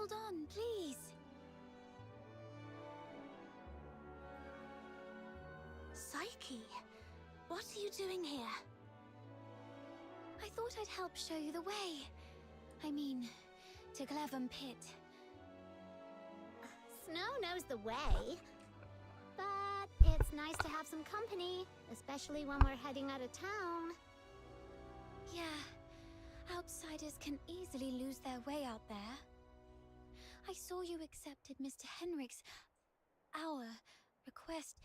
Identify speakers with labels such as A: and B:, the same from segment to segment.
A: hold on, please. Psyche, what are you doing here? I thought I'd help show you the way. I mean, to Ritsu.Tempest.
B: Snow knows the way. But it's nice to have some company, especially when we're heading out of town.
A: Yeah, outsiders can easily lose their way out there. I saw you accepted Mr. Henrik's, our request,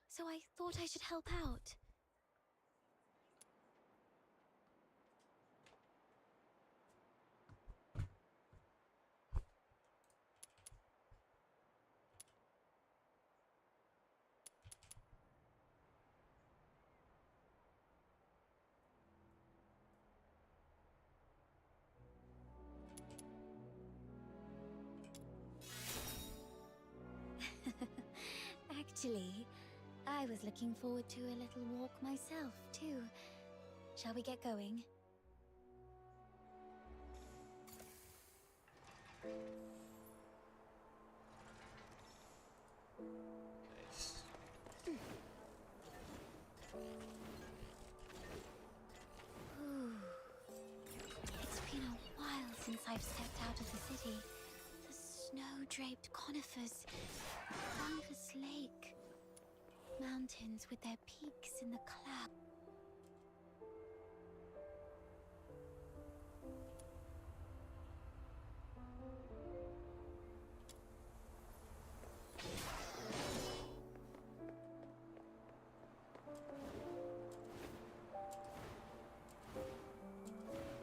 A: so I thought I should help out. Actually, I was looking forward to a little walk myself, too. Shall we get going?
C: Nice.
A: Ooh. It's been a while since I've stepped out of the city. The snow-draped conifers, boundless lake, mountains with their peaks in the cloud.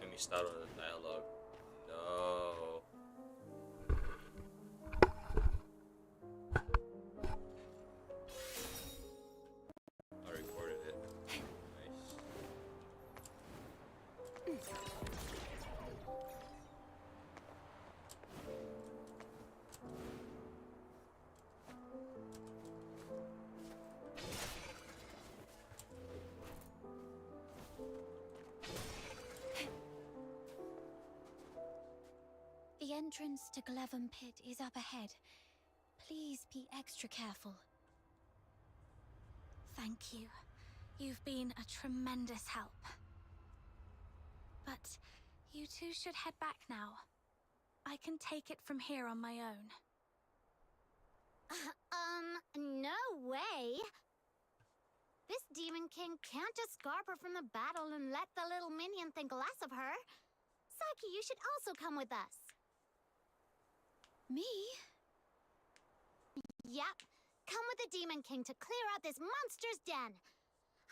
C: Let me start on the dialogue. No. I recorded it. Nice.
A: The entrance to Ritsu.Tempest is up ahead. Please be extra careful. Thank you. You've been a tremendous help. But you two should head back now. I can take it from here on my own.
B: No way! This Demon King can't just scarp her from the battle and let the little minion think less of her. Psyche, you should also come with us.
A: Me?
B: Yep. Come with the Demon King to clear out this monster's den.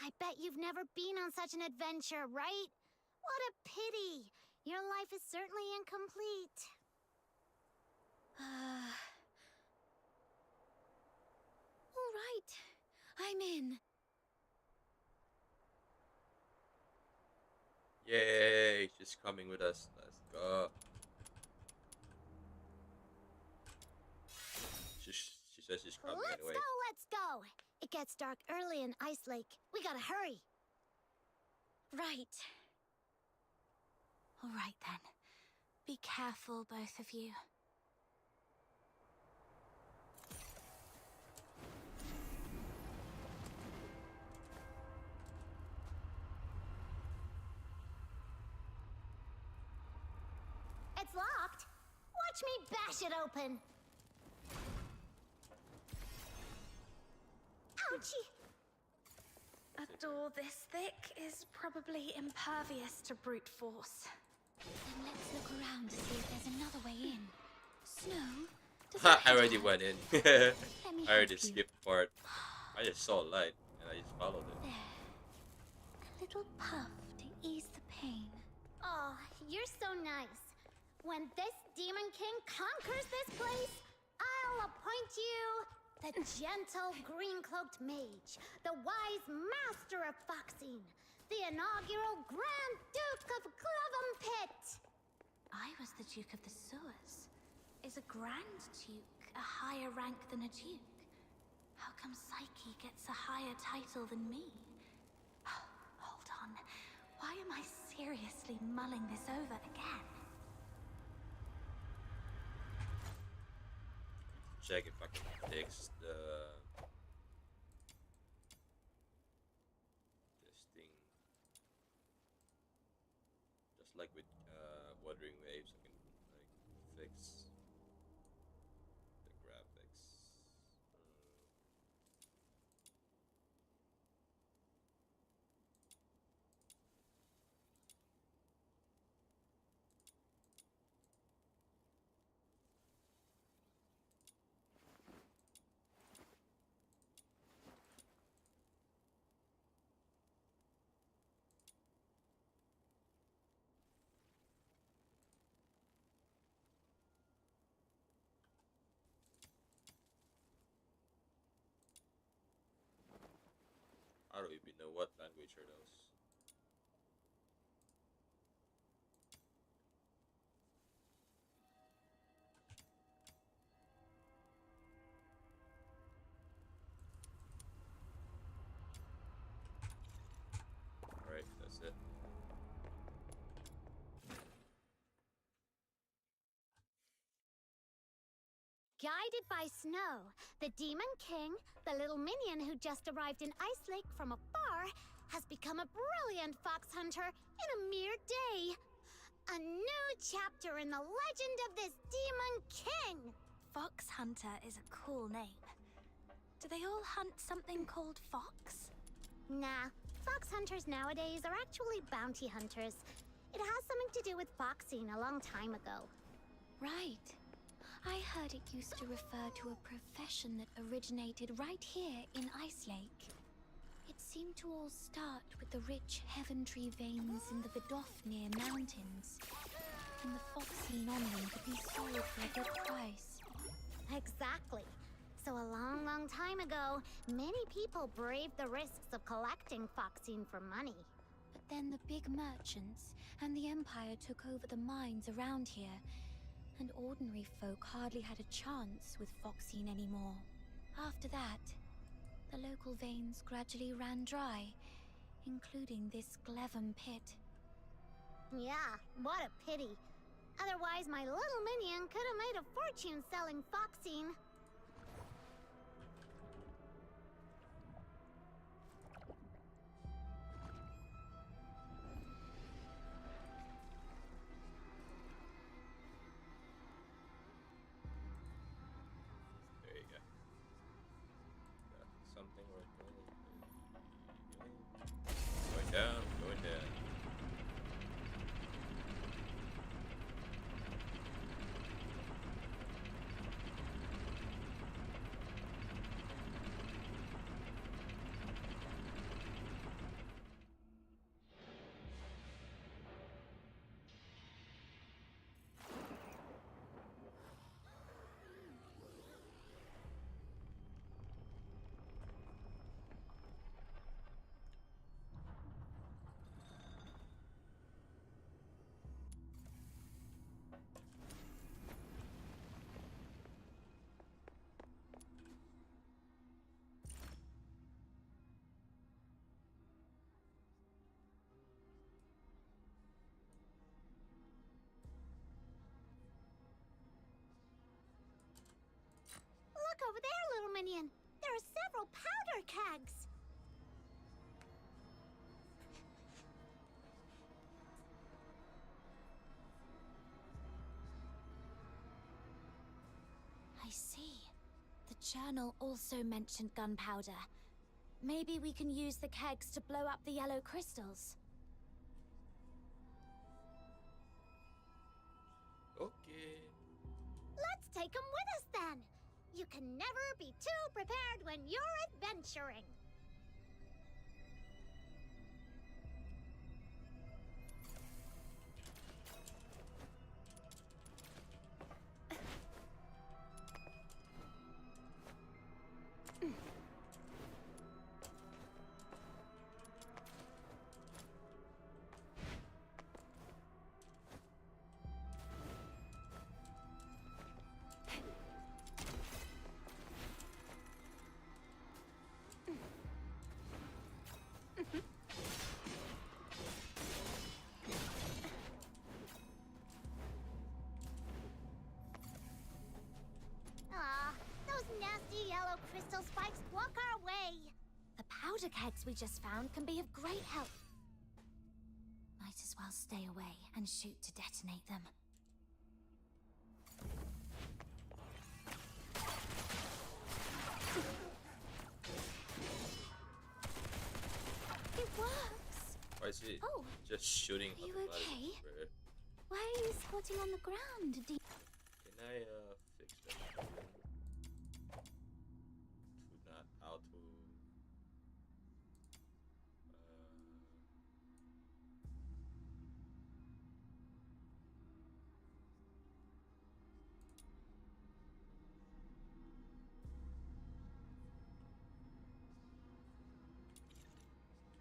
B: I bet you've never been on such an adventure, right? What a pity. Your life is certainly incomplete.
A: All right. I'm in.
C: Yay, she's coming with us. Let's go. She says she's coming anyway.
B: Let's go! It gets dark early in Ice Lake. We gotta hurry.
A: Right. All right then. Be careful, both of you.
B: It's locked. Watch me bash it open. Ouchie!
A: A door this thick is probably impervious to brute force. Then let's look around to see if there's another way in. Snow? Does it
C: I already went in. I already
A: help you.
C: skipped part. I just saw a light and I just followed it.
A: There. A little puff to ease the pain.
B: Oh, you're so nice. When this Demon King conquers this place, I'll appoint you the gentle green-cloaked mage, the wise master of foxing, the inaugural Grand Duke of Ritsu.Tempest.
A: I was the Duke of the Sewers. Is a Grand Duke a higher rank than a Duke? How come Psyche gets a higher title than me? Hold on. Why am I seriously mulling this over again?
C: check if I can fix this thing. Just like with Wuthering Waves, I can like fix the graphics. I don't even know what language are those. Alright, that's it.
B: Guided by Snow, the Demon King, the little minion who just arrived in Ice Lake from afar, has become a brilliant fox hunter in a mere day. A new chapter in the legend of this Demon King!
D: Fox Hunter is a cool name. Do they all hunt something called fox?
B: Nah, fox hunters nowadays are actually bounty hunters. It has something to do with foxing a long time ago.
A: Right. I heard it used to refer to a profession that originated right here in Ice Lake. It seemed to all start with the rich Heaventree veins in the Vidofnir Mountains, and the foxine on them could be sold for a good price.
B: Exactly. So a long, long time ago, many people braved the risks of collecting foxine for money.
A: But then the big merchants and the Empire took over the mines around here, and ordinary folk hardly had a chance with foxine anymore. After that, the local veins gradually ran dry, including this Glevum pit.
B: Yeah, what a pity. Otherwise, my little minion could have made a fortune selling foxine.
C: There you go. Got something right there. Going down, going down.
B: Look over there, little minion. There are several powder kegs.
D: I see. The journal also mentioned gunpowder. Maybe we can use the kegs to blow up the yellow crystals.
C: Okay.
B: Let's take them with us then. You can never be too prepared when you're adventuring.
D: powder kegs we just found can be of great help. Might as well stay away and shoot to detonate them. It works!
C: Why is it
D: Oh,
C: just shooting
D: are you
C: automatically?
D: okay?
C: Where-
D: Why are you squatting on the ground?
C: Can I fix that problem? To not auto.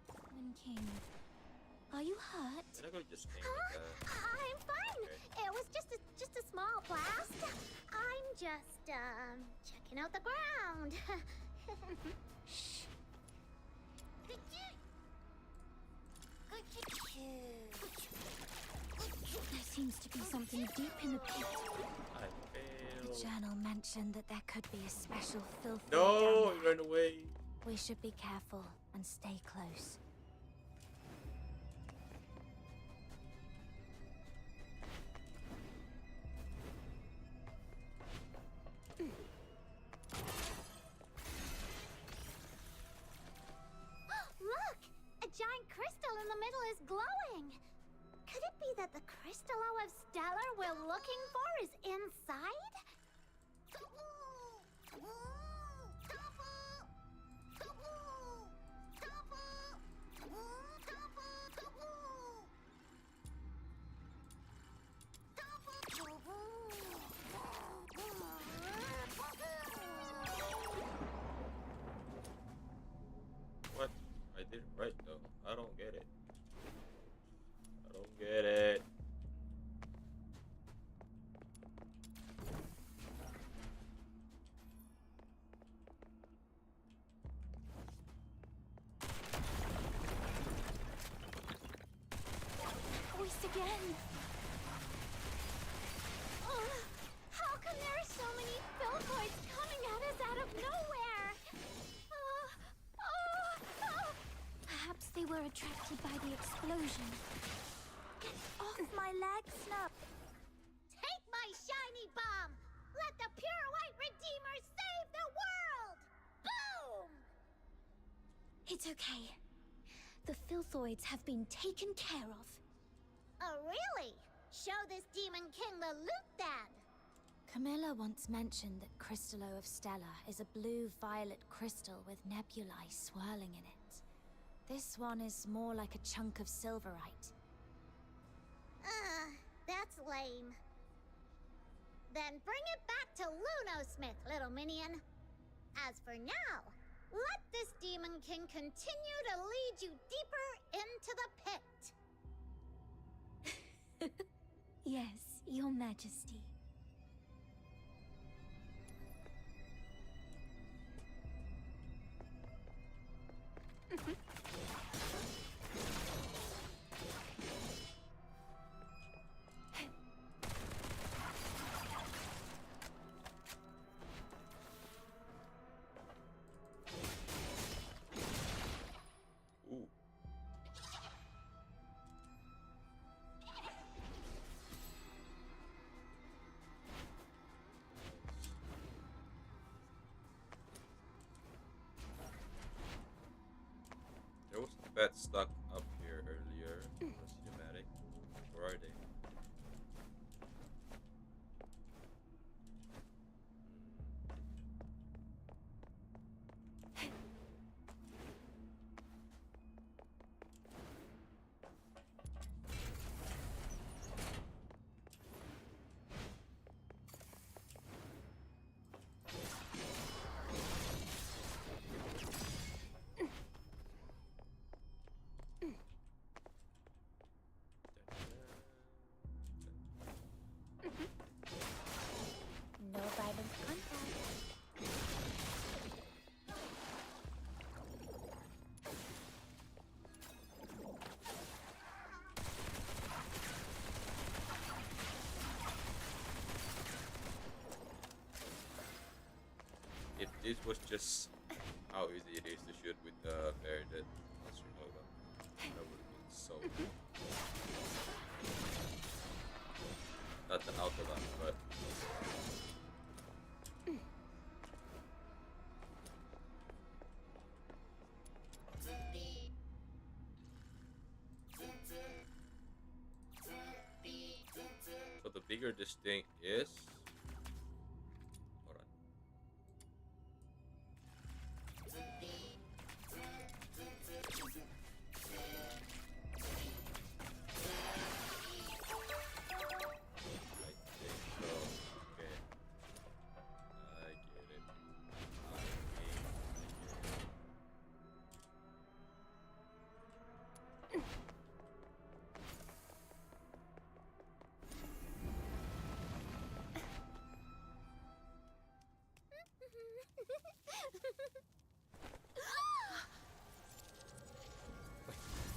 D: Demon King, are you hurt?
C: Can I go just hang like that?
B: I'm fine.
C: Okay.
B: It was just a small blast. I'm just checking out the ground.
D: Shh. There seems to be something deep in the pit.
C: I
D: The
C: failed.
D: journal mentioned that there could be a special filth.
C: No, you ran away.
D: We should be careful and stay close.
B: Look! A giant crystal in the middle is glowing. Could it be that the crystallo of Stellar we're looking for is inside?
C: What? I did it right though. I don't get it. I don't get it.
D: Voice again!
B: How come there are so many Filthoids coming at us out of nowhere?
D: Perhaps they were attracted by the explosion. Get off my leg, Snup!
B: Take my shiny bomb! Let the pure white Redeemer save the world! Boom!
A: It's okay. The Filthoids have been taken care of.
B: Oh, really? Show this Demon King the loot then!
D: Camilla once mentioned that Crystallo of Stella is a blue-violet crystal with nebulae swirling in it. This one is more like a chunk of silverite.
B: That's lame. Then bring it back to Lunosmith, little minion. As for now, let this Demon King continue to lead you deeper into the pit.
A: Yes, Your Majesty.
C: Ooh. There was a bat stuck up here earlier in the cinematic. Where are they?
D: No violent contact.
C: If this was just how easy it is to shoot with the Barided Astronova. That would have been so cool. Not the Autobot, but so the bigger this thing is, hold on. I think so. Okay. I get it.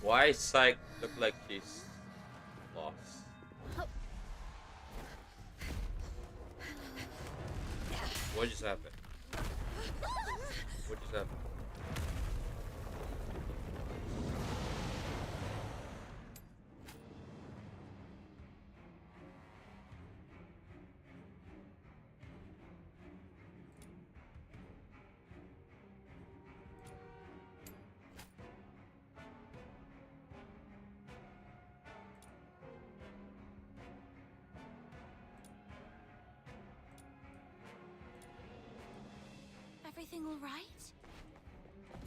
C: Why Psych look like she's lost? What just happened? What just happened?
A: Everything all right?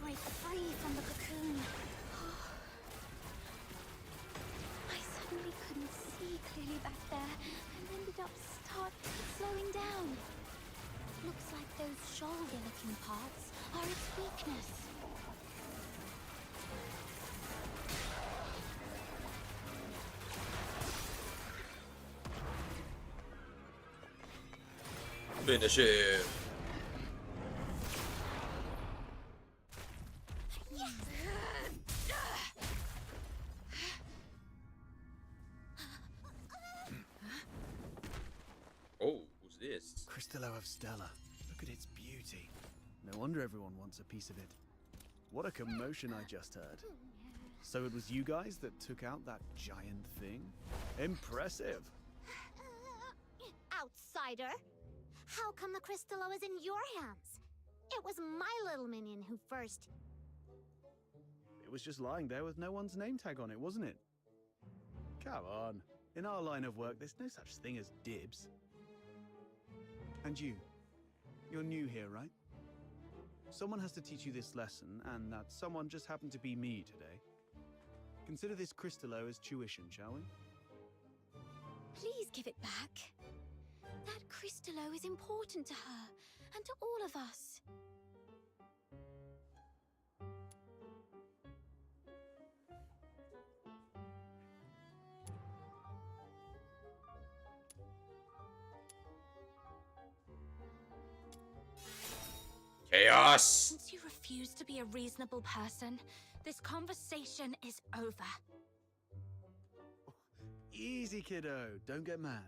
A: Break free from the cocoon. I suddenly couldn't see clearly back there and ended up slowing down. Looks like those shoulder-looking parts are its weakness.
C: Finish it. Oh, who's this?
E: Cristallo of Stella. Look at its beauty. No wonder everyone wants a piece of it. What a commotion I just heard. So it was you guys that took out that giant thing? Impressive.
B: Outsider! How come the Cristallo is in your hands? It was my little minion who first...
E: It was just lying there with no one's name tag on it, wasn't it? Come on. In our line of work, there's no such thing as dibs. And you're new here, right? Someone has to teach you this lesson, and that someone just happened to be me today. Consider this Cristallo as tuition, shall we?
A: Please give it back. That Cristallo is important to her, and to all of us.
C: Chaos!
D: Since you refuse to be a reasonable person, this conversation is over.
E: Easy, kiddo. Don't get mad.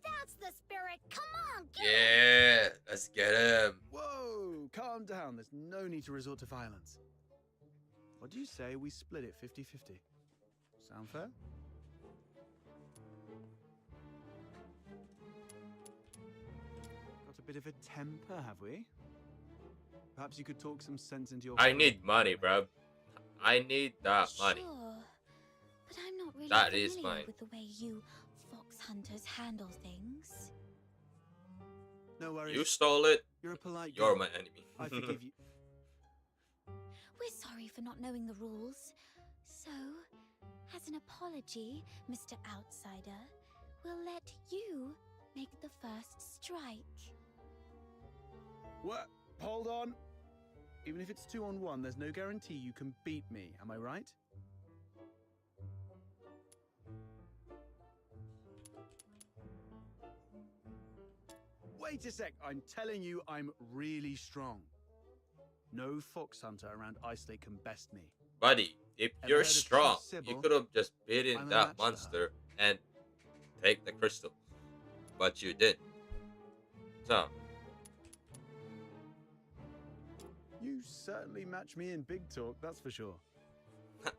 B: That's the spirit! Come on, get
C: Yeah, let's get him.
E: Whoa! Calm down. There's no need to resort to violence. What do you say we split it 50-50? Sound fair? Got a bit of a temper, have we? Perhaps you could talk some sense into your...
C: I need money, bro. I need that money.
A: Sure, but I'm not really
C: That is
A: familiar
C: mine.
A: with the way you fox hunters handle things.
E: No worries.
C: You stole it.
E: You're a polite
C: You're
E: girl.
C: my enemy.
E: I forgive you.
A: We're sorry for not knowing the rules. So, as an apology, Mr. Outsider, we'll let you make the first strike.
E: What? Hold on. Even if it's 2-on-1, there's no guarantee you can beat me. Am I right? Wait a sec. I'm telling you, I'm really strong. No fox hunter around Ice Lake can best me.
C: Buddy, if
E: Ever
C: you're
E: heard of
C: strong,
E: Sybil?
C: you could have just beaten
E: I'm a
C: that
E: match for
C: monster and take the crystal. But you did. So,
E: You certainly match me in big talk, that's for sure.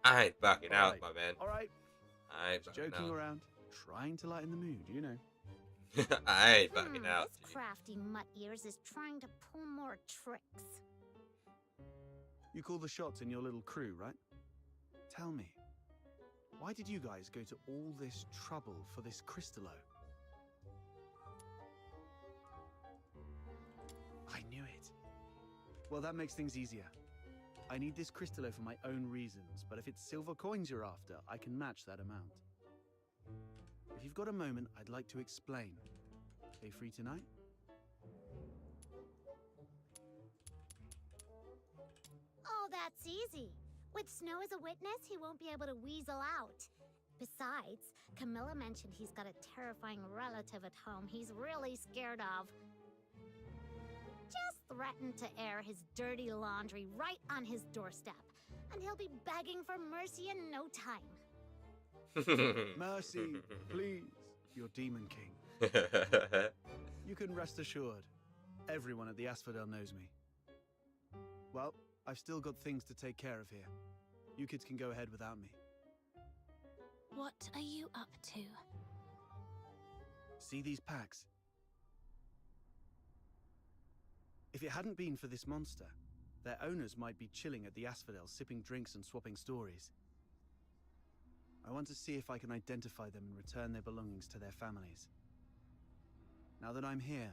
C: I ain't backing out,
E: Alright,
C: my man.
E: Alright,
C: I ain't
E: just
C: backing
E: joking
C: out.
E: around, trying to lighten the mood, you know.
C: I ain't backing out.
B: This crafty mutt ears is trying to pull more tricks.
E: You call the shots in your little crew, right? Tell me, why did you guys go to all this trouble for this Crystallo? I knew it. Well, that makes things easier. I need this Crystallo for my own reasons, but if it's silver coins you're after, I can match that amount. If you've got a moment, I'd like to explain. Are you free tonight?
B: Oh, that's easy. With Snow as a witness, he won't be able to weasel out. Besides, Camilla mentioned he's got a terrifying relative at home he's really scared of. Just threaten to air his dirty laundry right on his doorstep, and he'll be begging for mercy in no time.
E: Mercy, please, your Demon King. You can rest assured. Everyone at the Asphodel knows me. Well, I've still got things to take care of here. You kids can go ahead without me.
D: What are you up to?
E: See these packs? If it hadn't been for this monster, their owners might be chilling at the Asphodel, sipping drinks and swapping stories. I want to see if I can identify them and return their belongings to their families. Now that I'm here,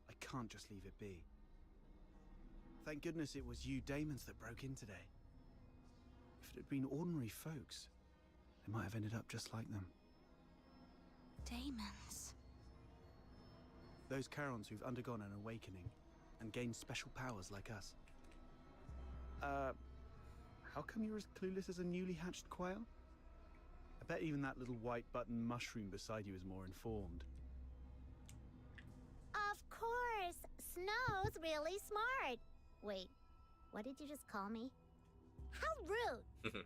E: I can't just leave it be. Thank goodness it was you Daemons that broke in today. If it had been ordinary folks, they might have ended up just like them.
D: Daemons?
E: Those Charons who've undergone an awakening and gained special powers like us. How come you're as clueless as a newly hatched quail? I bet even that little white button mushroom beside you is more informed.
B: Of course! Snow's really smart! Wait, what did you just call me? How rude!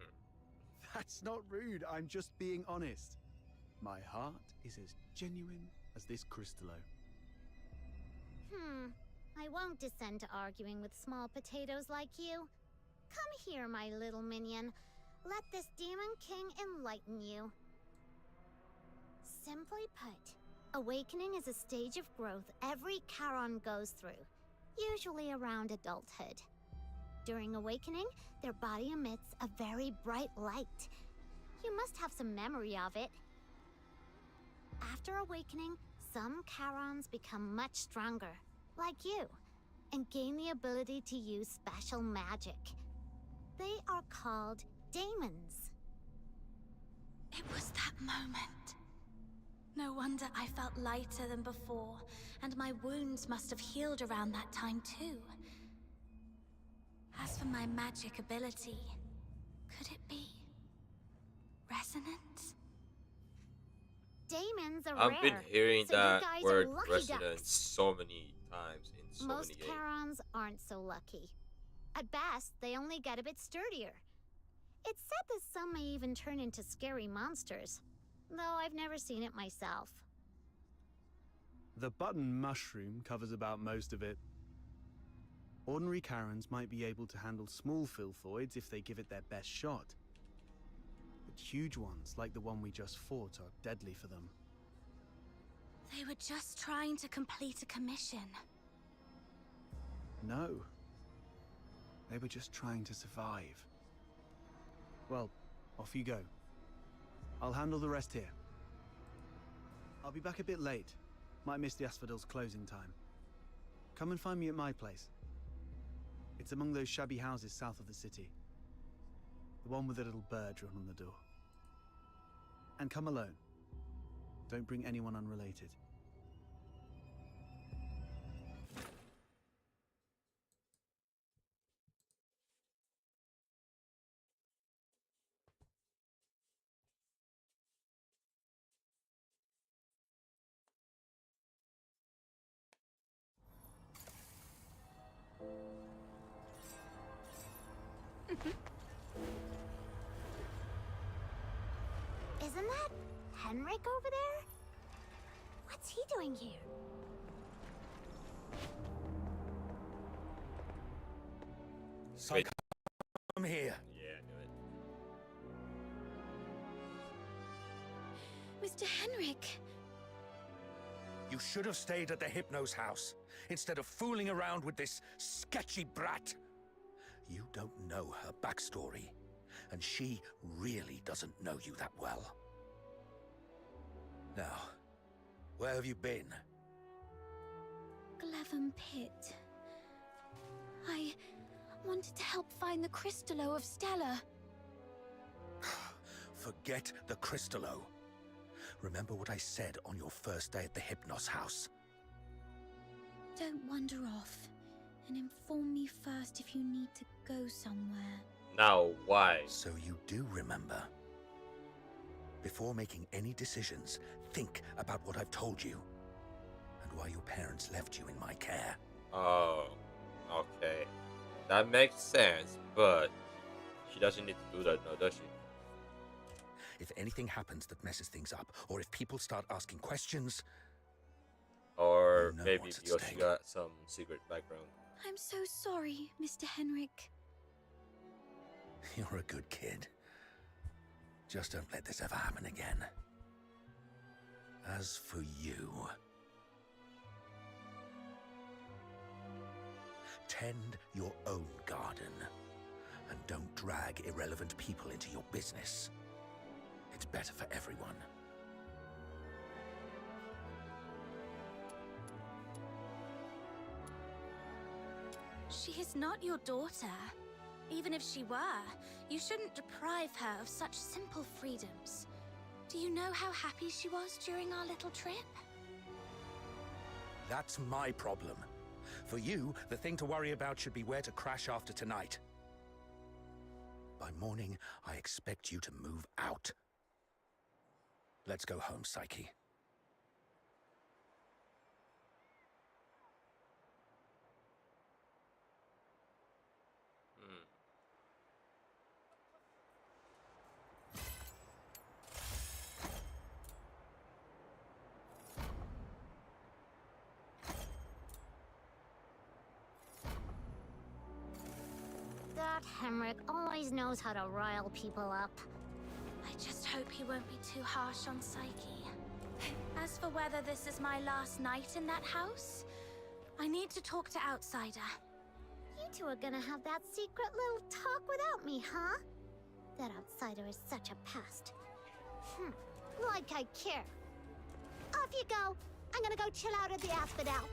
E: That's not rude, I'm just being honest. My heart is as genuine as this Crystallo.
B: I won't descend to arguing with small potatoes like you. Come here, my little minion. Let this Demon King enlighten you. Simply put, awakening is a stage of growth every Charon goes through, usually around adulthood. During awakening, their body emits a very bright light. You must have some memory of it. After awakening, some Charons become much stronger, like you, and gain the ability to use special magic. They are called Daemons.
D: It was that moment. No wonder I felt lighter than before, and my wounds must have healed around that time too. As for my magic ability, could it be resonance?
B: Daemons are
C: I've
B: rare.
C: been hearing
B: so you
C: that
B: guys
C: word
B: are lucky
C: resonance
B: ducks.
C: so many times in so
B: Most
C: many games.
B: Charons aren't so lucky. At best, they only get a bit sturdier. It's said that some may even turn into scary monsters, though I've never seen it myself.
E: The button mushroom covers about most of it. Ordinary Charons might be able to handle small filthoids if they give it their best shot. But huge ones, like the one we just fought, are deadly for them.
D: They were just trying to complete a commission.
E: No. They were just trying to survive. Well, off you go. I'll handle the rest here. I'll be back a bit late. Might miss the Asphodel's closing time. Come and find me at my place. It's among those shabby houses south of the city. The one with the little bird drawn on the door. And come alone. Don't bring anyone unrelated.
B: Isn't that Henrik over there? What's he doing here?
C: Wait.
F: Come here.
C: Yeah, I knew it.
D: Mr. Henrik.
F: You should have stayed at the Hypno's house instead of fooling around with this sketchy brat. You don't know her backstory, and she really doesn't know you that well. Now, where have you been?
D: Glevum Pit. I wanted to help find the Crystallo of Stella.
F: Forget the Crystallo. Remember what I said on your first day at the Hypnos house.
D: Don't wander off, and inform me first if you need to go somewhere.
C: Now, why?
F: So you do remember. Before making any decisions, think about what I've told you, and why your parents left you in my care.
C: Oh, okay. That makes sense, but she doesn't need to do that now, does she?
F: If anything happens that messes things up, or if people start asking questions...
C: Or
F: You know
C: maybe
F: what's at
C: because she
F: stake.
C: got some secret background.
D: I'm so sorry, Mr. Henrik.
F: You're a good kid. Just don't let this ever happen again. As for you... Tend your own garden, and don't drag irrelevant people into your business. It's better for everyone.
D: She is not your daughter. Even if she were, you shouldn't deprive her of such simple freedoms. Do you know how happy she was during our little trip?
F: That's my problem. For you, the thing to worry about should be where to crash after tonight. By morning, I expect you to move out. Let's go home, Psyche.
B: That Henrik always knows how to rile people up.
D: I just hope he won't be too harsh on Psyche. As for whether this is my last night in that house, I need to talk to Outsider.
B: You two are gonna have that secret little talk without me, huh? That outsider is such a pest. Like I care. Off you go. I'm gonna go chill out at the Asphodel.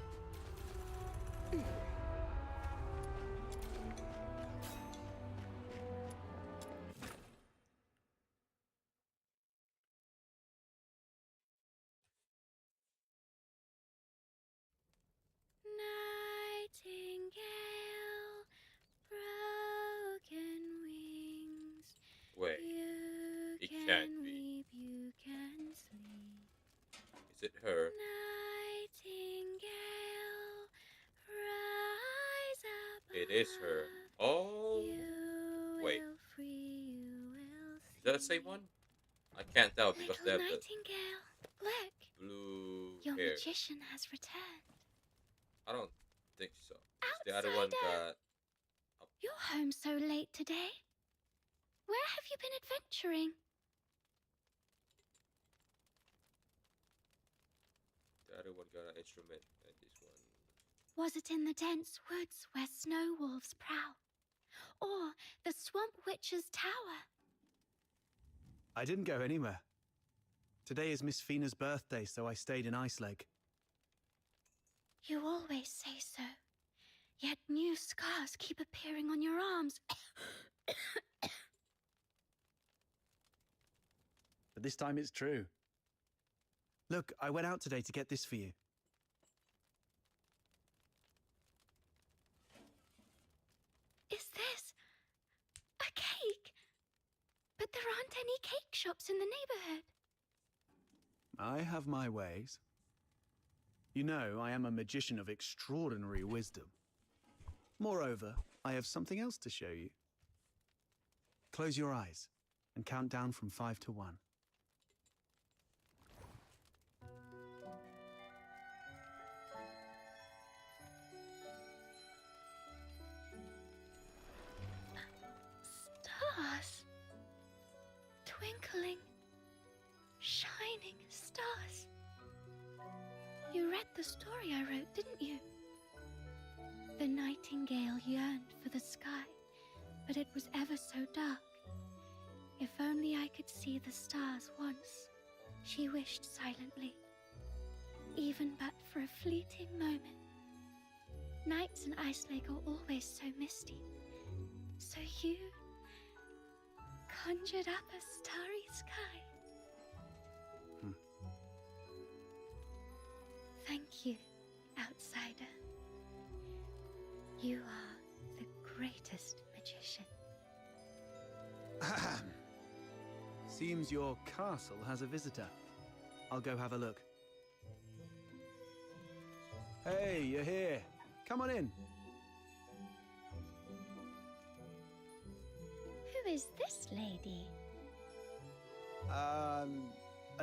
D: Nightingale, broken wings.
C: Wait,
D: You
C: it
D: can
C: can't be.
D: weep, you can sleep.
C: Is it her?
D: Nightingale, rise up.
C: It is her. Oh,
D: You
C: wait.
D: will free, you will
C: Is that the same one? I can't tell because they
D: Little
C: have the
D: Nightingale, look,
C: blue
D: your
C: hair.
D: magician has returned.
C: I don't think so. 'Cause the other one
D: Outsider!
C: got.
D: You're home so late today. Where have you been adventuring?
C: The other one got an instrument, and this one.
D: Was it in the dense woods where snow wolves prowl? Or the swamp witch's tower?
E: I didn't go anywhere. Today is Miss Fina's birthday, so I stayed in Iceleg.
D: You always say so. Yet new scars keep appearing on your arms.
E: But this time it's true. Look, I went out today to get this for you.
D: Is this a cake? But there aren't any cake shops in the neighborhood.
E: I have my ways. You know, I am a magician of extraordinary wisdom. Moreover, I have something else to show you. Close your eyes and count down from 5 to 1.
G: sparkling, shining stars. You read the story I wrote, didn't you? The nightingale yearned for the sky, but it was ever so dark. If only I could see the stars once, she wished silently, even but for a fleeting moment. Nights in Ice Lake are always so misty, so you conjured up a starry sky. Thank you, outsider. You are the greatest magician.
E: Ahem. Seems your castle has a visitor. I'll go have a look. Hey, you're here. Come on in.
G: Who is this lady?
E: A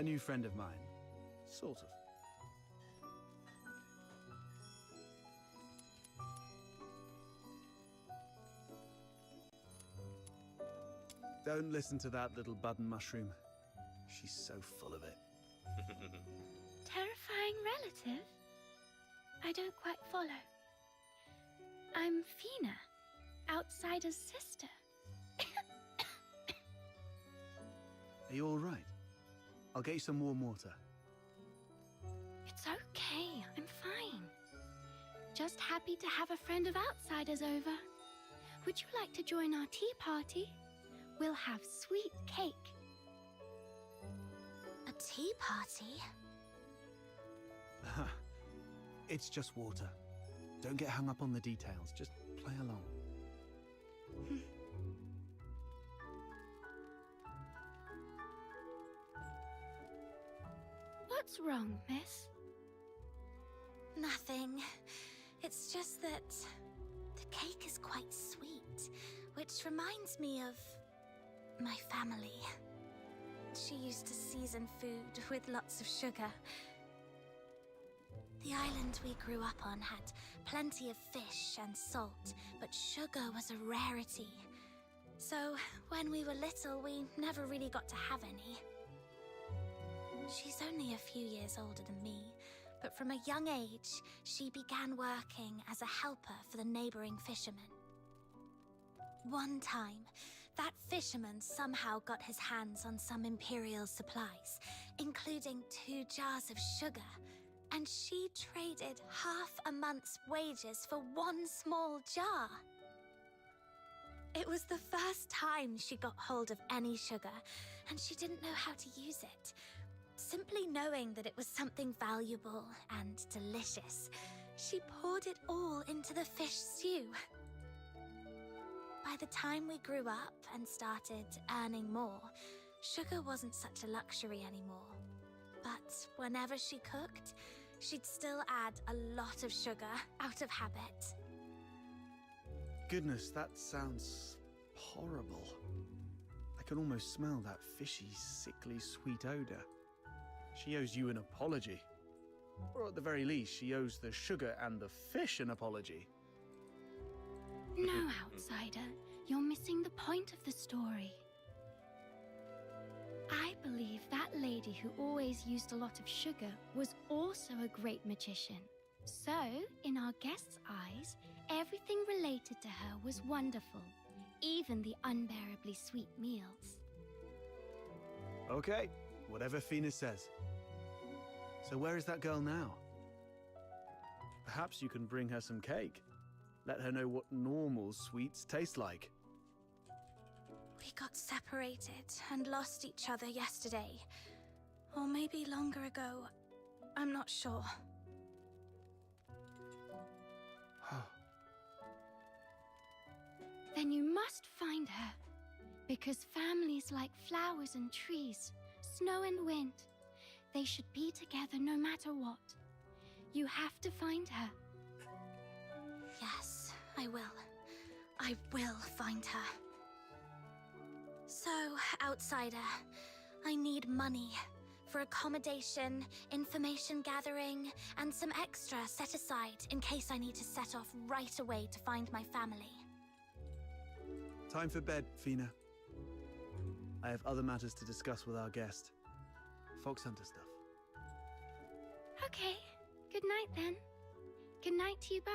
E: new friend of mine. Sort of. Don't listen to that little button mushroom. She's so full of it.
G: Terrifying relative? I don't quite follow. I'm Fina, outsider's sister.
E: Are you all right? I'll get you some warm water.
G: It's okay, I'm fine. Just happy to have a friend of outsiders over. Would you like to join our tea party? We'll have sweet cake.
D: A tea party?
E: It's just water. Don't get hung up on the details. Just play along.
G: What's wrong, miss?
D: Nothing. It's just that the cake is quite sweet, which reminds me of my family. She used to season food with lots of sugar. The island we grew up on had plenty of fish and salt, but sugar was a rarity. So when we were little, we never really got to have any. She's only a few years older than me, but from a young age, she began working as a helper for the neighboring fishermen. One time, that fisherman somehow got his hands on some Imperial supplies, including 2 jars of sugar, and she traded half a month's wages for 1 small jar. It was the first time she got hold of any sugar, and she didn't know how to use it. Simply knowing that it was something valuable and delicious, she poured it all into the fish stew. By the time we grew up and started earning more, sugar wasn't such a luxury anymore. But whenever she cooked, she'd still add a lot of sugar out of habit.
E: Goodness, that sounds horrible. I can almost smell that fishy, sickly, sweet odor. She owes you an apology. Or at the very least, she owes the sugar and the fish an apology.
G: No, outsider. You're missing the point of the story. I believe that lady who always used a lot of sugar was also a great magician. So, in our guest's eyes, everything related to her was wonderful, even the unbearably sweet meals.
E: Okay, whatever Fina says. So where is that girl now? Perhaps you can bring her some cake. Let her know what normal sweets taste like.
D: We got separated and lost each other yesterday. Or maybe longer ago. I'm not sure.
G: Then you must find her. Because families like flowers and trees, snow and wind, they should be together no matter what. You have to find her.
D: Yes, I will. I will find her. So, outsider, I need money for accommodation, information gathering, and some extra set aside in case I need to set off right away to find my family.
E: Time for bed, Fina. I have other matters to discuss with our guest. Fox Hunter stuff.
G: Okay. Good night then. Good night to you both.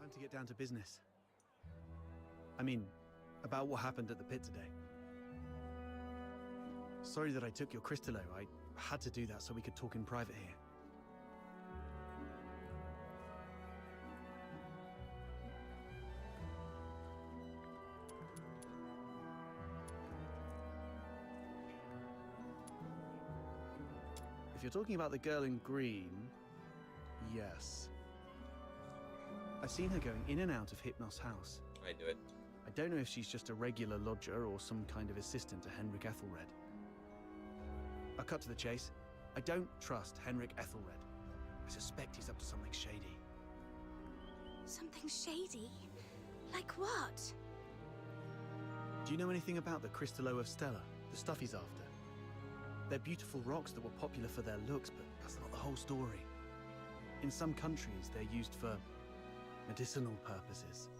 E: Time to get down to business. I mean, about what happened at the pit today. Sorry that I took your Crystallo. I had to do that so we could talk in private here. If you're talking about the girl in green, yes. I've seen her going in and out of Hypnos' house.
C: I do it.
E: I don't know if she's just a regular lodger or some kind of assistant to Henrik Ethelred. I'll cut to the chase. I don't trust Henrik Ethelred. I suspect he's up to something shady.
D: Something shady? Like what?
E: Do you know anything about the Crystallo of Stella, the stuff he's after? They're beautiful rocks that were popular for their looks, but that's not the whole story. In some countries, they're used for medicinal purposes.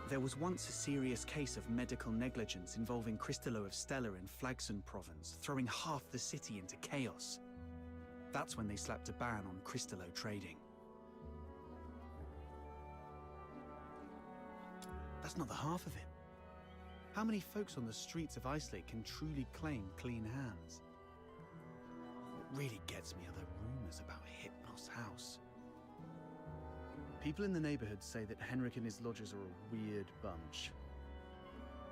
E: There was once a serious case of medical negligence involving Crystallo of Stella in Flagson province, throwing half the city into chaos. That's when they slapped a ban on Crystallo trading. That's not the half of it. How many folks on the streets of Icelake can truly claim clean hands? What really gets me are the rumors about Hypnos' house. People in the neighborhood say that Henrik and his lodgers are a weird bunch.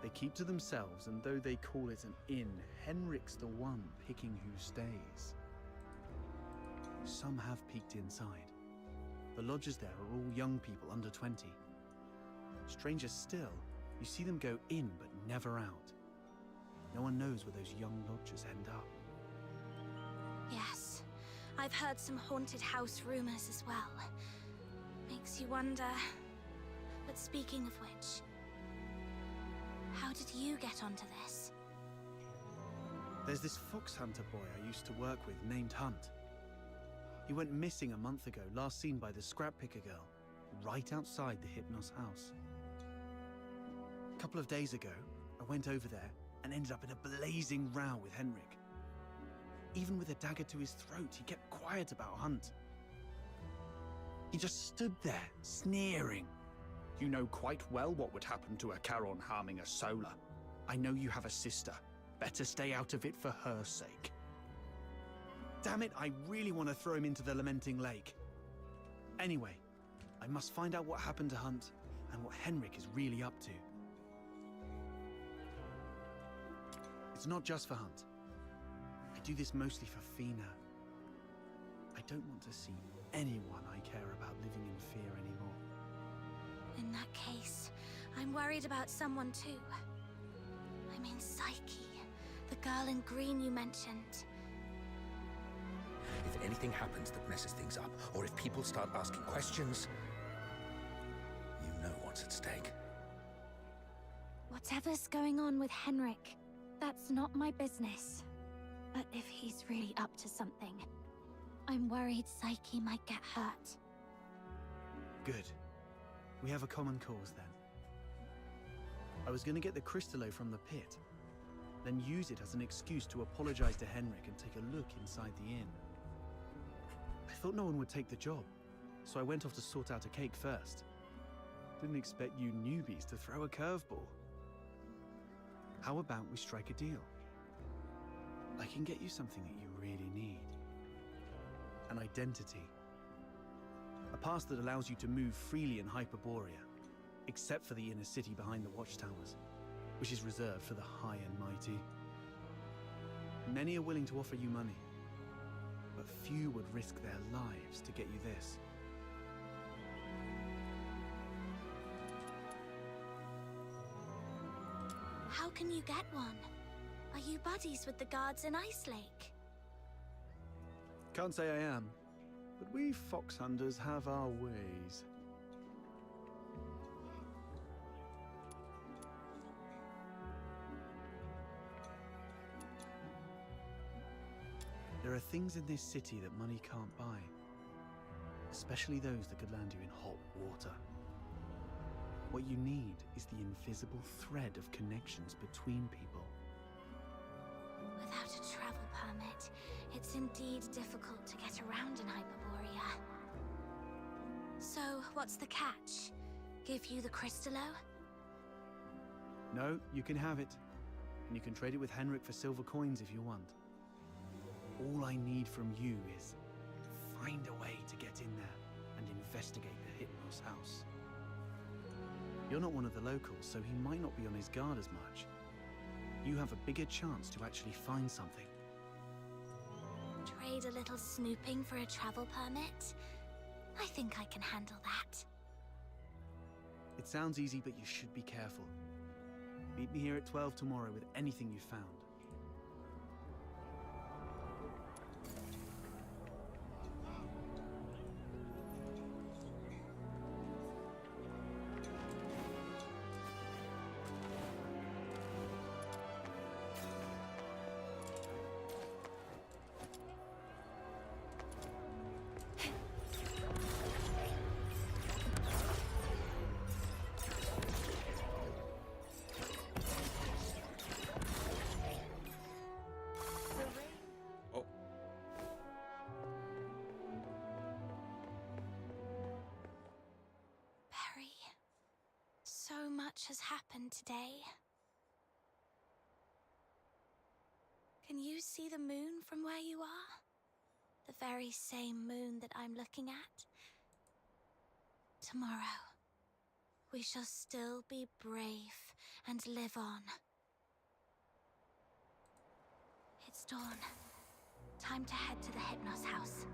E: They keep to themselves, and though they call it an inn, Henrik's the one picking who stays. Some have peeked inside. The lodgers there are all young people under 20. Stranger still, you see them go in but never out. No one knows where those young lodgers end up.
D: Yes, I've heard some haunted house rumors as well. Makes you wonder. But speaking of which, how did you get onto this?
E: There's this fox hunter boy I used to work with named Hunt. He went missing a month ago, last seen by the scrap picker girl, right outside the Hypnos house. A couple of days ago, I went over there and ended up in a blazing row with Henrik. Even with a dagger to his throat, he kept quiet about Hunt. He just stood there, sneering. You know quite well what would happen to a Charon harming a Solar. I know you have a sister. Better stay out of it for her sake. Damn it, I really want to throw him into the Lamenting Lake. Anyway, I must find out what happened to Hunt and what Henrik is really up to. It's not just for Hunt. I do this mostly for Fina. I don't want to see anyone I care about living in fear anymore.
D: In that case, I'm worried about someone too. I mean Psyche, the girl in green you mentioned.
F: If anything happens that messes things up, or if people start asking questions, you know what's at stake.
D: Whatever's going on with Henrik, that's not my business. But if he's really up to something, I'm worried Psyche might get hurt.
E: Good. We have a common cause then. I was going to get the Crystallo from the pit, then use it as an excuse to apologize to Henrik and take a look inside the inn. I thought no one would take the job, so I went off to sort out a cake first. Didn't expect you newbies to throw a curveball. How about we strike a deal? I can get you something that you really need. An identity. A pass that allows you to move freely in Hyperborea, except for the inner city behind the watchtowers, which is reserved for the high and mighty. Many are willing to offer you money, but few would risk their lives to get you this.
D: How can you get one? Are you buddies with the guards in Ice Lake?
E: Can't say I am, but we fox hunters have our ways. There are things in this city that money can't buy, especially those that could land you in hot water. What you need is the invisible thread of connections between people.
D: Without a travel permit, it's indeed difficult to get around in Hyperborea. So, what's the catch? Give you the Crystallo?
E: No, you can have it, and you can trade it with Henrik for silver coins if you want. All I need from you is find a way to get in there and investigate the Hypnos house. You're not one of the locals, so he might not be on his guard as much. You have a bigger chance to actually find something.
D: Trade a little snooping for a travel permit? I think I can handle that.
E: It sounds easy, but you should be careful. Meet me here at 12 tomorrow with anything you found.
C: Oh.
D: Perry, so much has happened today. Can you see the moon from where you are? The very same moon that I'm looking at? Tomorrow, we shall still be brave and live on. It's dawn. Time to head to the Hypnos house.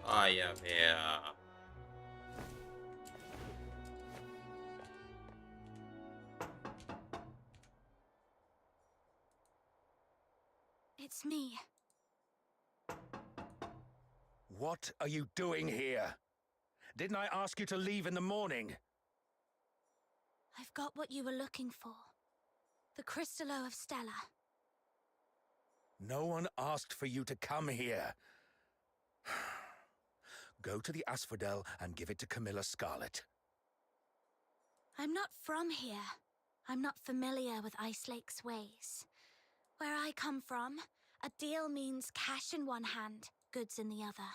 C: I am here.
D: It's me.
F: What are you doing here? Didn't I ask you to leave in the morning?
D: I've got what you were looking for. The Crystallo of Stella.
F: No one asked for you to come here. Go to the Asphodel and give it to Camilla Scarlet.
D: I'm not from here. I'm not familiar with Ice Lake's ways. Where I come from, a deal means cash in one hand, goods in the other.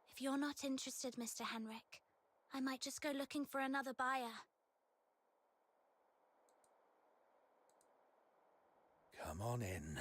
D: If you're not interested, Mr. Henrik, I might just go looking for another buyer.
F: Come on in.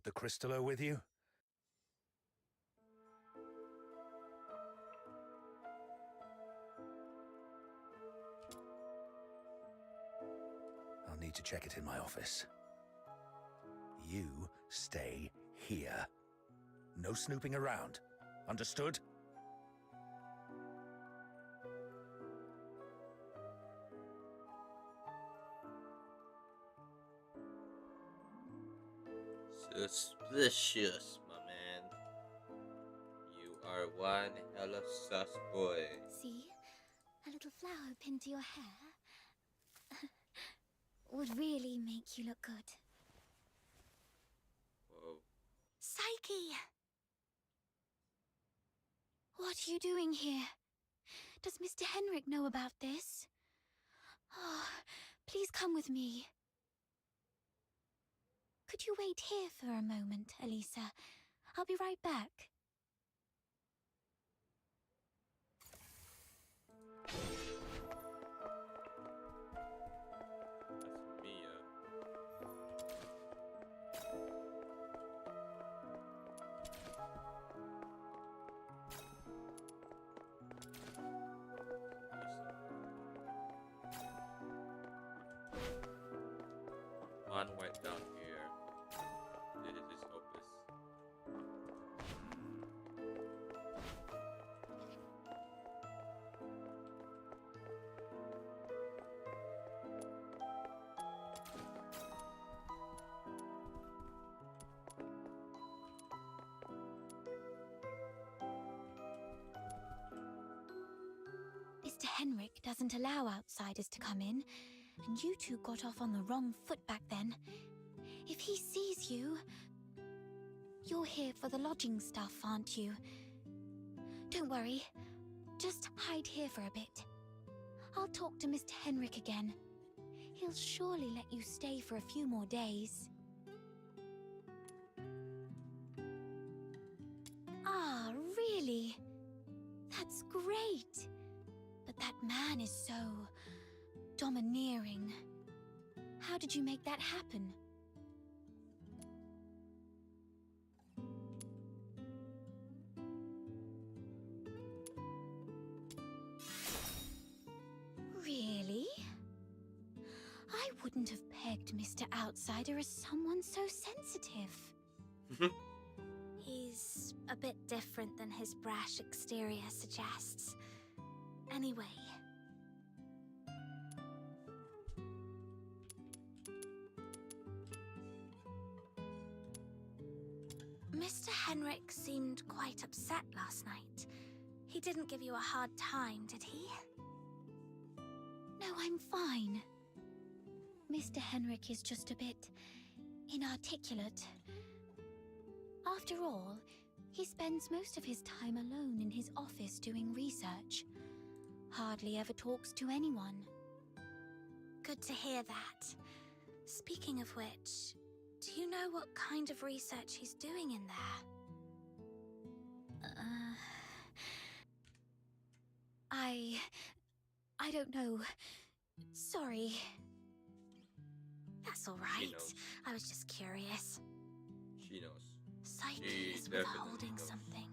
F: brought the crystallo with you? I'll need to check it in my office. You stay here. No snooping around. Understood?
C: Suspicious, my man. You are one hella sus boy.
A: See? A little flower pinned to your hair would really make you look good.
C: Whoa.
D: Psyche!
A: What are you doing here? Does Mr. Henrik know about this? Oh, please come with me. Could you wait here for a moment, Elisa? I'll be right back.
C: That's Mia. One went down here. This is hopeless.
A: Mr. Henrik doesn't allow outsiders to come in, and you two got off on the wrong foot back then. If he sees you... You're here for the lodging stuff, aren't you? Don't worry. Just hide here for a bit. I'll talk to Mr. Henrik again. He'll surely let you stay for a few more days. Ah, really? That's great. But that man is so... domineering. How did you make that happen? Really? I wouldn't have pegged Mr. Outsider as someone so sensitive.
D: He's a bit different than his brash exterior suggests. Anyway... Mr. Henrik seemed quite upset last night. He didn't give you a hard time, did he?
A: No, I'm fine. Mr. Henrik is just a bit... inarticulate. After all, he spends most of his time alone in his office doing research. Hardly ever talks to anyone.
D: Good to hear that. Speaking of which, do you know what kind of research he's doing in there?
A: I don't know. Sorry.
D: That's all
C: She
D: right.
C: knows.
D: I was just curious.
C: She knows.
D: Psyche
C: She
D: is
C: definitely
D: withholding
C: knows.
D: something.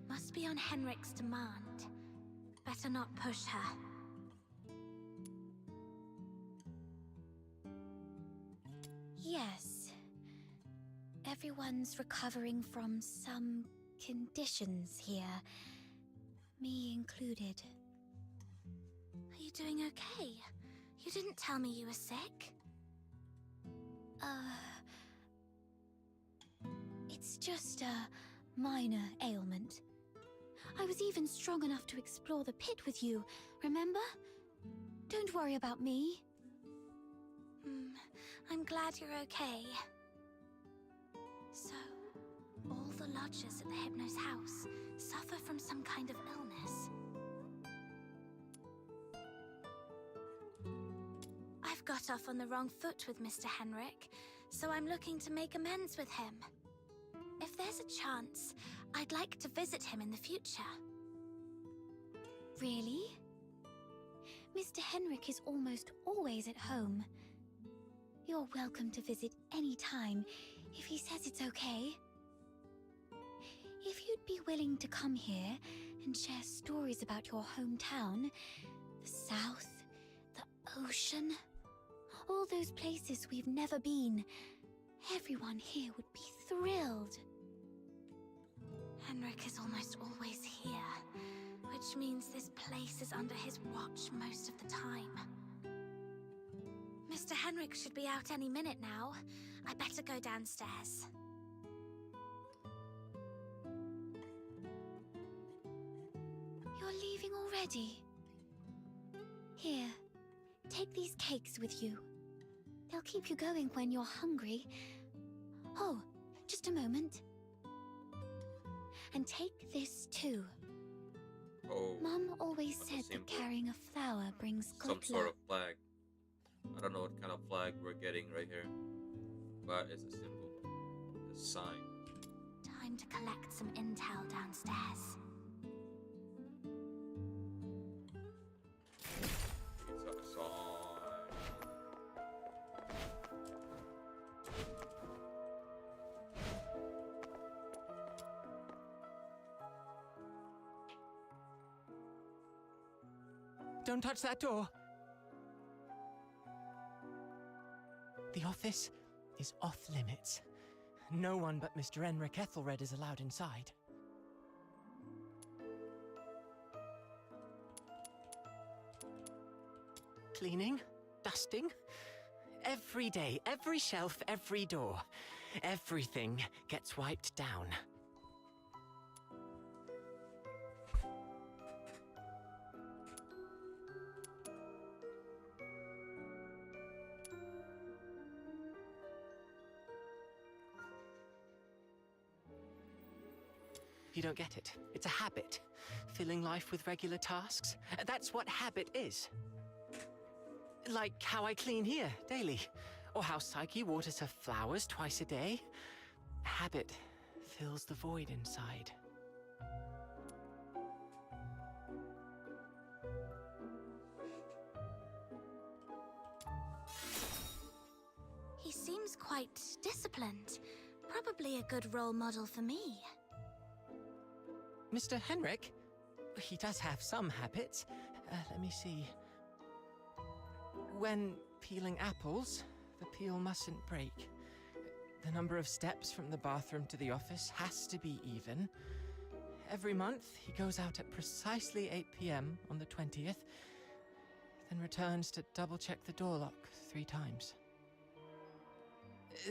D: Must be on Henrik's demand. Better not push her.
A: Yes. Everyone's recovering from some conditions here. Me included.
D: Are you doing okay? You didn't tell me you were sick.
A: It's just a minor ailment. I was even strong enough to explore the pit with you, remember? Don't worry about me.
D: I'm glad you're okay. So, all the lodgers at the Hypno's house suffer from some kind of illness. I've got off on the wrong foot with Mr. Henrik, so I'm looking to make amends with him. If there's a chance, I'd like to visit him in the future.
A: Really? Mr. Henrik is almost always at home. You're welcome to visit any time, if he says it's okay. If you'd be willing to come here and share stories about your hometown, the South, the ocean, all those places we've never been, everyone here would be thrilled.
D: Henrik is almost always here, which means this place is under his watch most of the time. Mr. Henrik should be out any minute now. I better go downstairs.
A: You're leaving already? Here, take these cakes with you. They'll keep you going when you're hungry. Oh, just a moment. And take this too.
C: Oh,
A: Mum always
C: that's a
A: said that
C: symbol.
A: carrying a flower brings good
C: some sort
A: luck.
C: of flag. I don't know what kind of flag we're getting right here, but it's a symbol, a sign.
D: Time to collect some intel downstairs.
C: It's a sign.
H: Don't touch that door. The office is off limits. No one but Mr. Enric Ethelred is allowed inside. Cleaning, dusting, every day, every shelf, every door. Everything gets wiped down. You don't get it. It's a habit. Filling life with regular tasks. That's what habit is. Like how I clean here daily. Or how Psyche waters her flowers twice a day. Habit fills the void inside.
D: He seems quite disciplined. Probably a good role model for me.
H: Mr. Henrik? He does have some habits. Let me see. When peeling apples, the peel mustn't break. The number of steps from the bathroom to the office has to be even. Every month, he goes out at precisely 8 p.m. on the 20th, then returns to double-check the door lock 3 times.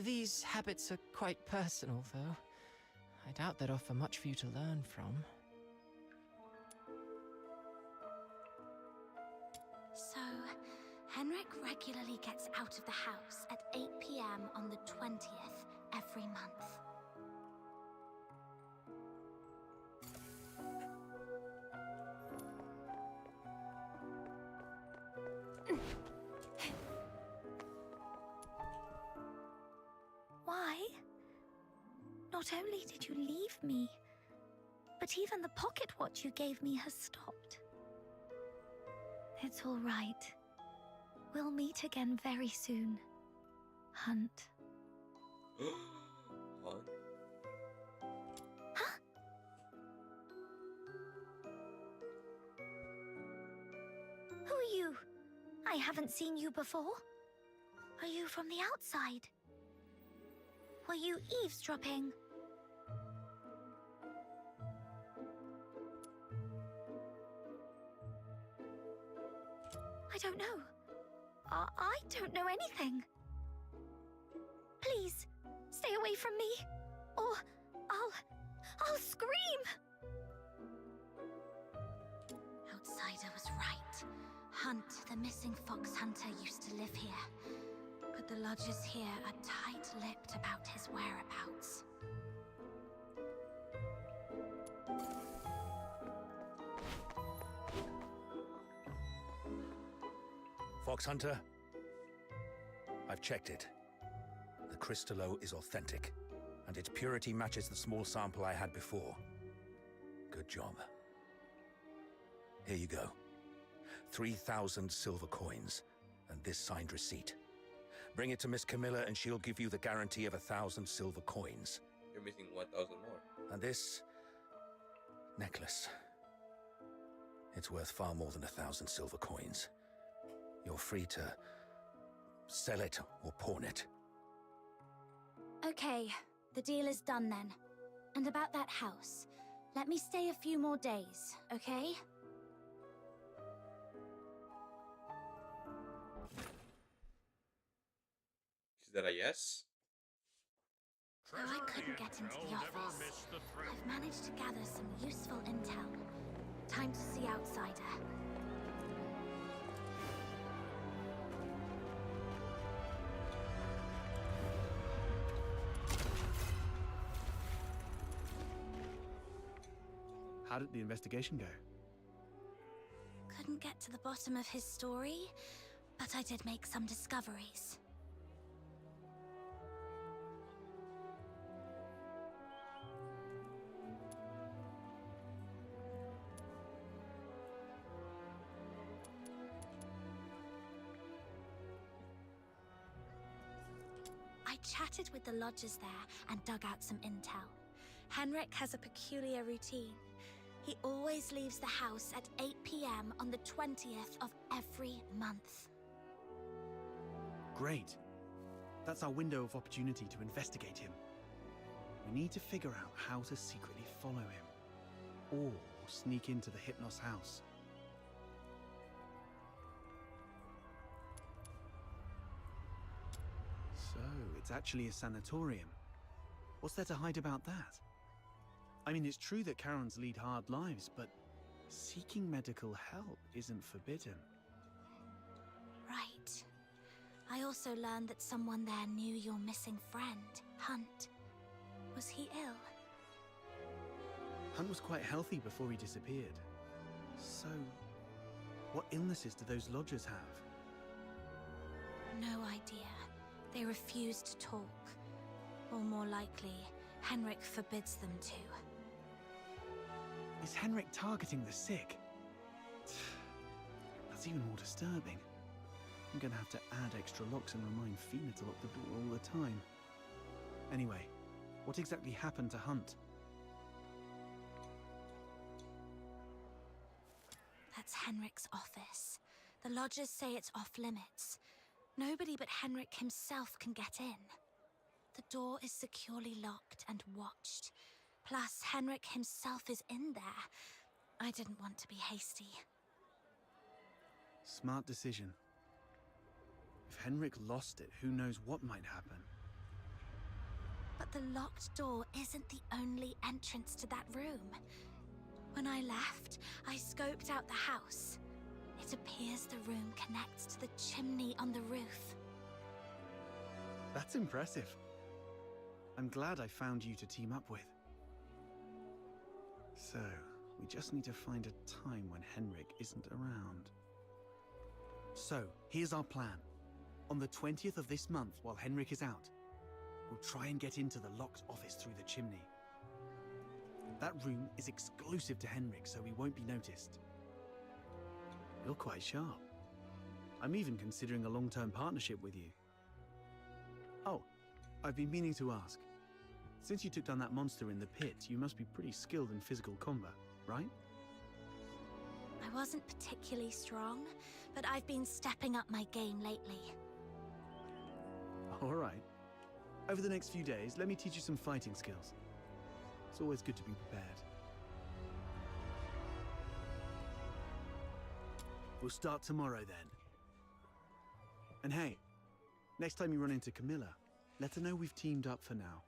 H: These habits are quite personal, though. I doubt they'd offer much for you to learn from.
D: So, Henrik regularly gets out of the house at 8 p.m. on the 20th every month.
G: Why? Not only did you leave me, but even the pocket watch you gave me has stopped. It's all right. We'll meet again very soon. Hunt.
C: What?
G: Who are you? I haven't seen you before. Are you from the outside? Were you eavesdropping? I don't know. I don't know anything. Please, stay away from me, or I'll scream!
D: Outsider was right. Hunt, the missing fox hunter, used to live here. But the lodgers here are tight-lipped about his whereabouts.
F: Fox Hunter, I've checked it. The crystallo is authentic, and its purity matches the small sample I had before. Good job. Here you go. 3,000 silver coins, and this signed receipt. Bring it to Miss Camilla and she'll give you the guarantee of 1,000 silver coins.
C: You're missing 1,000 more.
F: And this necklace, it's worth far more than 1,000 silver coins. You're free to sell it or pawn it.
D: Okay, the deal is done then. And about that house, let me stay a few more days, okay?
C: Is that a yes?
D: Though I couldn't get into the office, I've managed to gather some useful intel. Time to see Outsider.
E: How did the investigation go?
D: Couldn't get to the bottom of his story, but I did make some discoveries. I chatted with the lodgers there and dug out some intel. Henrik has a peculiar routine. He always leaves the house at 8 p.m. on the 20th of every month.
E: Great. That's our window of opportunity to investigate him. We need to figure out how to secretly follow him. Or sneak into the Hypnos house. So, it's actually a sanatorium. What's there to hide about that? I mean, it's true that Karens lead hard lives, but seeking medical help isn't forbidden.
D: Right. I also learned that someone there knew your missing friend, Hunt. Was he ill?
E: Hunt was quite healthy before he disappeared. So, what illnesses do those lodgers have?
D: No idea. They refuse to talk. Or more likely, Henrik forbids them to.
E: Is Henrik targeting the sick? That's even more disturbing. I'm gonna have to add extra locks and remind Fina to lock the door all the time. Anyway, what exactly happened to Hunt?
D: That's Henrik's office. The lodgers say it's off limits. Nobody but Henrik himself can get in. The door is securely locked and watched. Plus, Henrik himself is in there. I didn't want to be hasty.
E: Smart decision. If Henrik lost it, who knows what might happen.
D: But the locked door isn't the only entrance to that room. When I left, I scoped out the house. It appears the room connects to the chimney on the roof.
E: That's impressive. I'm glad I found you to team up with. So, we just need to find a time when Henrik isn't around. So, here's our plan. On the 20th of this month, while Henrik is out, we'll try and get into the locked office through the chimney. That room is exclusive to Henrik, so we won't be noticed. You're quite sharp. I'm even considering a long-term partnership with you. Oh, I've been meaning to ask. Since you took down that monster in the pit, you must be pretty skilled in physical combat, right?
D: I wasn't particularly strong, but I've been stepping up my game lately.
E: All right. Over the next few days, let me teach you some fighting skills. It's always good to be prepared. We'll start tomorrow then. And hey, next time you run into Camilla, let her know we've teamed up for now.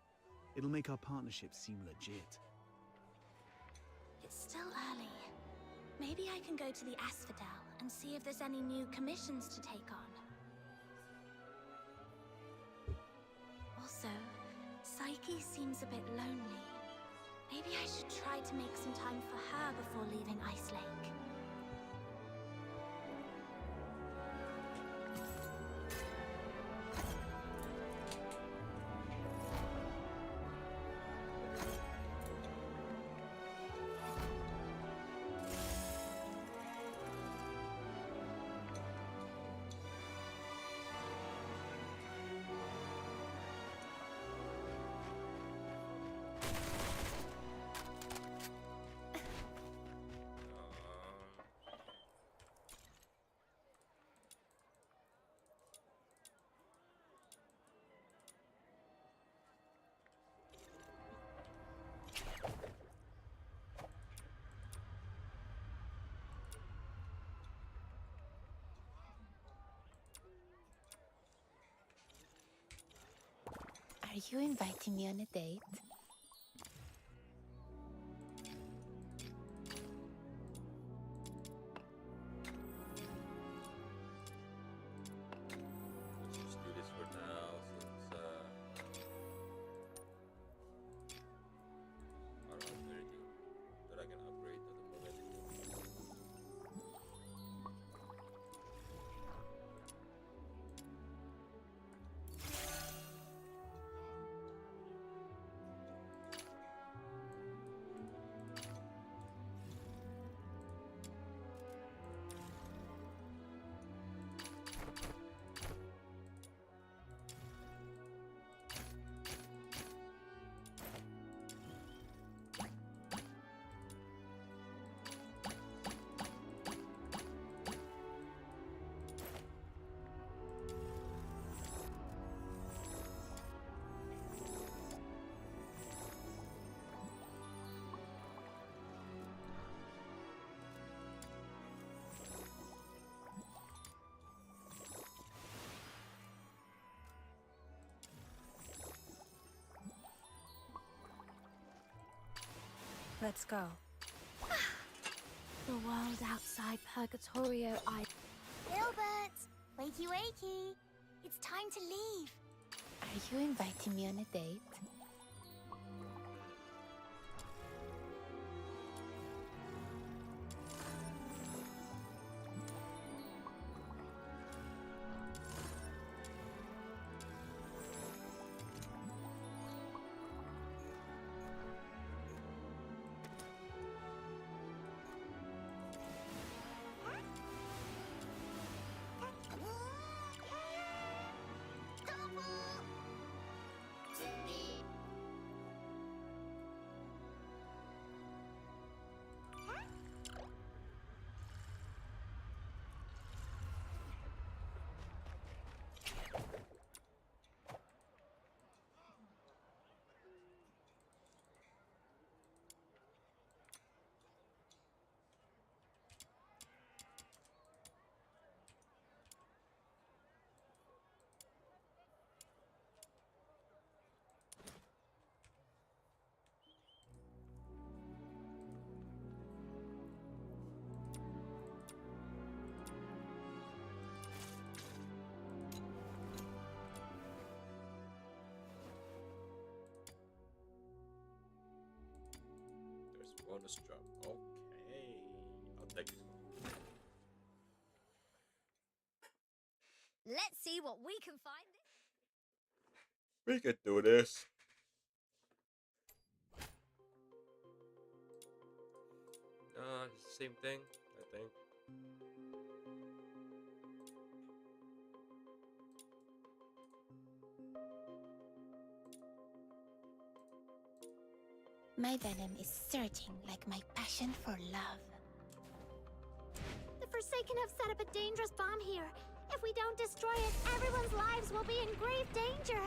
E: It'll make our partnership seem legit.
D: It's still early. Maybe I can go to the Asphodel and see if there's any new commissions to take on. Also, Psyche seems a bit lonely. Maybe I should try to make some time for her before leaving Ice Lake.
I: Are you inviting me on a date?
C: Let's just do this for now, since I don't have anything that I can upgrade at the moment.
D: Let's go. The world outside Purgatorio,
B: Gilbert! Wakey wakey! It's time to leave.
I: Are you inviting me on a date?
C: There's bonus drop. Okay, I'll take this one.
B: Let's see what we can find.
C: We could do this. It's the same thing, I think.
I: My venom is surging like my passion for love.
B: The Forsaken have set up a dangerous bomb here. If we don't destroy it, everyone's lives will be in grave danger.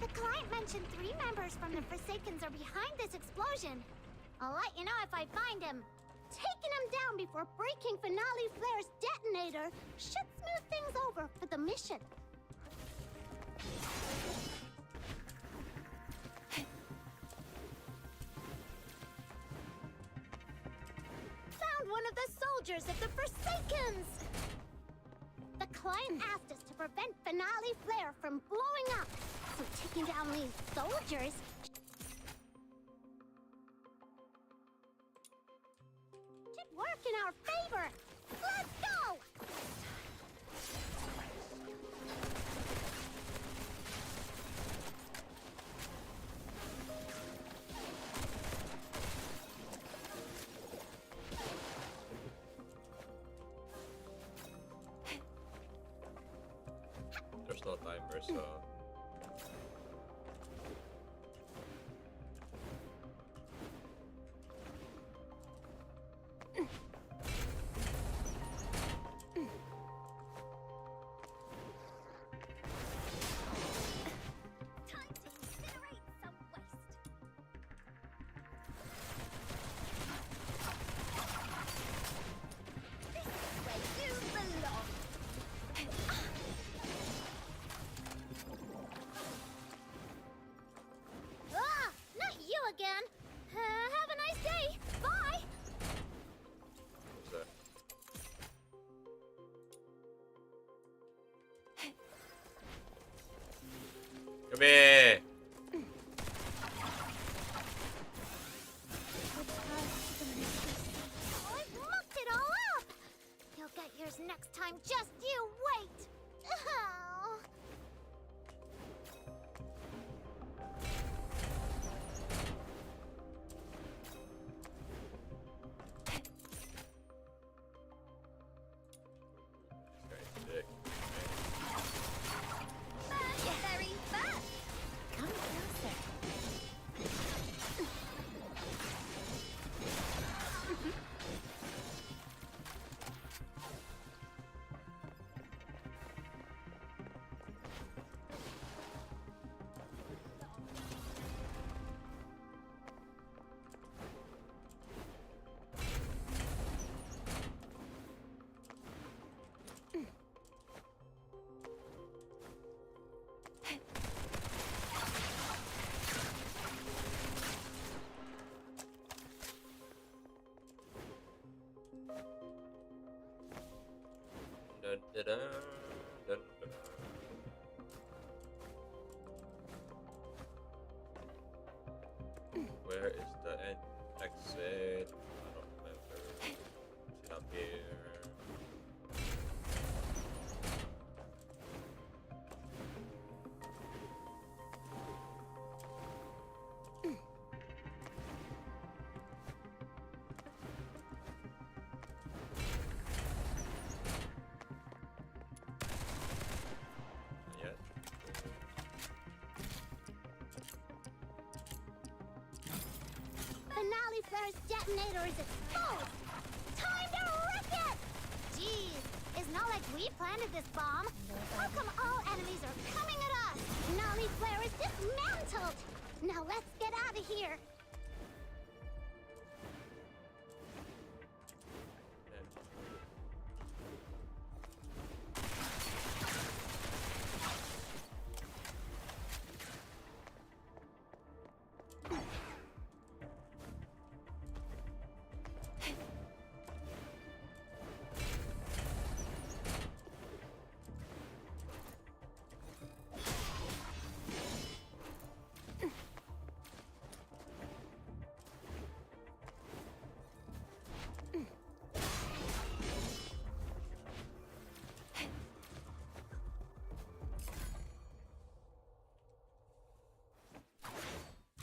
B: The client mentioned 3 members from the Forsakens are behind this explosion. I'll let you know if I find him. Taking him down before breaking Finale Flare's detonator should smooth things over for the mission. Found one of the soldiers of the Forsakens! The client asked us to prevent Finale Flare from blowing up, so taking down these soldiers should work in our favor. Let's go!
C: There's no timer, so. da-da, dun, dun. Where is the exit? I don't remember. Is it up here? Yet.
B: Finale Flare's detonator is exposed! Time to wreck it! Jeez, it's not like we planted this bomb. How come all enemies are coming at us? Finale Flare is dismantled! Now let's get out of here!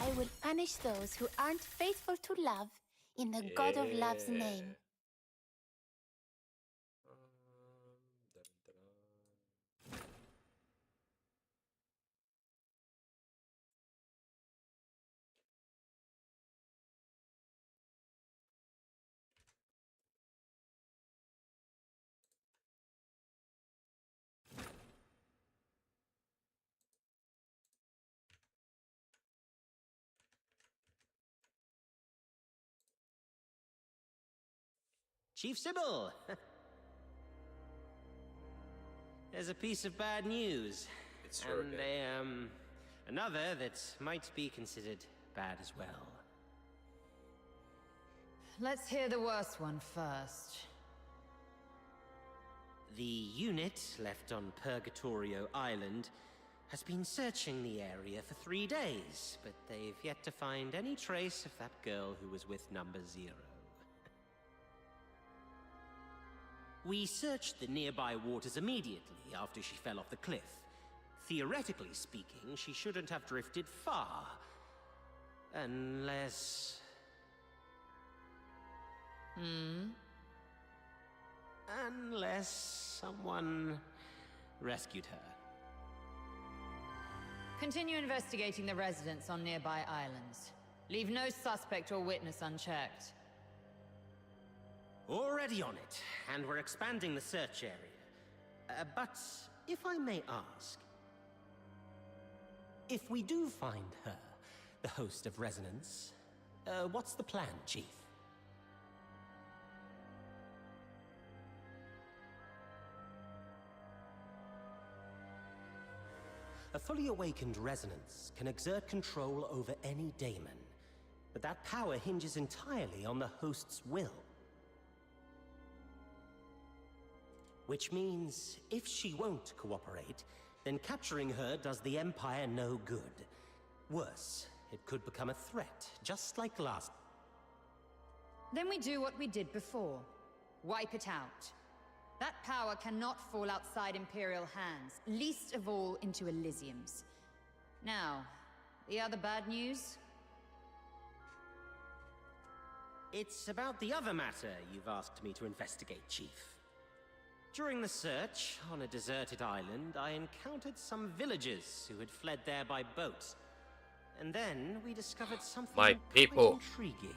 I: I will punish those who aren't faithful to love in the God of Love's name.
C: Dun, dun, dun.
J: Chief Sybil! There's a piece of bad news.
C: It's sure
J: and
C: good.
J: another that might be considered bad as well.
K: Let's hear the worst one first.
J: The unit left on Purgatorio Island has been searching the area for 3 days, but they've yet to find any trace of that girl who was with Number 0. We searched the nearby waters immediately after she fell off the cliff. Theoretically speaking, she shouldn't have drifted far. Unless... Unless someone rescued her.
K: Continue investigating the residents on nearby islands. Leave no suspect or witness unchecked.
J: Already on it, and we're expanding the search area. But if I may ask, if we do find her, the host of Resonance, what's the plan, Chief? A fully awakened Resonance can exert control over any daemon, but that power hinges entirely on the host's will. Which means, if she won't cooperate, then capturing her does the Empire no good. Worse, it could become a threat, just like last.
K: Then we do what we did before. Wipe it out. That power cannot fall outside Imperial hands, least of all into Elysium's. Now, the other bad news?
J: It's about the other matter you've asked me to investigate, Chief. During the search, on a deserted island, I encountered some villagers who had fled there by boat. And then we discovered something
C: My
J: quite
C: people.
J: intriguing.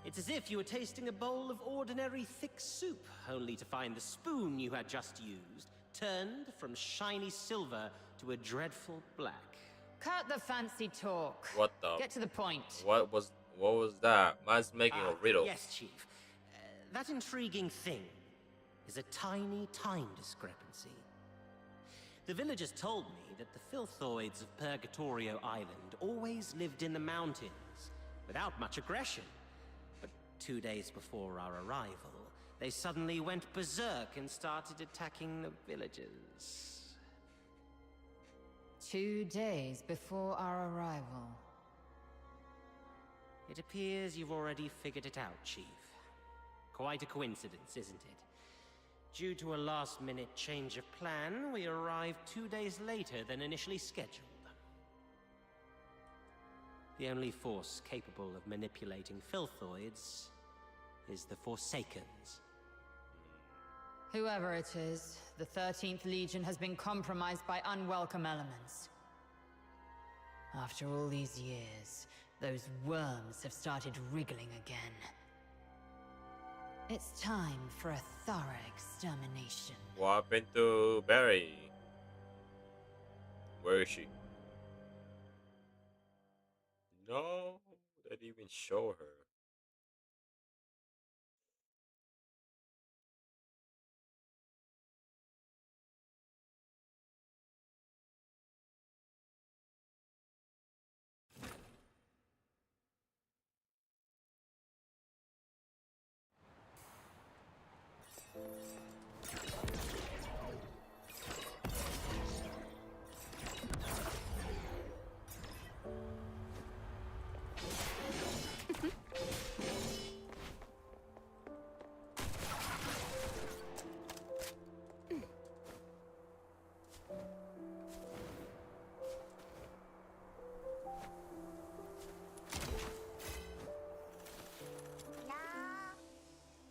J: It's as if you were tasting a bowl of ordinary thick soup, only to find the spoon you had just used turned from shiny silver to a dreadful black.
K: Cut the fancy talk.
C: What the?
K: Get to the point.
C: What was that? Man's making a riddle.
J: Yes, Chief. That intriguing thing is a tiny time discrepancy. The villagers told me that the Filthoids of Purgatorio Island always lived in the mountains, without much aggression. But 2 days before our arrival, they suddenly went berserk and started attacking the villagers.
K: 2 days before our arrival.
J: It appears you've already figured it out, Chief. Quite a coincidence, isn't it? Due to a last-minute change of plan, we arrived 2 days later than initially scheduled. The only force capable of manipulating Filthoids is the Forsakens.
K: Whoever it is, the 13th Legion has been compromised by unwelcome elements. After all these years, those worms have started wriggling again. It's time for a thorough extermination.
C: What happened to Barry? Where is she? No, they didn't even show her.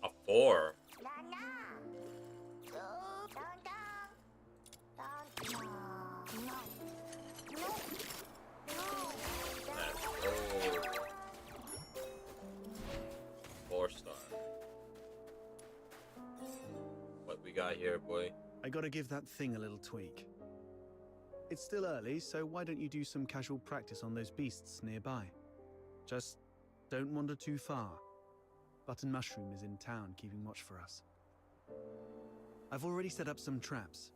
C: A 4. Oh. 4-star. What we got here, boy?
E: I gotta give that thing a little tweak. It's still early, so why don't you do some casual practice on those beasts nearby? Just don't wander too far. Button Mushroom is in town keeping watch for us. I've already set up some traps.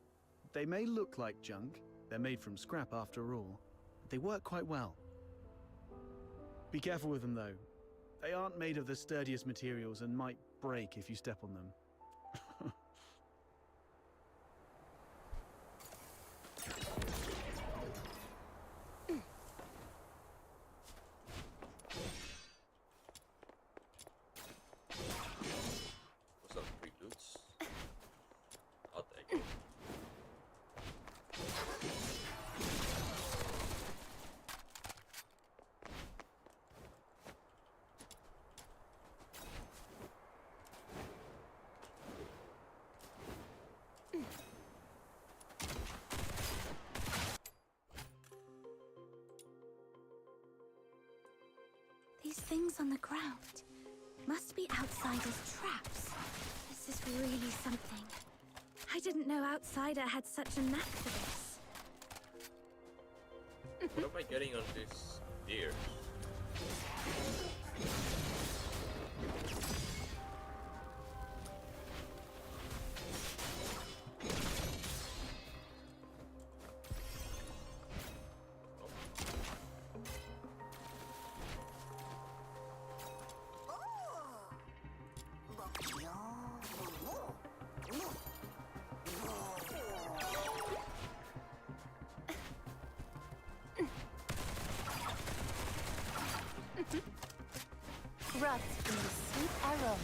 E: They may look like junk, they're made from scrap after all, but they work quite well. Be careful with them though. They aren't made of the sturdiest materials and might break if you step on them.
C: What's up, free loots? I'll take it.
D: These things on the ground must be outsiders' traps. This is really something. I didn't know Outsider had such a knack for this.
C: What am I getting on this deer?
I: Rot in the sweet aroma.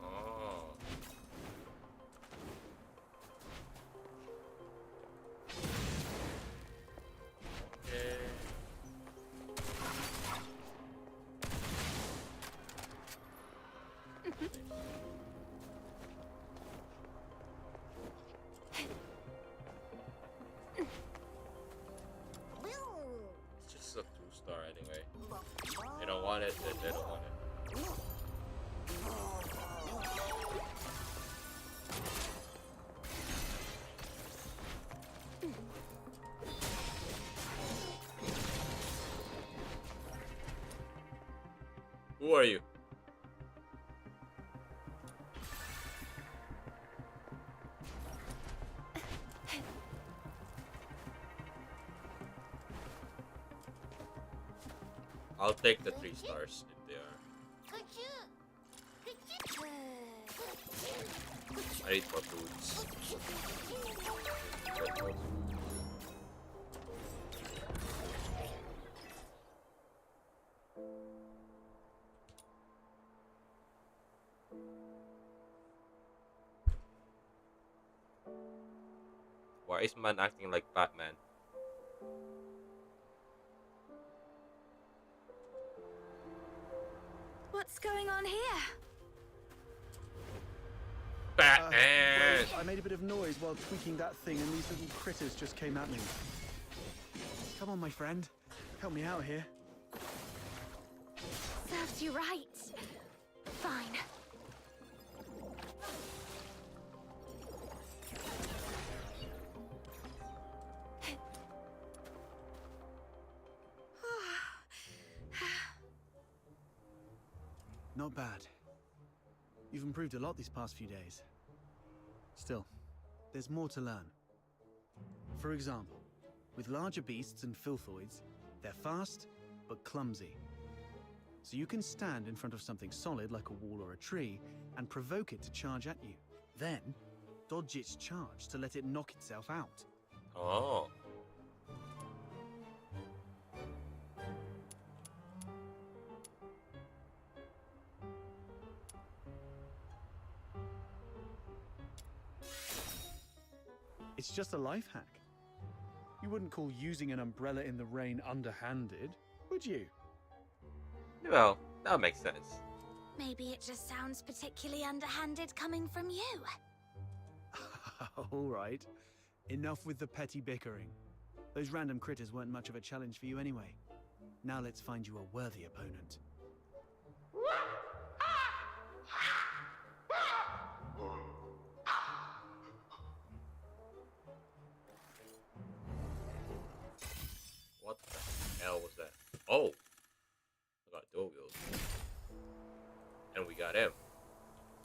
C: Oh. Okay. It's just a 2-star anyway. They don't want it, then they don't want it. Who are you? I'll take the 3 stars if they are. I need more boots. That goes. Why is man acting like Batman?
D: What's going on here?
C: Batman!
E: Well, I made a bit of noise while tweaking that thing, and these little critters just came at me. Come on, my friend. Help me out here.
D: Serves you right. Fine.
E: Not bad. You've improved a lot these past few days. Still, there's more to learn. For example, with larger beasts and filthoids, they're fast, but clumsy. So you can stand in front of something solid like a wall or a tree and provoke it to charge at you. Then, dodge its charge to let it knock itself out.
C: Oh.
E: It's just a life hack. You wouldn't call using an umbrella in the rain underhanded, would you?
C: Well, that makes sense.
D: Maybe it just sounds particularly underhanded coming from you.
E: All right. Enough with the petty bickering. Those random critters weren't much of a challenge for you anyway. Now let's find you a worthy opponent.
C: What the hell was that? Oh! I got dual wheels. And we got him.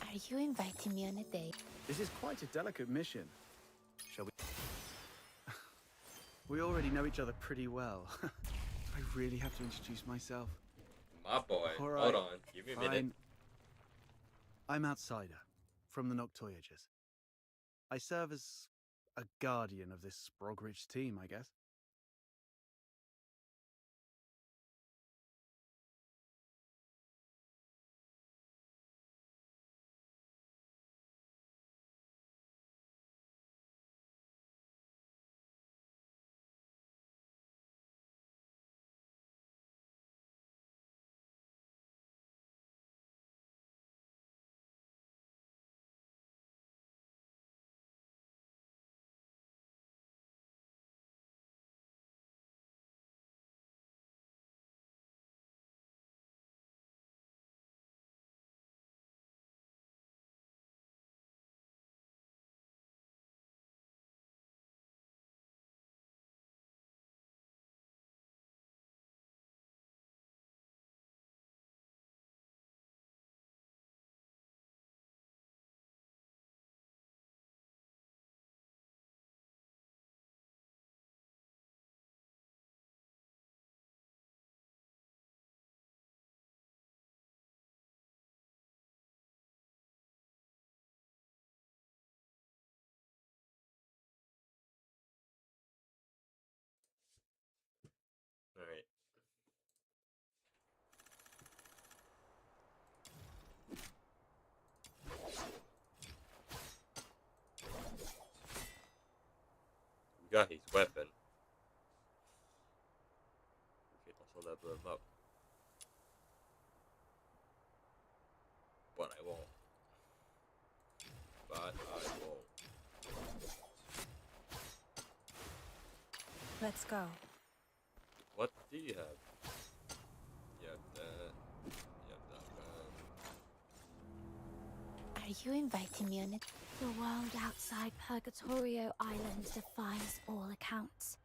I: Are you inviting me on a date?
E: This is quite a delicate mission. Shall we? We already know each other pretty well. I really have to introduce myself.
C: My boy.
E: All right.
C: Hold on. Give me a minute.
E: Fine. I'm Outsider, from the Noctoyagers. I serve as a guardian of this Sprogridge team, I guess.
C: Alright. We got his weapon. We can also level him up. But I won't. But I won't.
D: Let's go.
C: What do you have? You have that. You have that gun.
I: Are you inviting me on a...
D: The world outside Purgatorio Island defies all accounts.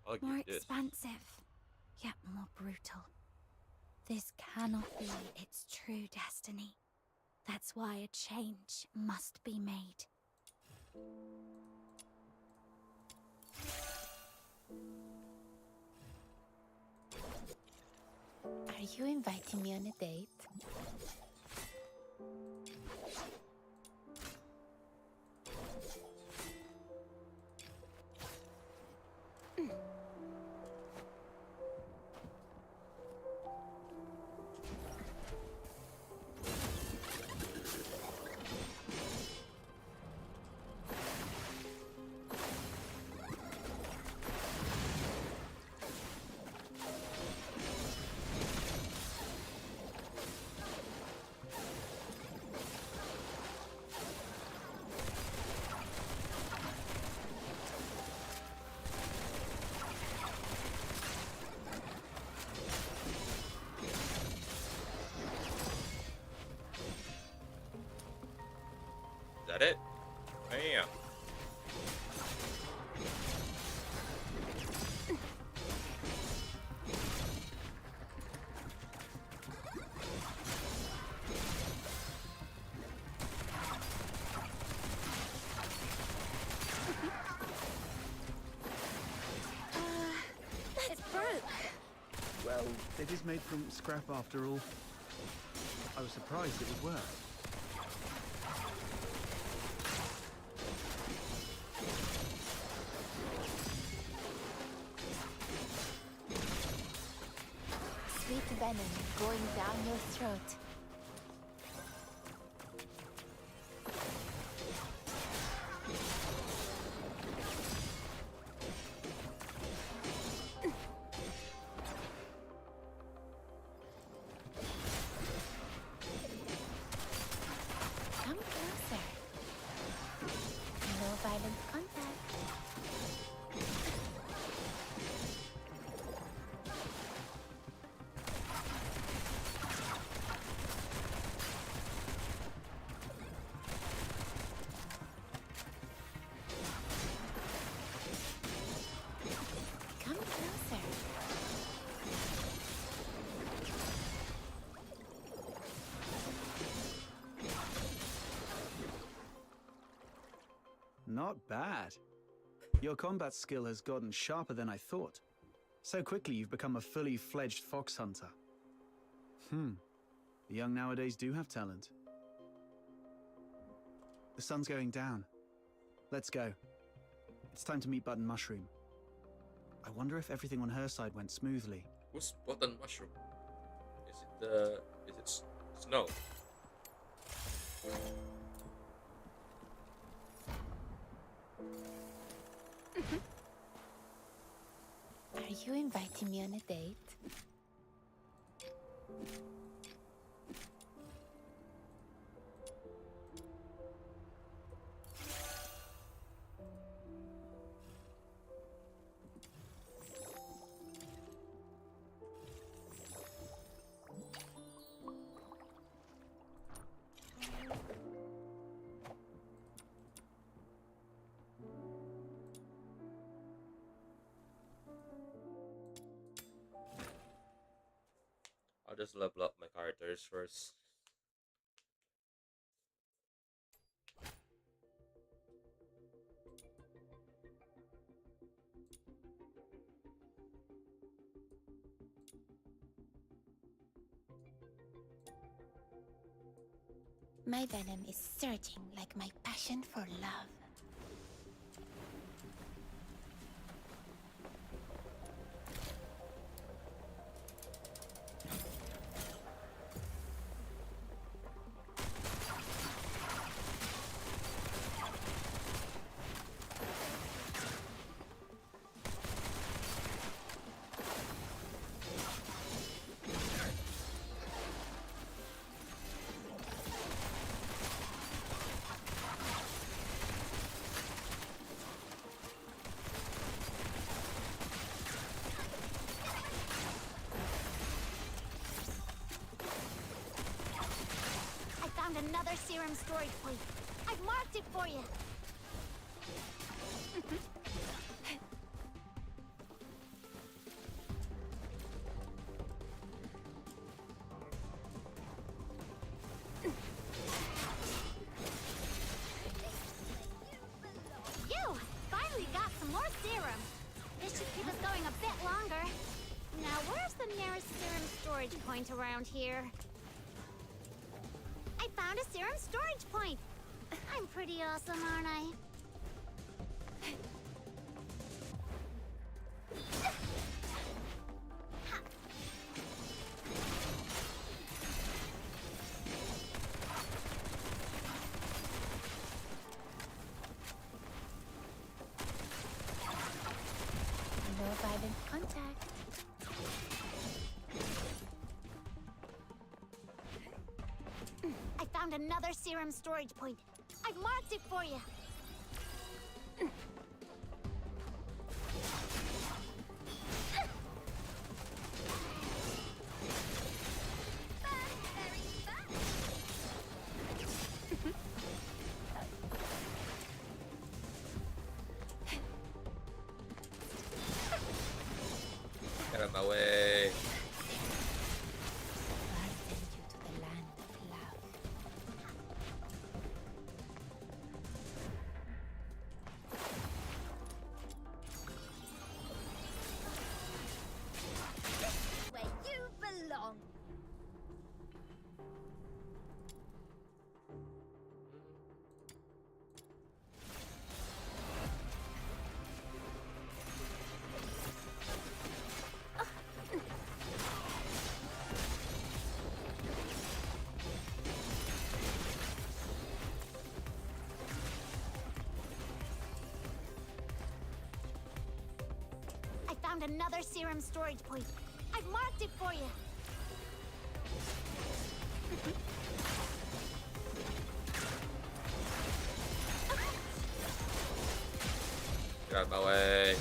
C: I'll
D: More
C: give this.
D: expansive, yet more brutal. This cannot be its true destiny. That's why a change must be made.
I: Are you inviting me on a date?
C: Is that it? Bam.
D: It broke.
E: Well, it is made from scrap after all. I was surprised it would work.
I: Sweet venom going down your throat. Come closer. No violent contact. Come closer.
E: Not bad. Your combat skill has gotten sharper than I thought. So quickly you've become a fully fledged fox hunter. The young nowadays do have talent. The sun's going down. Let's go. It's time to meet Button Mushroom. I wonder if everything on her side went smoothly.
C: Who's Button Mushroom? Is it Snow?
I: Are you inviting me on a date?
C: I'll just level up my characters first.
I: My venom is surging like my passion for love.
B: Another serum storage point. I've marked it for you. You finally got some more serum. This should keep us going a bit longer. Now, where's the nearest serum storage point around here? I found a serum storage point! I'm pretty awesome, aren't I?
I: No violent contact.
B: I found another serum storage point. I've marked it for you.
C: Get out of my way.
I: I send you to the land of love.
B: Where you belong. I found another serum storage point. I've marked it for you.
C: Get out of my way.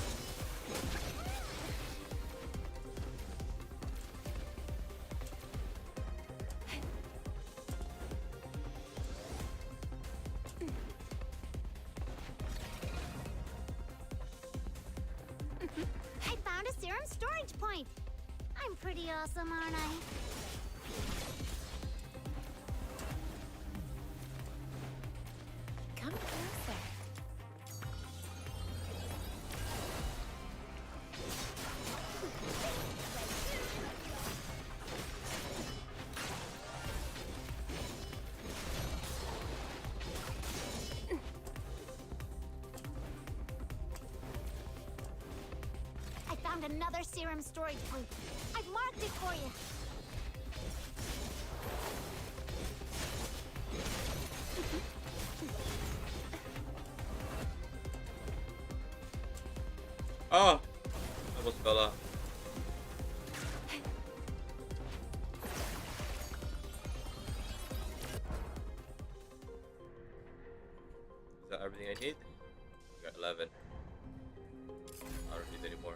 B: I found a serum storage point. I'm pretty awesome, aren't I?
I: Come closer.
B: I found another serum storage point. I've marked it for you.
C: Oh! Almost fell off. Is that everything I need? Got 11. I don't need any more.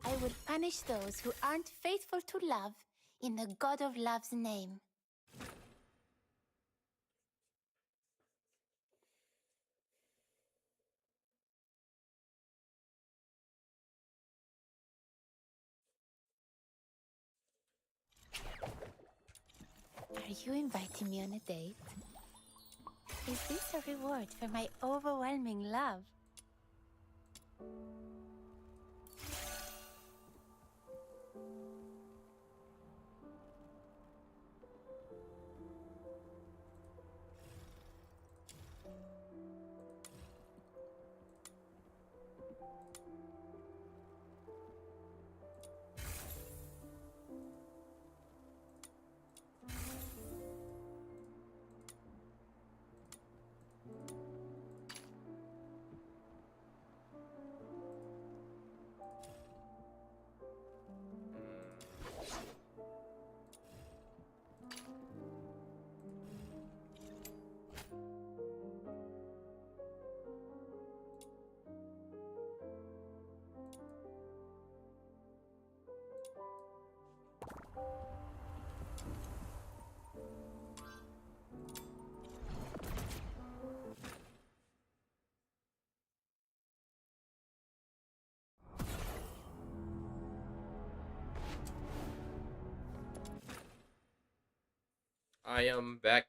I: I will punish those who aren't faithful to love in the God of Love's name. Are you inviting me on a date? Is this a reward for my overwhelming love?
C: I am back.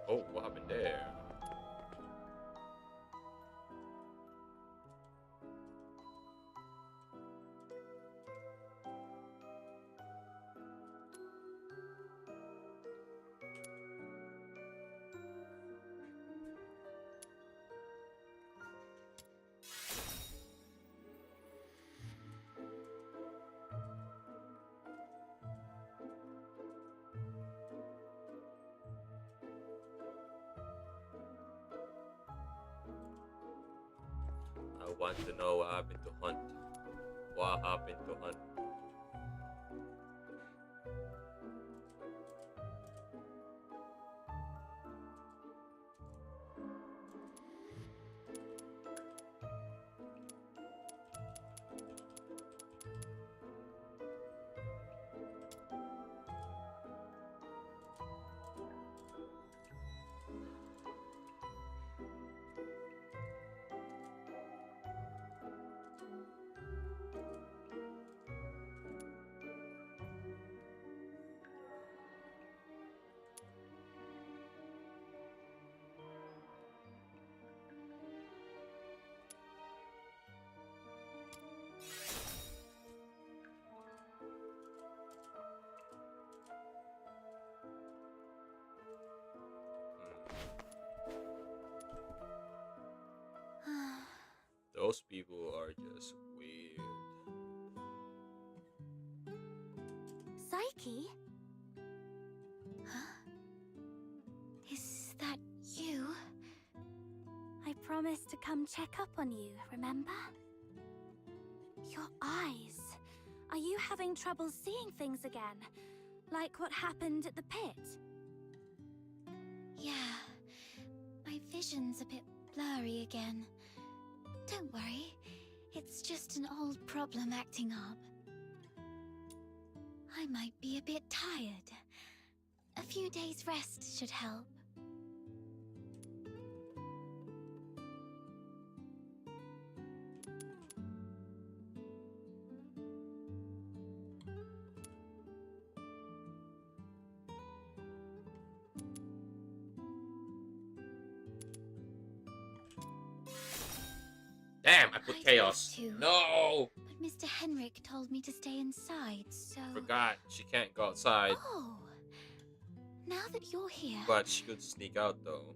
C: Oh, what happened there? I want to know what happened to Hunt. What happened to Hunt? Those people are just weird.
D: Psyche? Is that you? I promised to come check up on you, remember? Your eyes. Are you having trouble seeing things again? Like what happened at the pit?
A: Yeah, my vision's a bit blurry again. Don't worry, it's just an old problem acting up. I might be a bit tired. A few days rest should help.
C: Damn, I put
A: I'd
C: chaos.
A: love to.
C: No!
A: But Mr. Henrik told me to stay inside, so...
C: Forgot she can't go outside.
A: Oh! Now that you're here,
C: But she could sneak out though.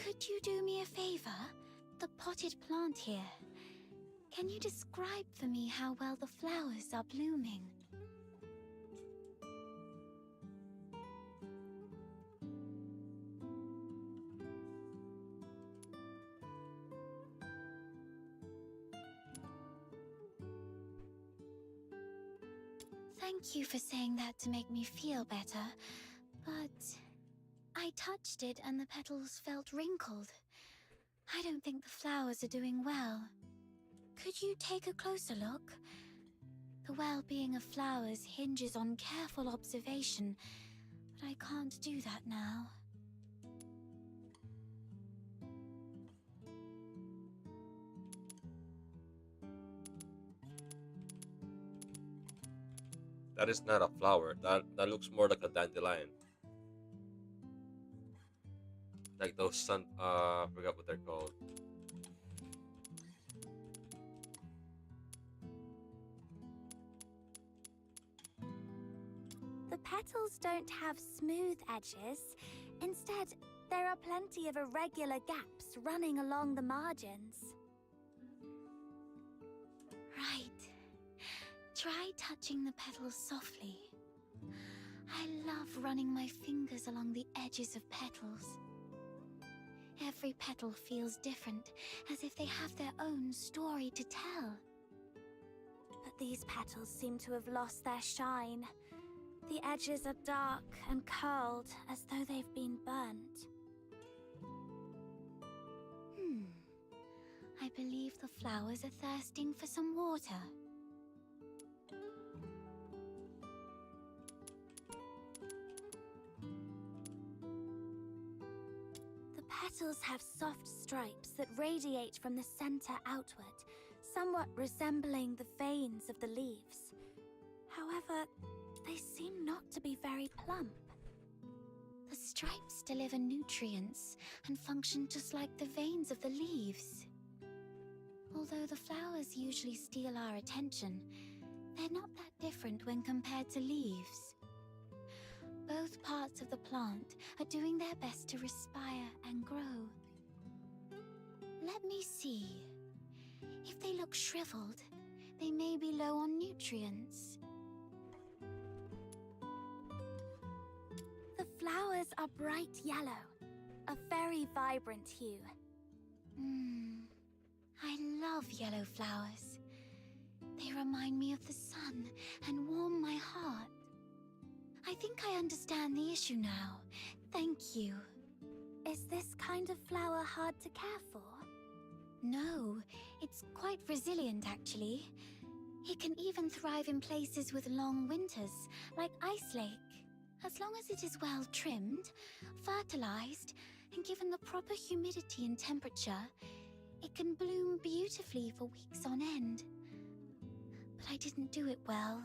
A: could you do me a favor? The potted plant here. Can you describe for me how well the flowers are blooming? Thank you for saying that to make me feel better, but I touched it and the petals felt wrinkled. I don't think the flowers are doing well. Could you take a closer look? The well-being of flowers hinges on careful observation, but I can't do that now.
C: That is not a flower. That looks more like a dandelion. Like those I forgot what they're called.
D: The petals don't have smooth edges. Instead, there are plenty of irregular gaps running along the margins.
A: Right. Try touching the petals softly. I love running my fingers along the edges of petals. Every petal feels different, as if they have their own story to tell.
D: But these petals seem to have lost their shine. The edges are dark and curled, as though they've been burnt.
A: I believe the flowers are thirsting for some water.
D: The petals have soft stripes that radiate from the center outward, somewhat resembling the veins of the leaves. However, they seem not to be very plump.
A: The stripes deliver nutrients and function just like the veins of the leaves. Although the flowers usually steal our attention, they're not that different when compared to leaves. Both parts of the plant are doing their best to respire and grow. Let me see. If they look shriveled, they may be low on nutrients.
D: The flowers are bright yellow, a very vibrant hue.
A: I love yellow flowers. They remind me of the sun and warm my heart. I think I understand the issue now. Thank you.
D: Is this kind of flower hard to care for?
A: No, it's quite resilient actually. It can even thrive in places with long winters, like Ice Lake. As long as it is well trimmed, fertilized, and given the proper humidity and temperature, it can bloom beautifully for weeks on end. But I didn't do it well.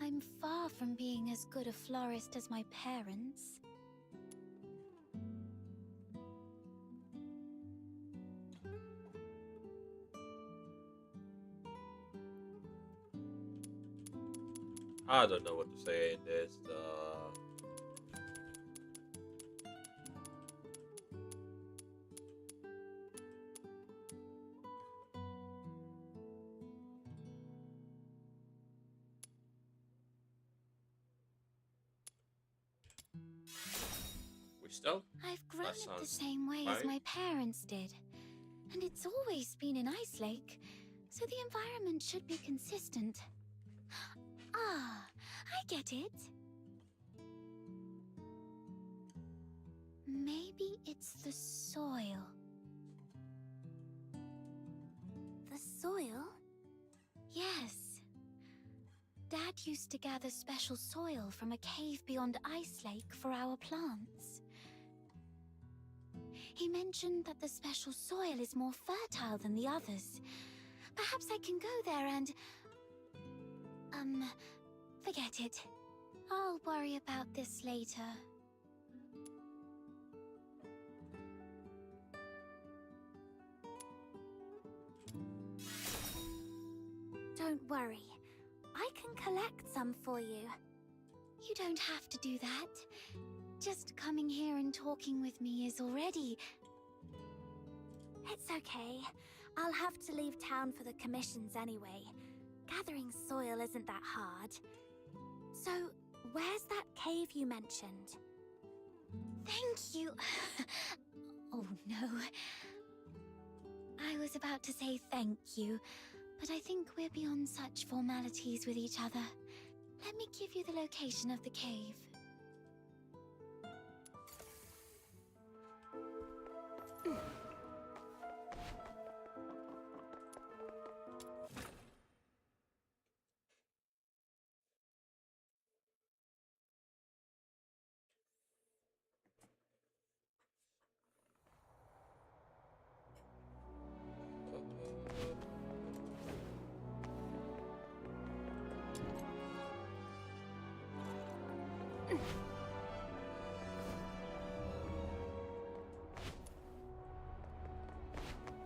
A: I'm far from being as good a florist as my parents.
C: I don't know what to say in this. Still?
A: I've grown up the same way as my parents did. And it's always been in Ice Lake, so the environment should be consistent. Ah, I get it. Maybe it's the soil.
D: The soil?
A: Yes. Dad used to gather special soil from a cave beyond Ice Lake for our plants. He mentioned that the special soil is more fertile than the others. Perhaps I can go there and... forget it. I'll worry about this later.
D: Don't worry. I can collect some for you.
A: You don't have to do that. Just coming here and talking with me is already...
D: It's okay. I'll have to leave town for the commissions anyway. Gathering soil isn't that hard. So, where's that cave you mentioned?
A: Thank you. Oh no. I was about to say thank you, but I think we're beyond such formalities with each other. Let me give you the location of the cave.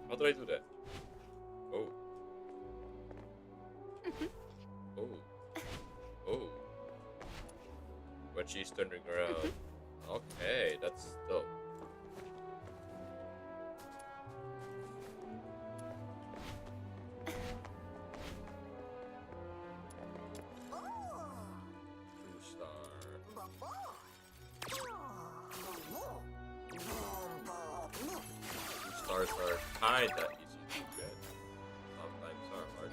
C: How do I do that? Oh. Oh. Oh. When she's turning around. Okay, that's dope. Stars are kinda easy to get. Sometimes are hard.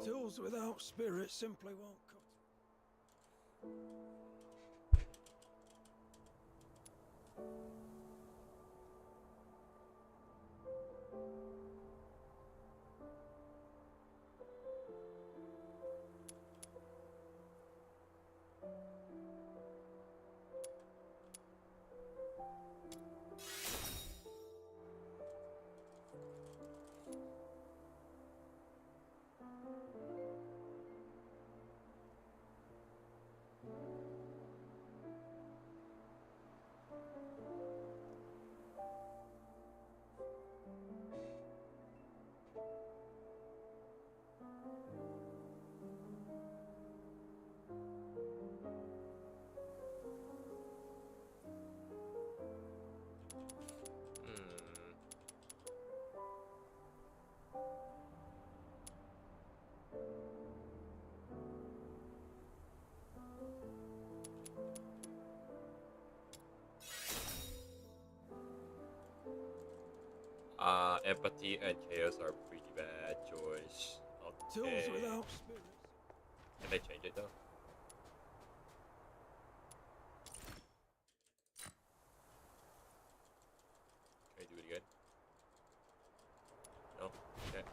F: Tools without spirit simply won't cut.
C: Empathy and chaos are pretty bad choice. Okay. Can I change it though? Can I do it again? No? Okay.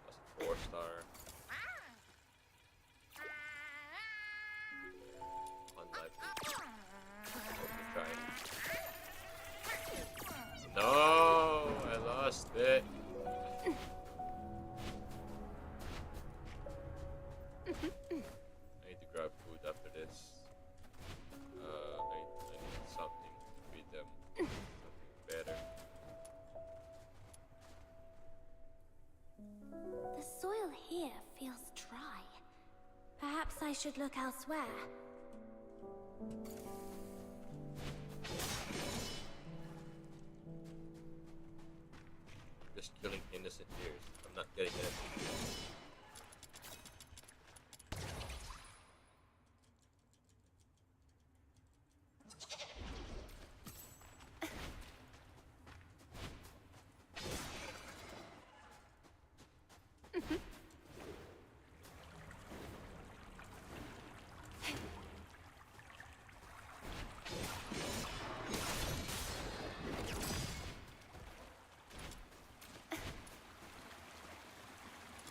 C: That's a 4-star. No, I lost it. I need to grab food after this. I need something to feed them. Something better.
D: The soil here feels dry. Perhaps I should look elsewhere.
C: Just killing innocent deers. I'm not getting it.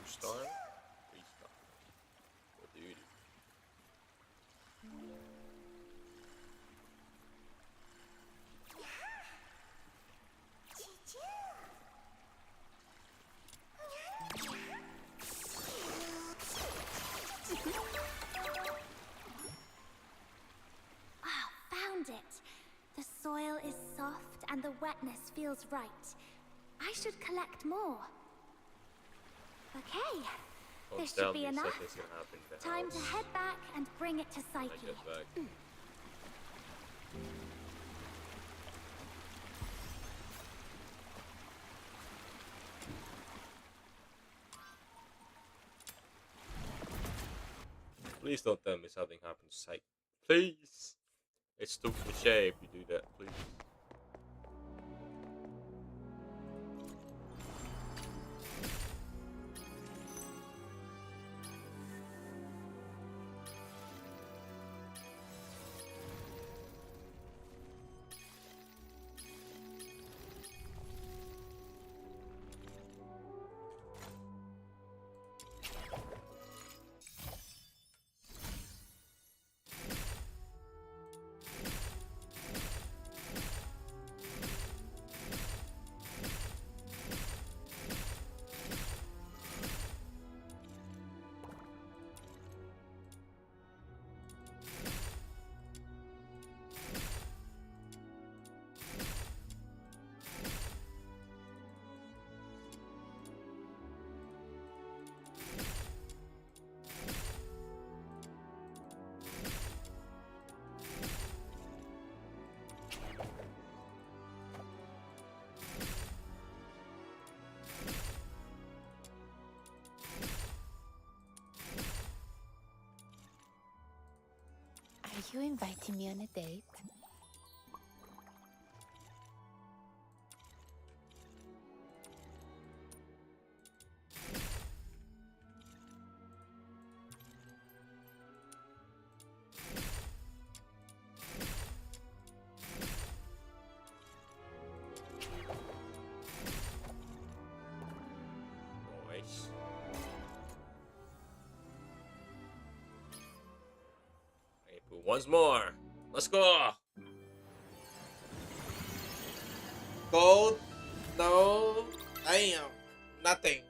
C: Star? 3-star. What do you do?
D: Found it. The soil is soft and the wetness feels right. I should collect more. Okay,
C: Don't
D: this
C: tell
D: should be
C: me
D: enough.
C: something's gonna happen in the
D: Time to
C: house.
D: head back and bring it to
C: When I
D: Psyche.
C: get back. Please don't tell me something happens to Psyche. Please! It's too cliche if you do that, please.
I: Are you inviting me on a date?
C: Nice. Okay, put once more. Let's go. Gold? No. Damn. Nothing.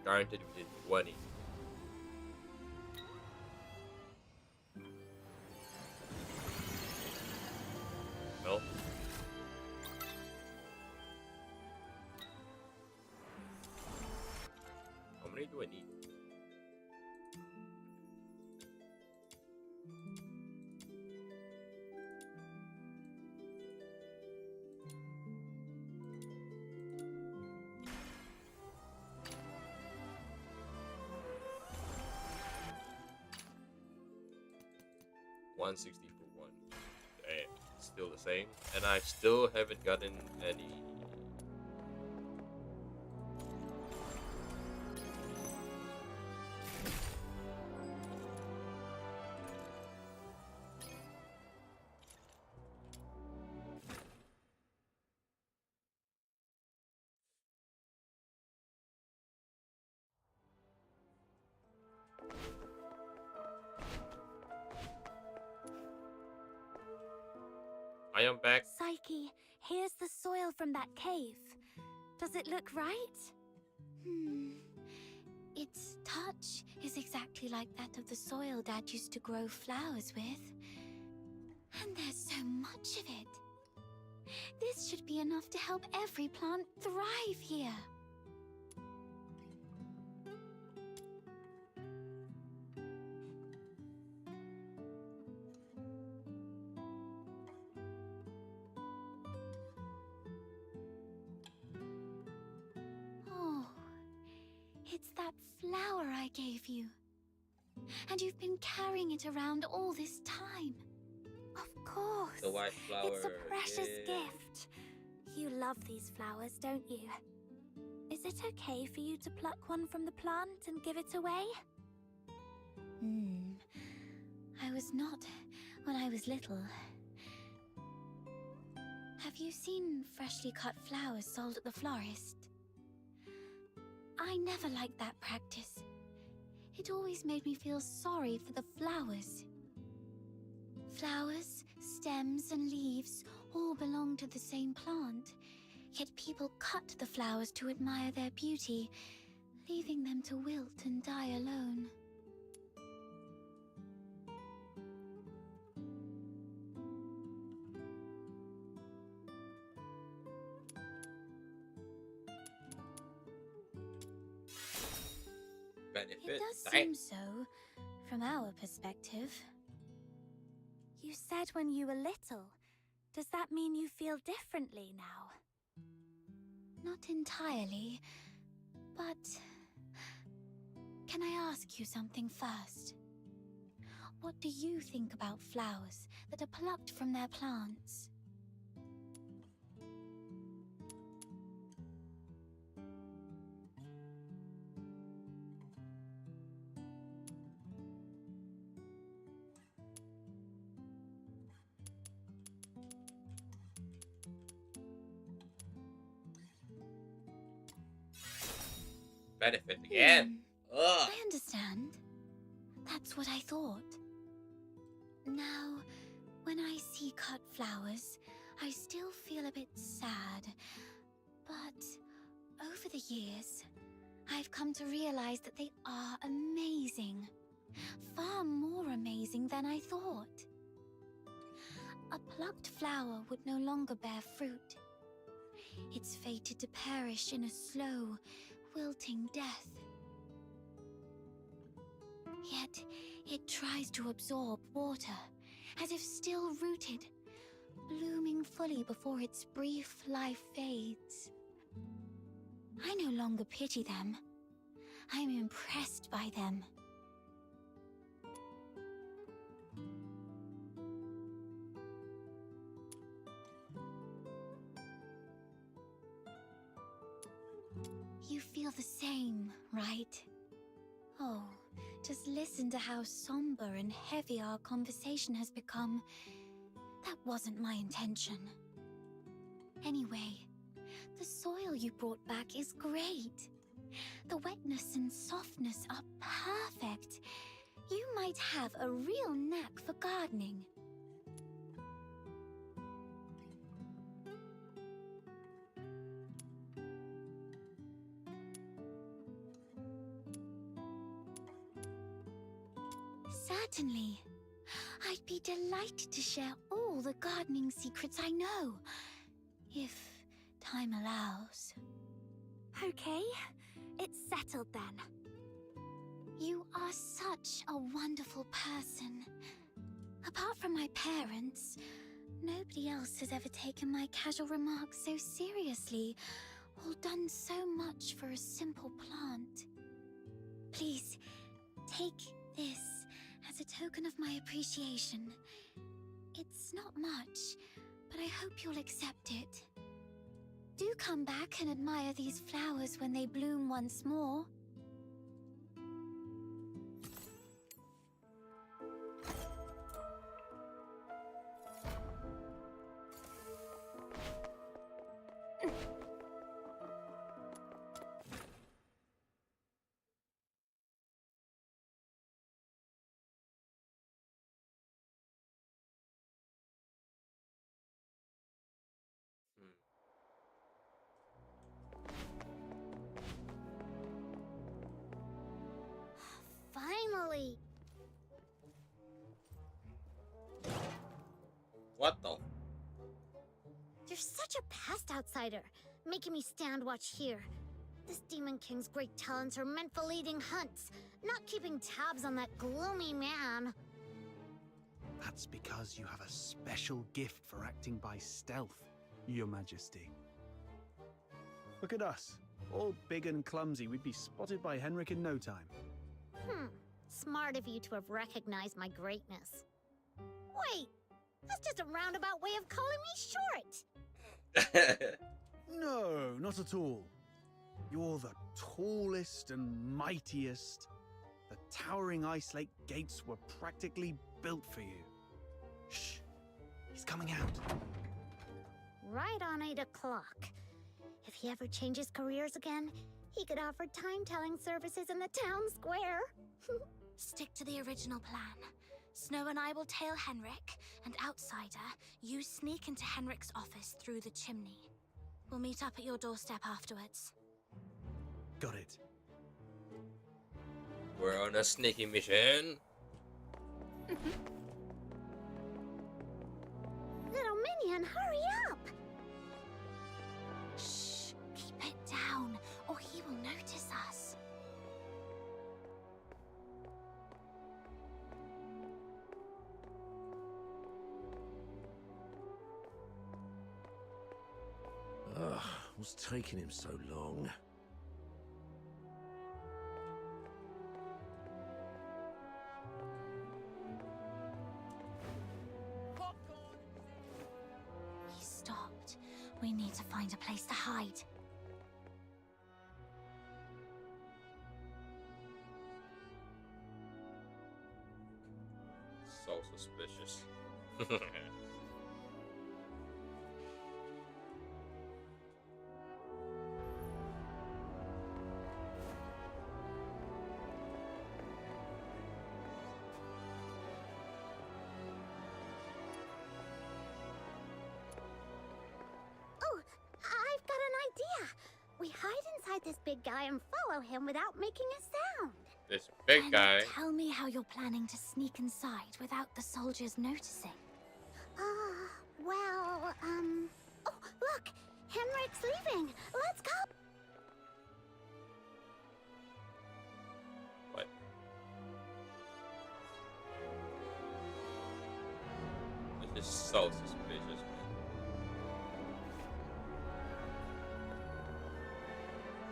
C: Guaranteed within 20. No. How many do I need? 160 for one. Damn, it's still the same, and I still haven't gotten any. I am back.
D: Psyche, here's the soil from that cave. Does it look right?
A: Its touch is exactly like that of the soil Dad used to grow flowers with. And there's so much of it. This should be enough to help every plant thrive here. Oh, it's that flower I gave you. And you've been carrying it around all this time.
D: Of course.
C: The white flower.
D: It's a precious
C: yeah.
D: gift. You love these flowers, don't you? Is it okay for you to pluck one from the plant and give it away?
A: I was not when I was little. Have you seen freshly cut flowers sold at the florist? I never liked that practice. It always made me feel sorry for the flowers. Flowers, stems, and leaves all belong to the same plant, yet people cut the flowers to admire their beauty, leaving them to wilt and die alone.
C: Benefit.
A: It does seem so, from our perspective.
D: You said when you were little. Does that mean you feel differently now?
A: Not entirely, but... Can I ask you something first? What do you think about flowers that are plucked from their plants?
C: Benefit again. Ugh.
A: I understand. That's what I thought. Now, when I see cut flowers, I still feel a bit sad. But over the years, I've come to realize that they are amazing. Far more amazing than I thought. A plucked flower would no longer bear fruit. It's fated to perish in a slow, wilting death. Yet, it tries to absorb water, as if still rooted, blooming fully before its brief life fades. I no longer pity them. I'm impressed by them. You feel the same, right? Oh, just listen to how somber and heavy our conversation has become. That wasn't my intention. Anyway, the soil you brought back is great. The wetness and softness are perfect. You might have a real knack for gardening. Certainly. I'd be delighted to share all the gardening secrets I know, if time allows.
D: Okay, it's settled then.
A: You are such a wonderful person. Apart from my parents, nobody else has ever taken my casual remarks so seriously, or done so much for a simple plant. Please, take this as a token of my appreciation. It's not much, but I hope you'll accept it. Do come back and admire these flowers when they bloom once more.
B: Finally!
C: What the?
B: You're such a past outsider, making me stand watch here. This Demon King's great talents are meant for leading hunts, not keeping tabs on that gloomy man.
E: That's because you have a special gift for acting by stealth, Your Majesty. Look at us. All big and clumsy, we'd be spotted by Henrik in no time.
B: Smart of you to have recognized my greatness. Wait, that's just a roundabout way of calling me short.
E: No, not at all. You're the tallest and mightiest. The towering Ice Lake gates were practically built for you. Shh, he's coming out.
B: Right on 8 o'clock. If he ever changes careers again, he could offer time-telling services in the town square.
D: Stick to the original plan. Snow and I will tail Henrik, and outsider, you sneak into Henrik's office through the chimney. We'll meet up at your doorstep afterwards.
E: Got it.
C: We're on a sneaky mission.
B: Little minion, hurry up!
D: Shh, keep it down, or he will notice us.
F: Ugh, what's taking him so long?
D: He stopped. We need to find a place to hide.
C: So suspicious.
B: Oh, I've got an idea. We hide inside this big guy and follow him without making a sound.
C: This big
D: And
C: guy.
D: tell me how you're planning to sneak inside without the soldiers noticing.
B: Well, oh, look! Henrik's leaving! Let's go!
C: What? This is so suspicious, man.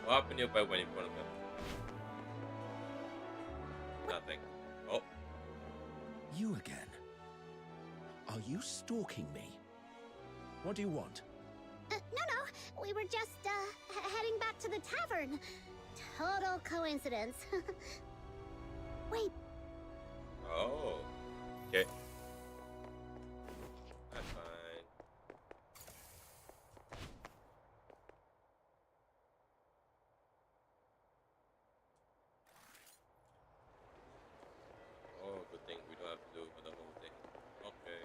C: What happened nearby when in front of him? Nothing. Oh.
F: You again? Are you stalking me? What do you want?
B: No, we were just, heading back to the tavern. Total coincidence. Wait,
C: Oh. Okay. That's fine. Oh, good thing we don't have to do for the whole thing. Okay.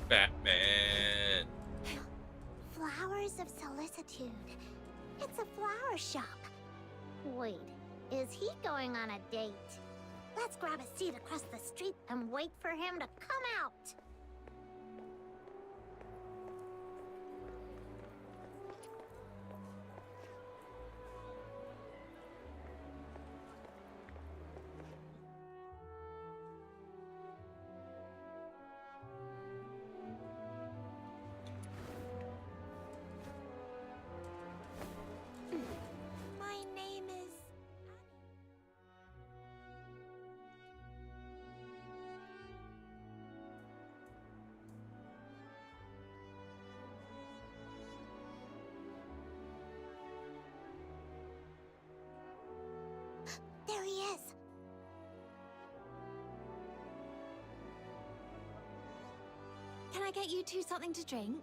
C: Batman.
B: flowers of solicitude. It's a flower shop. Wait, is he going on a date? Let's grab a seat across the street and wait for him to come out. There he is.
A: Can I get you two something to drink?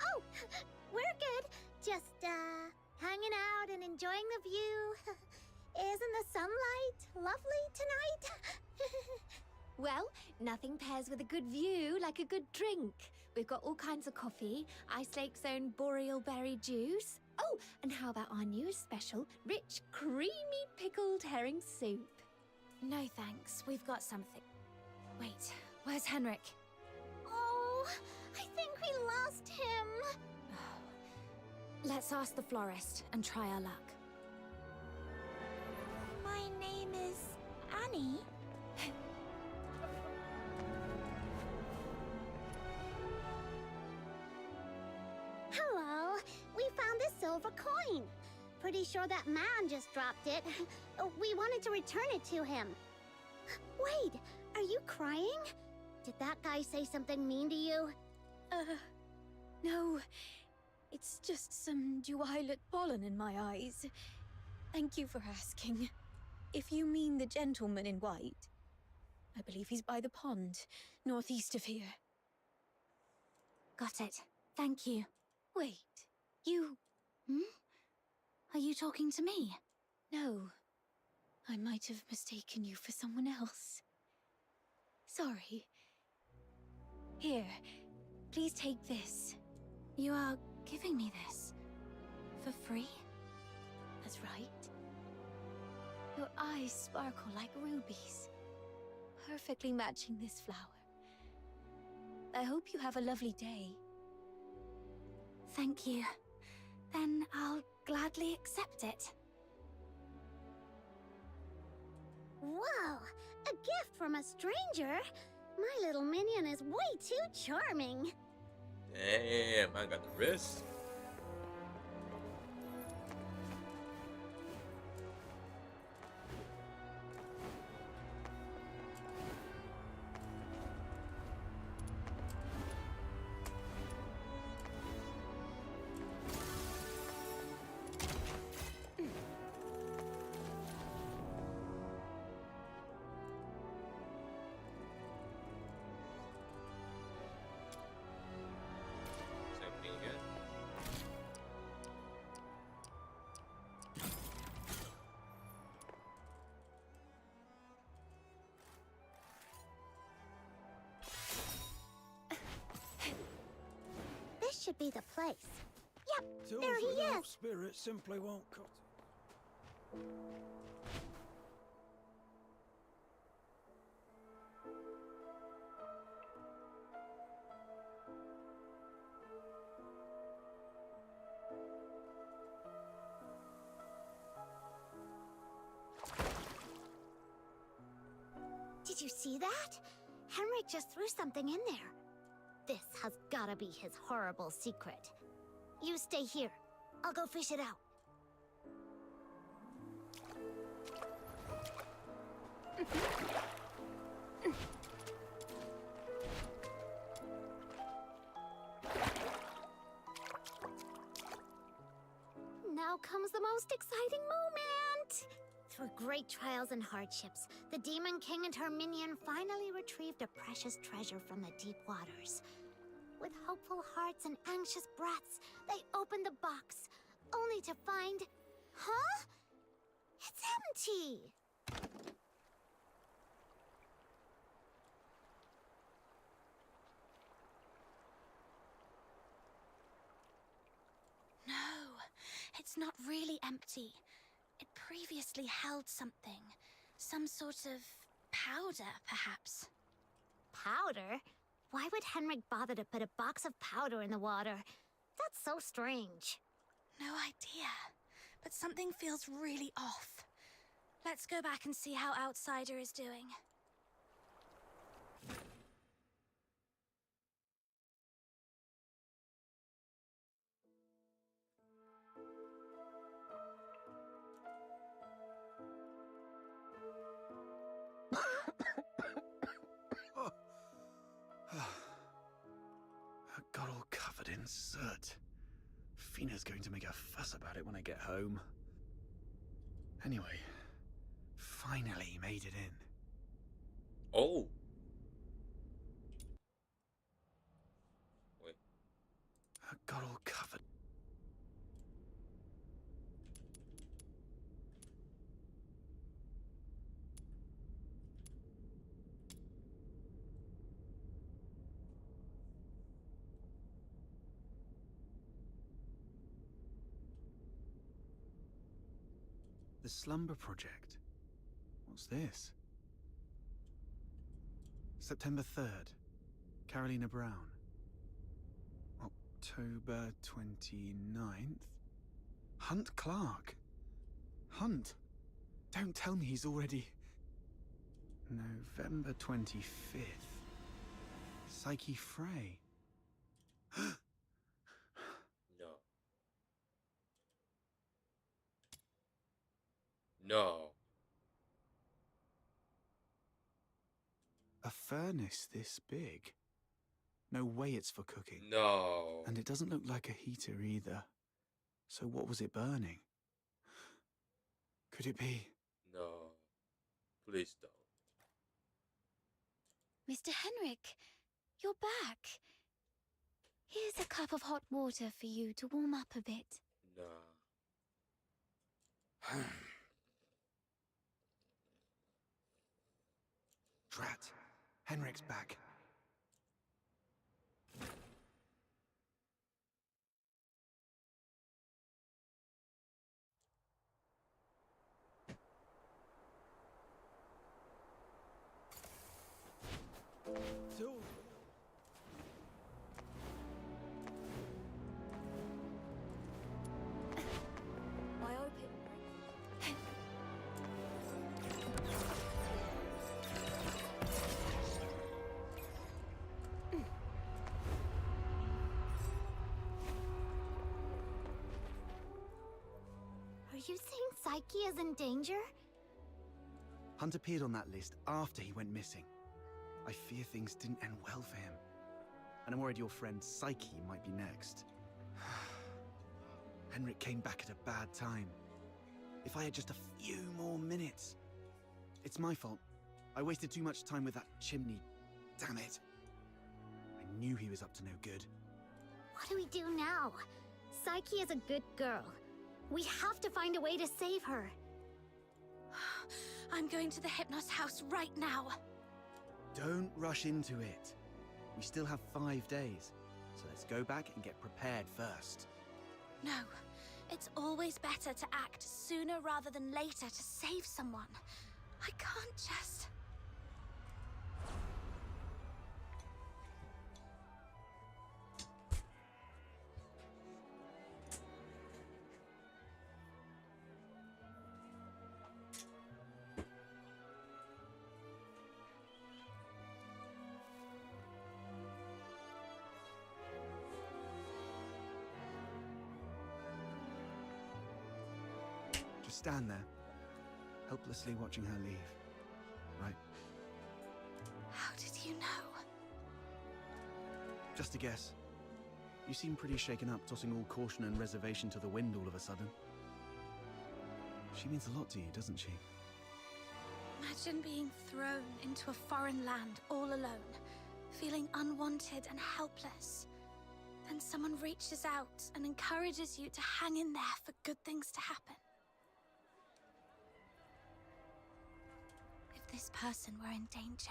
B: Oh, we're good. Just, hanging out and enjoying the view. Isn't the sunlight lovely tonight?
A: Well, nothing pairs with a good view like a good drink. We've got all kinds of coffee, Ice Lake's own boreal berry juice. Oh, and how about our newest special, rich, creamy pickled herring soup? No thanks, we've got something. Wait, where's Henrik?
B: Oh, I think we lost him.
A: Let's ask the florist and try our luck.
I: My name is Annie.
B: Hello, we found this silver coin. Pretty sure that man just dropped it. We wanted to return it to him. Wait, are you crying? Did that guy say something mean to you?
D: No. It's just some DUET pollen in my eyes. Thank you for asking. If you mean the gentleman in white, I believe he's by the pond, northeast of here.
A: Got it. Thank you.
D: Wait, you...
A: Are you talking to me?
D: No. I might have mistaken you for someone else. Sorry. Here, please take this.
A: You are giving me this? For free?
D: That's right. Your eyes sparkle like rubies, perfectly matching this flower. I hope you have a lovely day.
A: Thank you. Then I'll gladly accept it.
B: Whoa, a gift from a stranger? My little minion is way too charming.
C: Damn, I got the wrist.
B: This should be the place. Yep,
L: Tools
B: there he
L: without
B: is.
L: spirit simply won't cut it.
B: Did you see that? Henrik just threw something in there. This has gotta be his horrible secret. You stay here. I'll go fish it out. Now comes the most exciting moment! Through great trials and hardships, the Demon King and her minion finally retrieved a precious treasure from the deep waters. With hopeful hearts and anxious breaths, they opened the box, only to find... Huh? It's empty!
D: No, it's not really empty. It previously held something. Some sort of powder, perhaps.
B: Powder? Why would Henrik bother to put a box of powder in the water? That's so strange.
D: No idea. But something feels really off. Let's go back and see how Outsider is doing.
E: I got all covered in soot. Fina's going to make a fuss about it when I get home. Anyway, finally made it in.
C: Oh. Wait.
E: I got all covered. The Slumber Project. What's this? September 3rd. Carolina Brown. October 29th. Hunt Clark. Hunt. Don't tell me he's already... November 25th. Psyche Frey.
C: No. No.
E: A furnace this big? No way it's for cooking.
C: No.
E: And it doesn't look like a heater either. So what was it burning? Could it be...
C: No. Please don't.
A: Mr. Henrik, you're back. Here's a cup of hot water for you to warm up a bit.
C: Nah.
E: Drat. Henrik's back.
L: So,
A: I hope it...
B: Are you saying Psyche is in danger?
E: Hunt appeared on that list after he went missing. I fear things didn't end well for him. And I'm worried your friend Psyche might be next. Henrik came back at a bad time. If I had just a few more minutes. It's my fault. I wasted too much time with that chimney. Damn it. I knew he was up to no good.
B: What do we do now? Psyche is a good girl. We have to find a way to save her.
D: I'm going to the Hypnos house right now.
E: Don't rush into it. We still have 5 days. So let's go back and get prepared first.
D: No, it's always better to act sooner rather than later to save someone. I can't just...
E: Just stand there, helplessly watching her leave. Right?
D: How did you know?
E: Just a guess. You seem pretty shaken up, tossing all caution and reservation to the wind all of a sudden. She means a lot to you, doesn't she?
D: Imagine being thrown into a foreign land all alone, feeling unwanted and helpless. Then someone reaches out and encourages you to hang in there for good things to happen. If this person were in danger,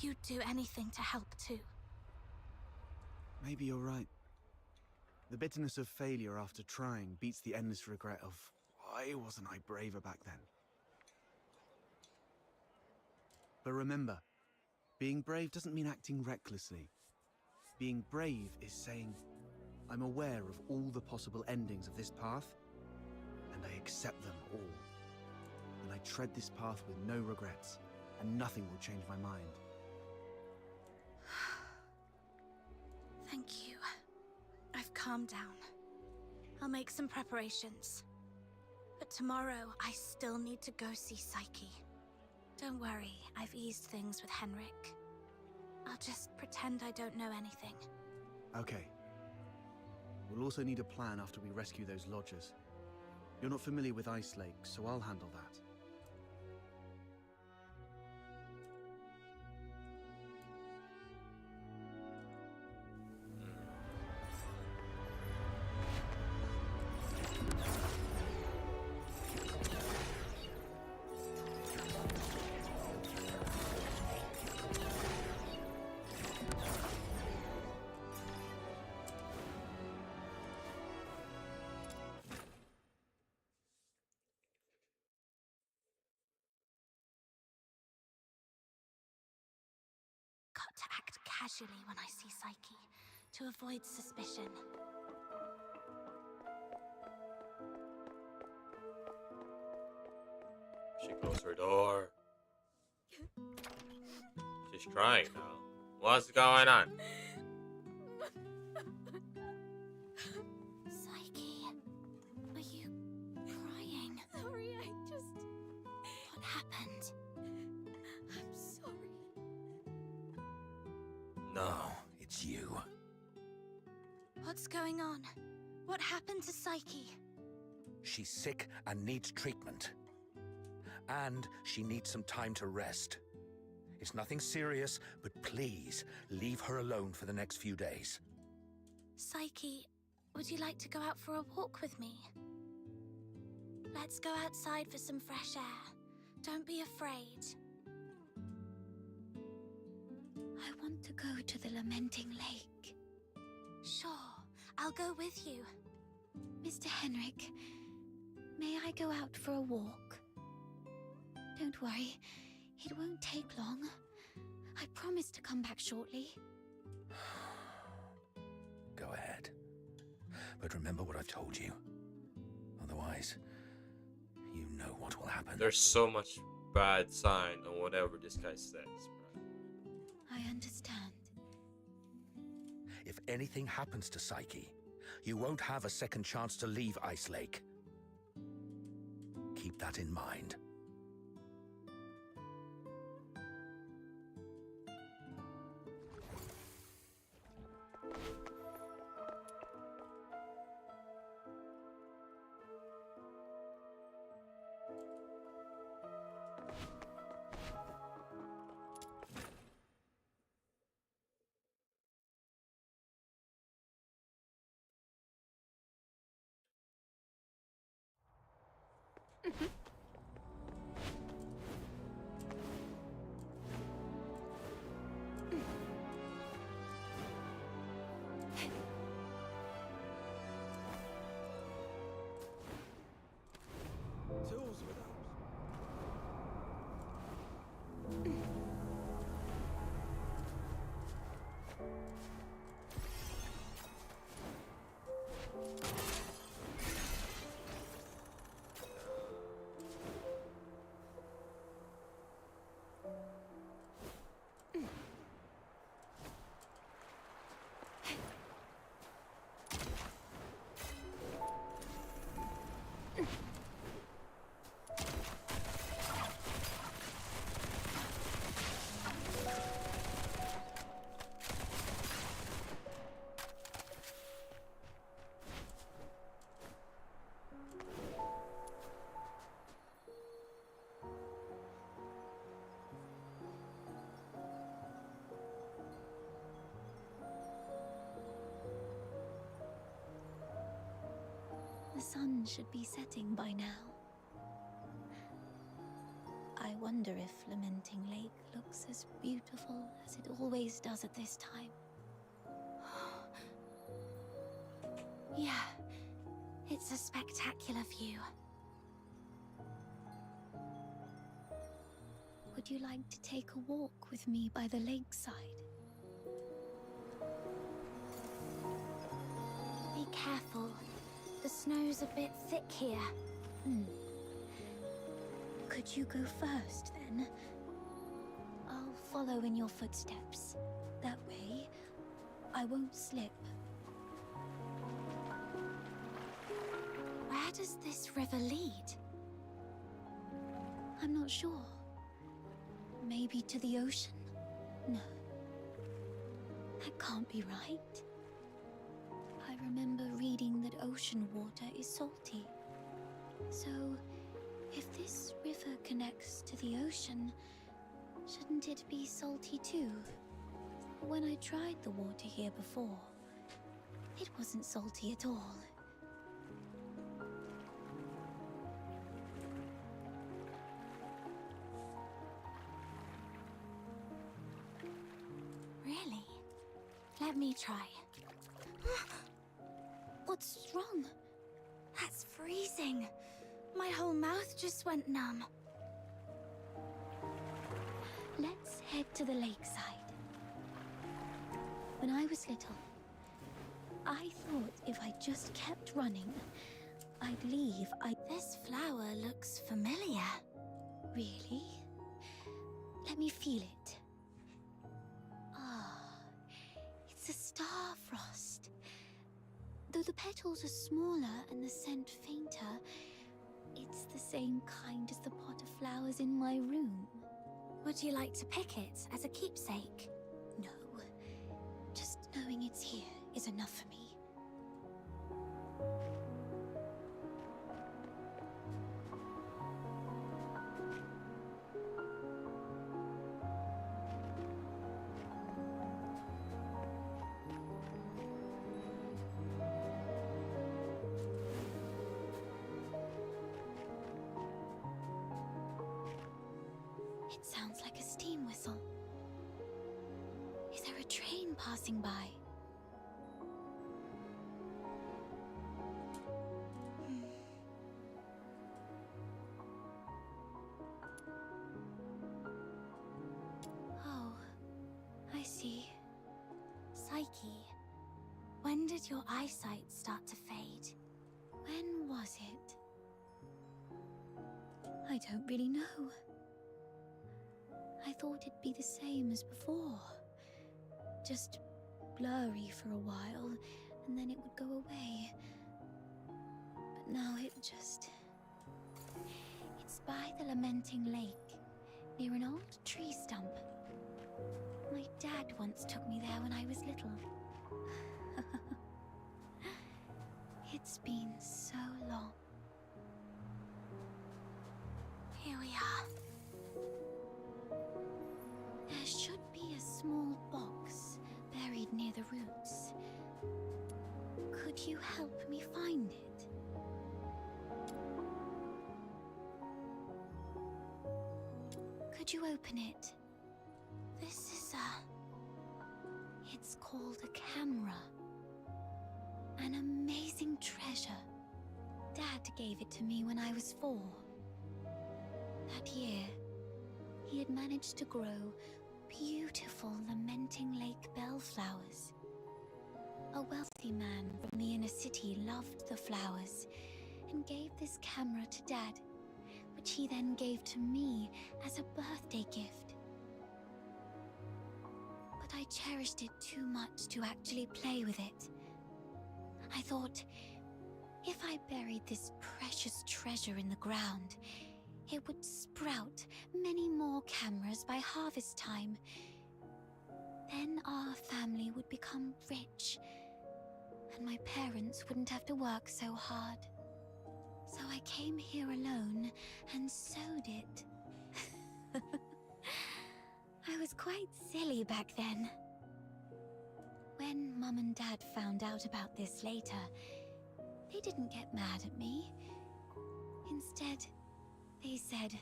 D: you'd do anything to help too.
E: Maybe you're right. The bitterness of failure after trying beats the endless regret of, why wasn't I braver back then? But remember, being brave doesn't mean acting recklessly. Being brave is saying, I'm aware of all the possible endings of this path, and I accept them all. And I tread this path with no regrets, and nothing will change my mind.
D: Thank you. I've calmed down. I'll make some preparations. But tomorrow, I still need to go see Psyche. Don't worry, I've eased things with Henrik. I'll just pretend I don't know anything.
E: Okay. We'll also need a plan after we rescue those lodgers. You're not familiar with Ice Lake, so I'll handle that.
D: got to act casually when I see Psyche, to avoid suspicion.
C: She closed her door. She's crying now. What's going on?
D: Psyche, are you crying?
G: Sorry,
D: What happened?
G: I'm sorry.
F: No, it's you.
D: What's going on? What happened to Psyche?
F: She's sick and needs treatment. And she needs some time to rest. It's nothing serious, but please leave her alone for the next few days.
D: Psyche, would you like to go out for a walk with me? Let's go outside for some fresh air. Don't be afraid.
A: I want to go to the Lamenting Lake.
D: Sure, I'll go with you.
A: Mr. Henrik, may I go out for a walk? Don't worry, it won't take long. I promise to come back shortly.
F: Go ahead. But remember what I've told you. Otherwise, you know what will happen.
C: There's so much bad sign on whatever this guy says, bro.
A: I understand.
F: If anything happens to Psyche, you won't have a second chance to leave Ice Lake. Keep that in mind.
L: Tools with us.
A: The sun should be setting by now. I wonder if Lamenting Lake looks as beautiful as it always does at this time.
D: Yeah, it's a spectacular view.
A: Would you like to take a walk with me by the lakeside?
D: Be careful. The snow's a bit thick here.
A: Could you go first, then? I'll follow in your footsteps. That way, I won't slip.
D: Where does this river lead?
A: I'm not sure. Maybe to the ocean? No. That can't be right. I remember reading that ocean water is salty. So, if this river connects to the ocean, shouldn't it be salty too? When I tried the water here before, it wasn't salty at all.
D: Really? Let me try.
A: What's wrong?
D: That's freezing. My whole mouth just went numb.
A: Let's head to the lakeside. When I was little, I thought if I just kept running, I'd leave.
D: This flower looks familiar.
A: Really? Let me feel it. Ah, it's a star frost. Though the petals are smaller and the scent fainter, it's the same kind as the pot of flowers in my room.
D: Would you like to pick it as a keepsake?
A: No. Just knowing it's here is enough for me. It sounds like a steam whistle. Is there a train passing by? Oh, I see.
D: Psyche, when did your eyesight start to fade?
A: When was it? I don't really know. I thought it'd be the same as before. Just blurry for a while, and then it would go away. But now it just... It's by the Lamenting Lake, near an old tree stump. My dad once took me there when I was little. It's been so long.
D: Here we are.
A: There should be a small box buried near the roots. Could you help me find it? Could you open it?
D: This is
A: It's called a camera. An amazing treasure. Dad gave it to me when I was 4. That year, he had managed to grow beautiful Lamenting Lake bellflowers. A wealthy man from the inner city loved the flowers and gave this camera to Dad, which he then gave to me as a birthday gift. But I cherished it too much to actually play with it. I thought, if I buried this precious treasure in the ground, it would sprout many more cameras by harvest time. Then our family would become rich, and my parents wouldn't have to work so hard. So I came here alone and sewed it. I was quite silly back then. When Mum and Dad found out about this later, they didn't get mad at me. Instead, they said,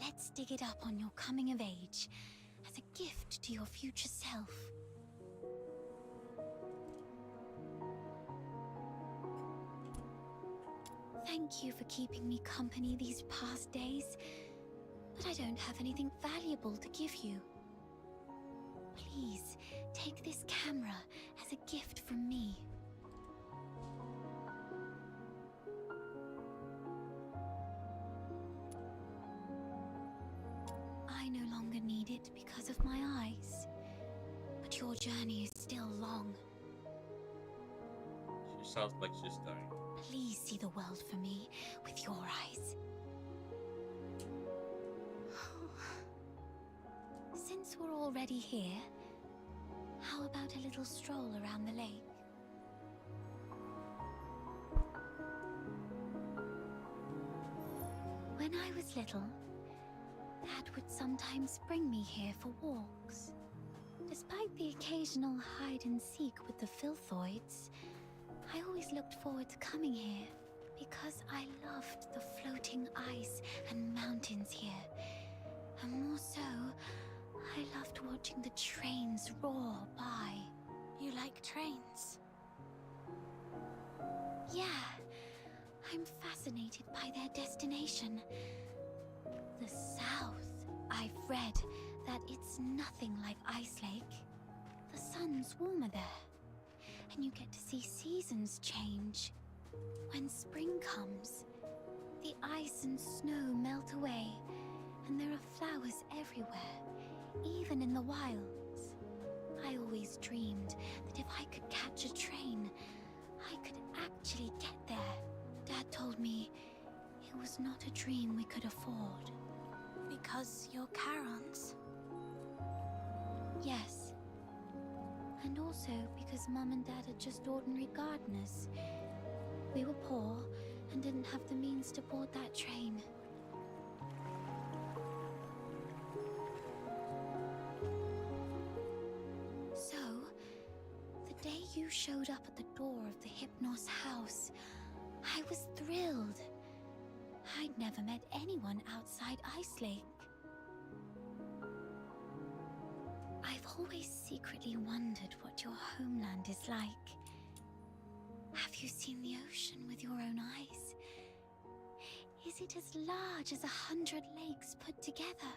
A: let's dig it up on your coming of age as a gift to your future self. Thank you for keeping me company these past days, but I don't have anything valuable to give you. Please, take this camera as a gift from me. I no longer need it because of my eyes, but your journey is still long.
C: She sounds like she's dying.
A: Please see the world for me with your eyes. Since we're already here, how about a little stroll around the lake? When I was little, Dad would sometimes bring me here for walks. Despite the occasional hide and seek with the Filthoids, I always looked forward to coming here because I loved the floating ice and mountains here. And more so, I loved watching the trains roar by.
D: You like trains?
A: Yeah, I'm fascinated by their destination. The South. I've read that it's nothing like Ice Lake. The sun's warmer there, and you get to see seasons change. When spring comes, the ice and snow melt away, and there are flowers everywhere, even in the wilds. I always dreamed that if I could catch a train, I could actually get there. Dad told me it was not a dream we could afford.
D: Because you're Charons?
A: Yes. And also because Mum and Dad are just ordinary gardeners. We were poor and didn't have the means to board that train. So, the day you showed up at the door of the Hypnos house, I was thrilled. I'd never met anyone outside Ice Lake. I've always secretly wondered what your homeland is like. Have you seen the ocean with your own eyes? Is it as large as 100 lakes put together?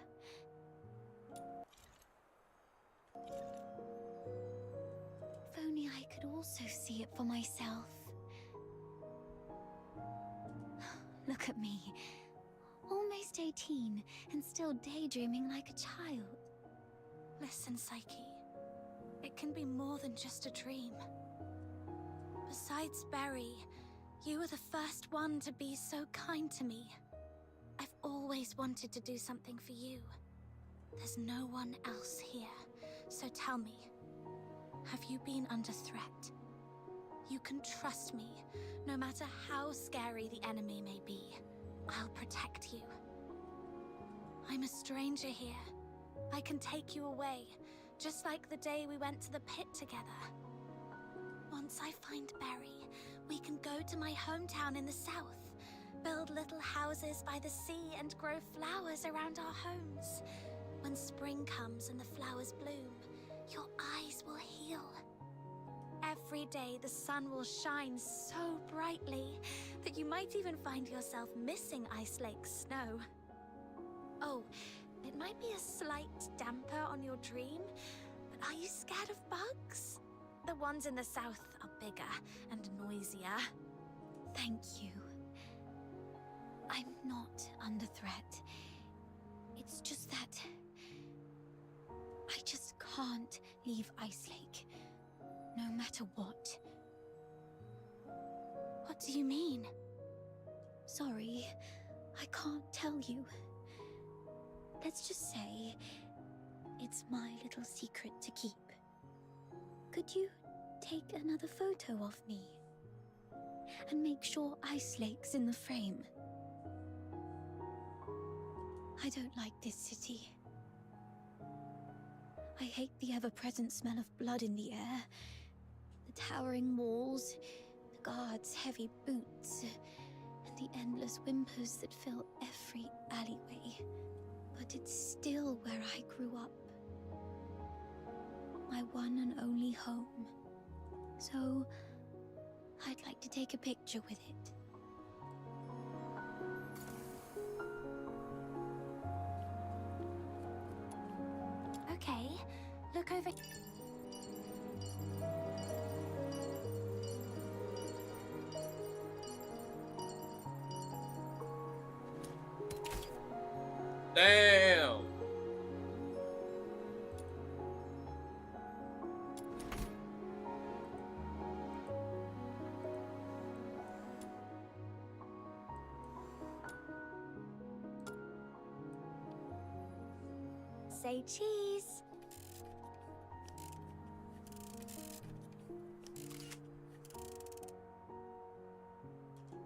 A: If only I could also see it for myself. Look at me. Almost 18 and still daydreaming like a child.
D: Listen, Psyche. It can be more than just a dream. Besides Berry, you were the first one to be so kind to me. I've always wanted to do something for you. There's no one else here, so tell me, have you been under threat? You can trust me, no matter how scary the enemy may be. I'll protect you. I'm a stranger here. I can take you away, just like the day we went to the pit together. Once I find Berry, we can go to my hometown in the south, build little houses by the sea and grow flowers around our homes. When spring comes and the flowers bloom, your eyes will heal. Every day the sun will shine so brightly that you might even find yourself missing Ice Lake's snow. Oh, it might be a slight damper on your dream, but are you scared of bugs? The ones in the south are bigger and noisier.
A: Thank you. I'm not under threat. It's just that I just can't leave Ice Lake, no matter what.
D: What do you mean?
A: Sorry, I can't tell you. Let's just say it's my little secret to keep. Could you take another photo of me? And make sure Ice Lake's in the frame. I don't like this city. I hate the ever-present smell of blood in the air, the towering walls, the guards' heavy boots, and the endless whimpers that fill every alleyway. But it's still where I grew up. My one and only home. So, I'd like to take a picture with it.
D: Okay, look over...
C: Damn!
D: Say cheese!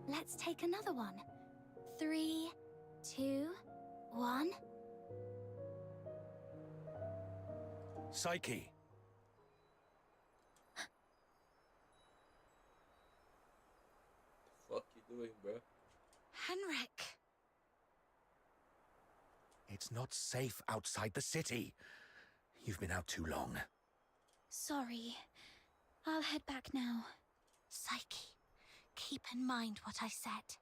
D: Let's take another one. 3, 2, 1.
F: Psyche.
C: The fuck you doing, bro?
D: Henrik!
F: It's not safe outside the city. You've been out too long.
A: Sorry. I'll head back now.
D: Psyche, keep in mind what I said.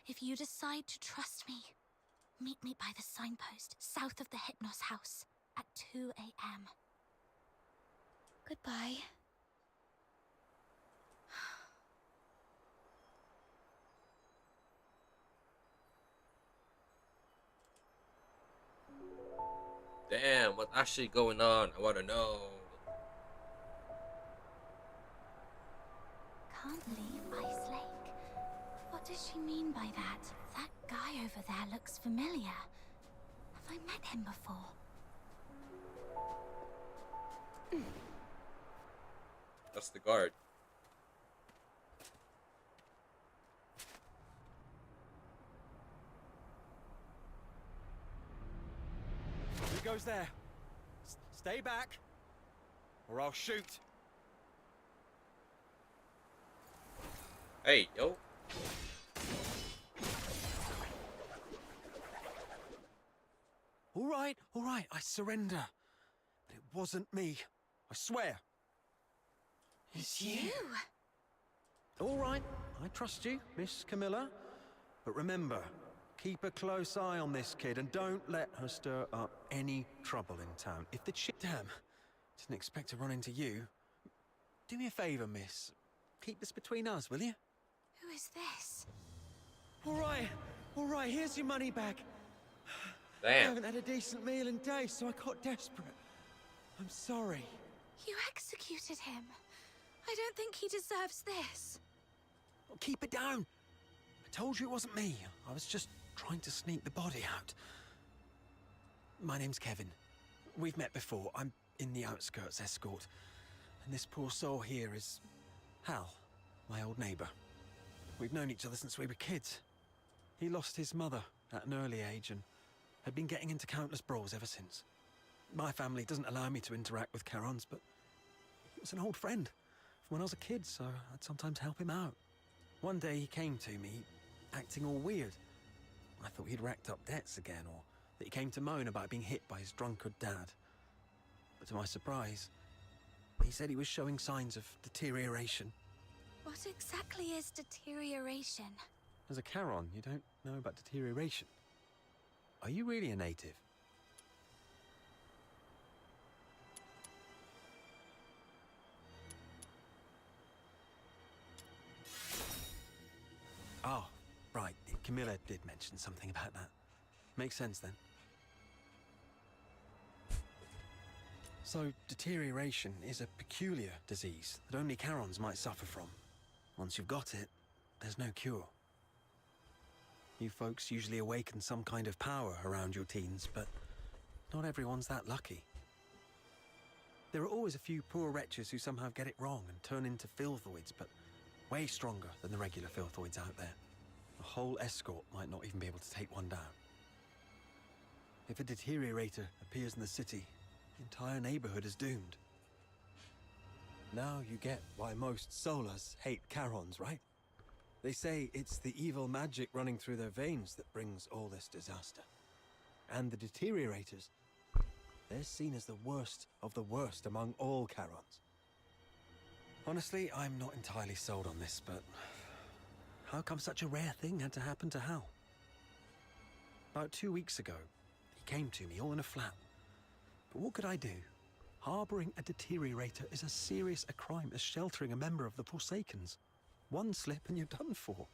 D: If you decide to trust me, meet me by the signpost south of the Hypnos house at 2 a.m. Goodbye.
C: Damn, what's actually going on? I want to know.
D: Can't leave Ice Lake. What does she mean by that? That guy over there looks familiar. Have I met him before?
C: That's the guard.
L: Who goes there? Stay back, or I'll shoot.
C: Hey, yo.
F: All right, I surrender. But it wasn't me. I swear.
D: It's you!
F: All right, I trust you, Miss Camilla. But remember, keep a close eye on this kid and don't let her stir up any trouble in town. If the damn, didn't expect to run into you. Do me a favor, miss. Keep this between us, will you?
D: Who is this?
L: All right, here's your money back. I
C: Damn.
L: haven't had a decent meal in days, so I got desperate. I'm sorry.
D: You executed him. I don't think he deserves this.
F: Well, keep it down. I told you it wasn't me. I was just trying to sneak the body out. My name's Kevin. We've met before. I'm in the outskirts escort. And this poor soul here is Hal, my old neighbor. We've known each other since we were kids. He lost his mother at an early age and had been getting into countless brawls ever since. My family doesn't allow me to interact with Charons, but he was an old friend from when I was a kid, so I'd sometimes help him out. One day he came to me, acting all weird. I thought he'd racked up debts again, or that he came to moan about being hit by his drunkard dad. But to my surprise, he said he was showing signs of deterioration.
D: What exactly is deterioration?
F: As a Charon, you don't know about deterioration. Are you really a native? Oh, right. Camilla did mention something about that. Makes sense then. So, deterioration is a peculiar disease that only Charons might suffer from. Once you've got it, there's no cure. You folks usually awaken some kind of power around your teens, but not everyone's that lucky. There are always a few poor wretches who somehow get it wrong and turn into filthoids, but way stronger than the regular filthoids out there. A whole escort might not even be able to take one down. If a deteriorator appears in the city, the entire neighborhood is doomed. Now you get why most Solars hate Charons, right? They say it's the evil magic running through their veins that brings all this disaster. And the deteriorators, they're seen as the worst of the worst among all Charons. Honestly, I'm not entirely sold on this, but how come such a rare thing had to happen to Hal? About 2 weeks ago, he came to me all in a flap. But what could I do? Harboring a deteriorator is as serious a crime as sheltering a member of the Forsakens. One slip and you're done for.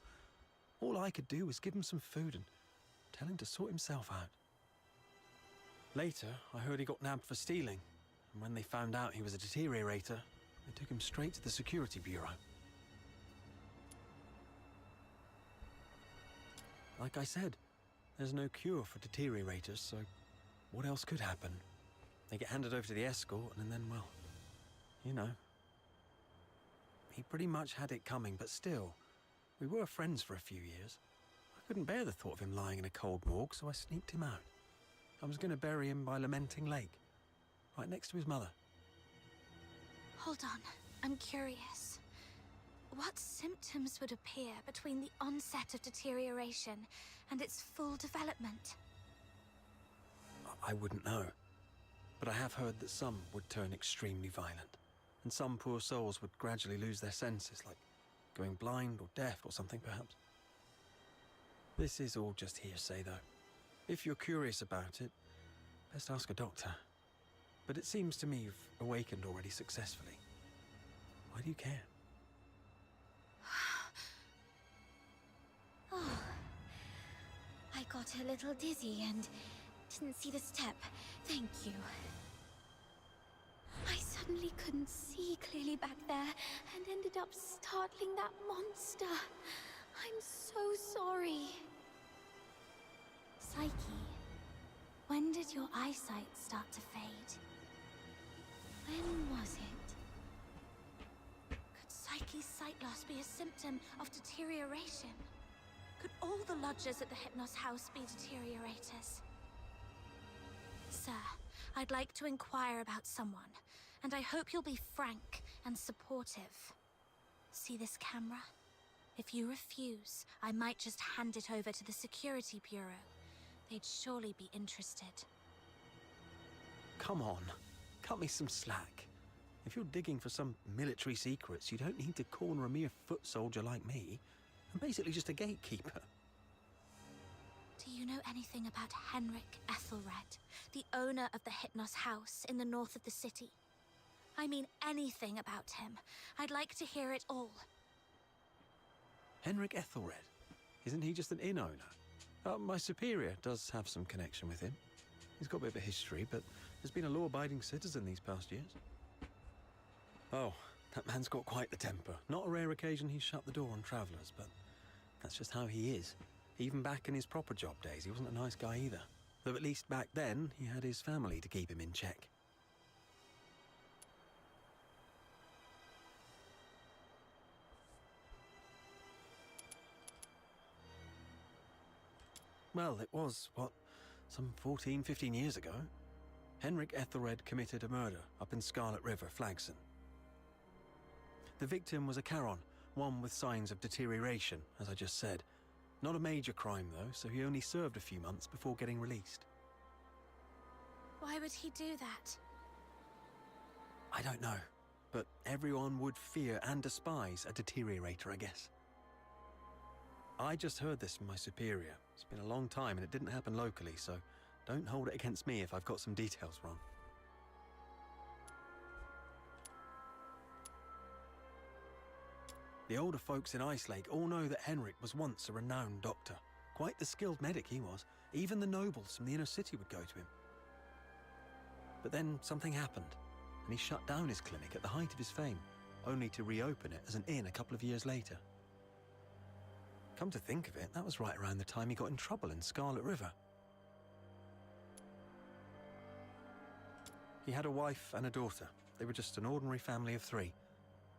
F: All I could do was give him some food and tell him to sort himself out. Later, I heard he got nabbed for stealing, and when they found out he was a deteriorator, they took him straight to the security bureau. Like I said, there's no cure for deteriorators, so what else could happen? They get handed over to the escort, and then, well, you know. He pretty much had it coming, but still, we were friends for a few years. I couldn't bear the thought of him lying in a cold morgue, so I sneaked him out. I was going to bury him by Lamenting Lake, right next to his mother.
D: Hold on, I'm curious. What symptoms would appear between the onset of deterioration and its full development?
F: I wouldn't know, but I have heard that some would turn extremely violent, and some poor souls would gradually lose their senses, like going blind or deaf or something, perhaps. This is all just hearsay, though. If you're curious about it, best ask a doctor.
L: but it seems to me you've awakened already successfully. Why do you care?
A: Oh, I got a little dizzy and didn't see the step. Thank you. I suddenly couldn't see clearly back there and ended up startling that monster. I'm so sorry. Psyche, when did your eyesight start to fade? When was it?
D: Could Psyche's sight loss be a symptom of deterioration? Could all the lodgers at the Hypnos house be deteriorators? Sir, I'd like to inquire about someone, and I hope you'll be frank and supportive. See this camera? If you refuse, I might just hand it over to the Security Bureau. They'd surely be interested.
L: Come on, cut me some slack. If you're digging for some military secrets, you don't need to corner a mere foot soldier like me. I'm basically just a gatekeeper.
D: Do you know anything about Henrik Ethelred, the owner of the Hypnos house in the north of the city? I mean anything about him. I'd like to hear it all.
L: Henrik Ethelred? Isn't he just an inn owner? My superior does have some connection with him. He's got a bit of a history, but has been a law-abiding citizen these past years. Oh, that man's got quite the temper. Not a rare occasion he's shut the door on travelers, but that's just how he is. Even back in his proper job days, he wasn't a nice guy either. Though at least back then, he had his family to keep him in check. Well, it was, what, some 14, 15 years ago? Henrik Ethelred committed a murder up in Scarlet River, Flagson. The victim was a Charon, one with signs of deterioration, as I just said. Not a major crime, though, so he only served a few months before getting released.
D: Why would he do that?
L: I don't know, but everyone would fear and despise a deteriorator, I guess. I just heard this from my superior. It's been a long time and it didn't happen locally, so don't hold it against me if I've got some details wrong. The older folks in Ice Lake all know that Henrik was once a renowned doctor. Quite the skilled medic he was. Even the nobles from the inner city would go to him. But then something happened, and he shut down his clinic at the height of his fame, only to reopen it as an inn a couple of years later. Come to think of it, that was right around the time he got in trouble in Scarlet River. He had a wife and a daughter. They were just an ordinary family of 3.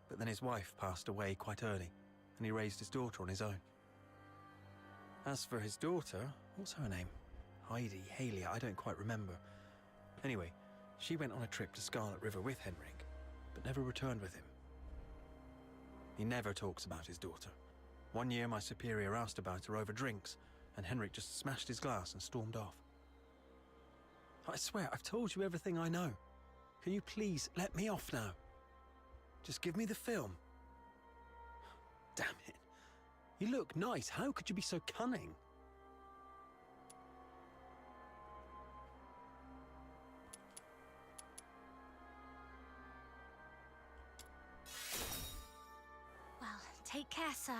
L: But then his wife passed away quite early, and he raised his daughter on his own. As for his daughter, what's her name? Heidi, Haley, I don't quite remember. Anyway, she went on a trip to Scarlet River with Henrik, but never returned with him. He never talks about his daughter. One year my superior asked about her over drinks, and Henrik just smashed his glass and stormed off. I swear, I've told you everything I know. Can you please let me off now? Just give me the film. Damn it. You look nice. How could you be so cunning?
D: Well, take care, sir.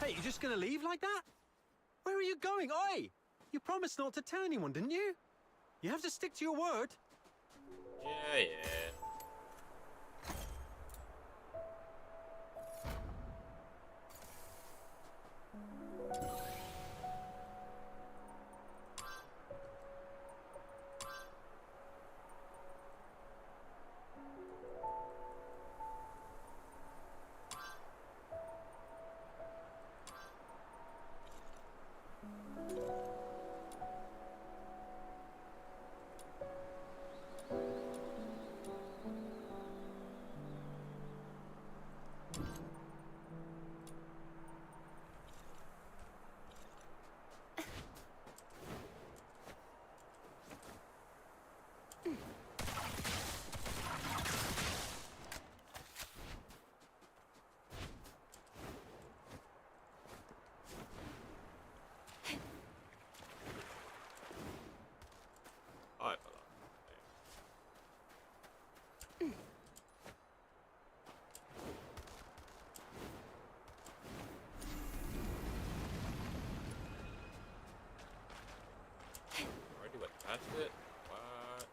L: Hey, you just gonna leave like that? Where are you going? Oi! You promised not to tell anyone, didn't you? You have to stick to your word.
C: Yeah. That's it. What?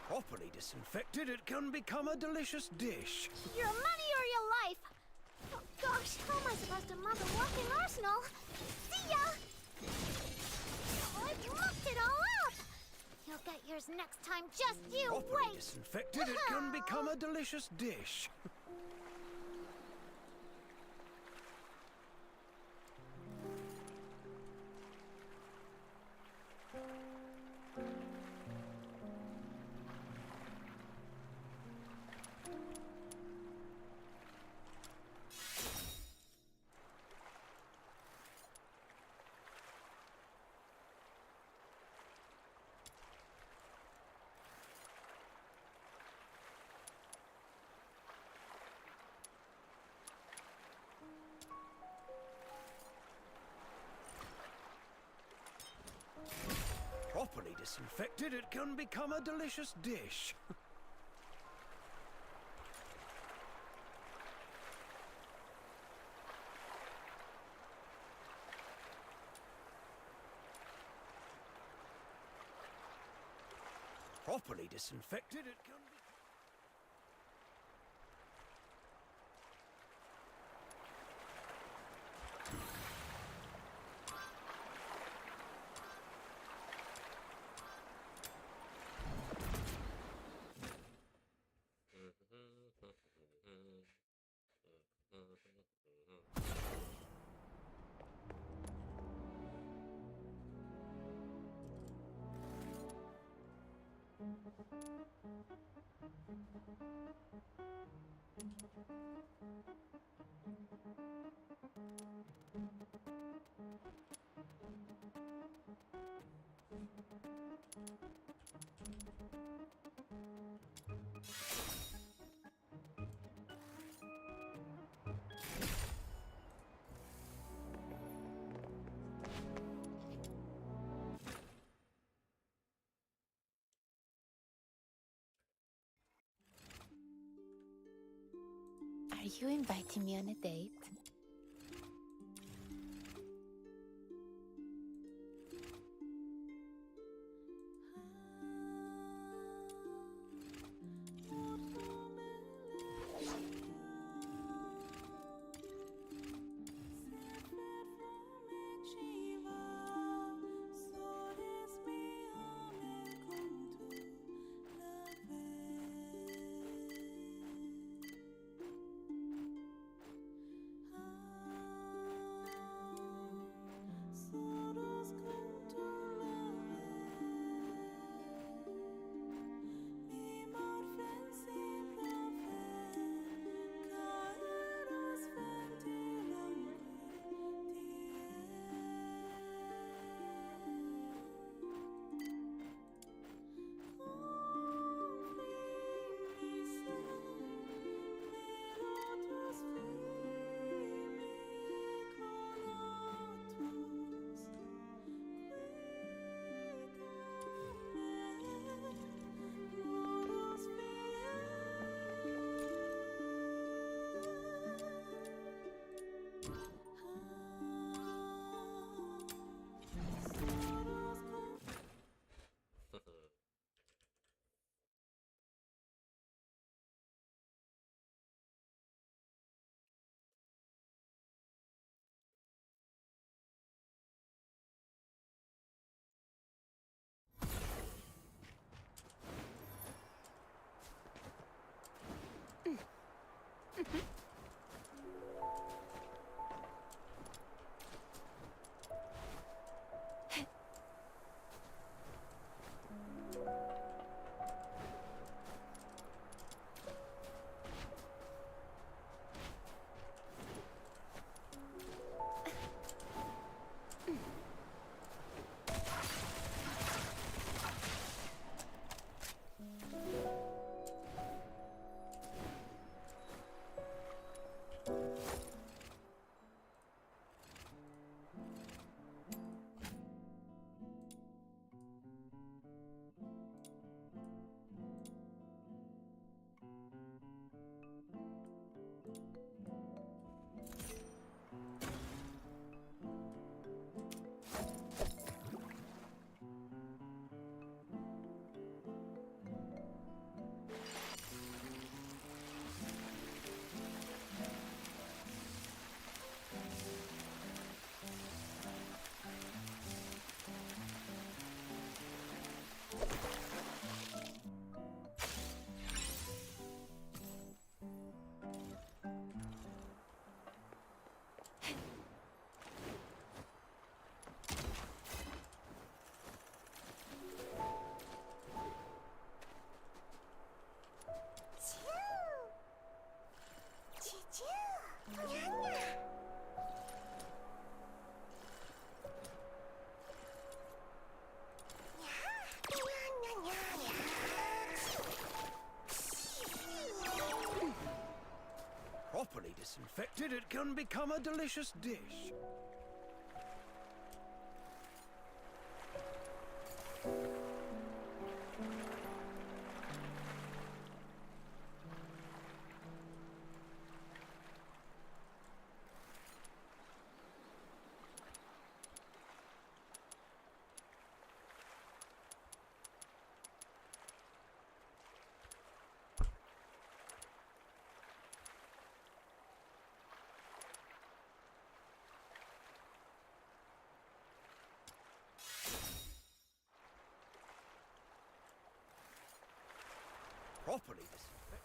E: Properly disinfected, it can become a delicious dish.
B: Your money or your life! Oh gosh, how am I supposed to mount a walking arsenal? See ya! I've mucked it all up! You'll get yours next time, just you
E: Properly
B: wait!
E: disinfected, it can become a delicious dish. Properly disinfected, it can become a delicious dish. Properly disinfected, it can be...
I: Are you inviting me on a date?
E: Infected, it can become a delicious dish. Properly disinfected.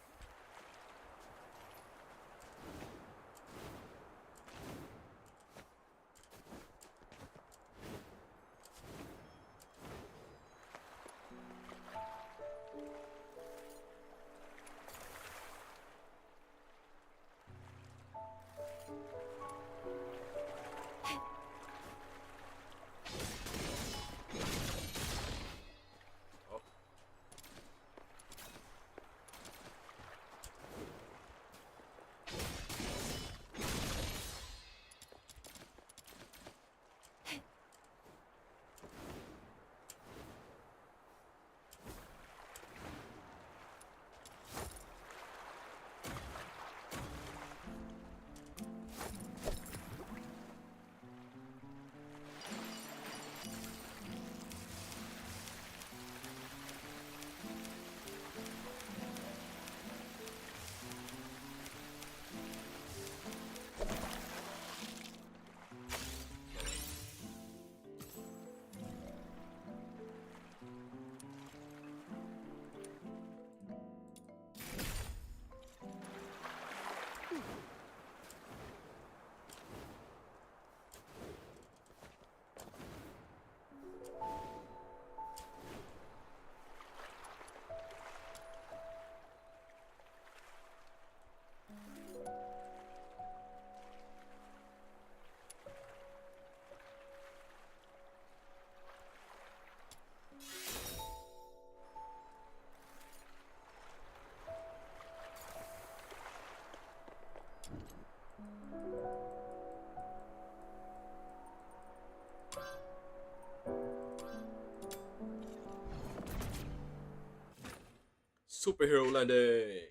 C: Superhero landing.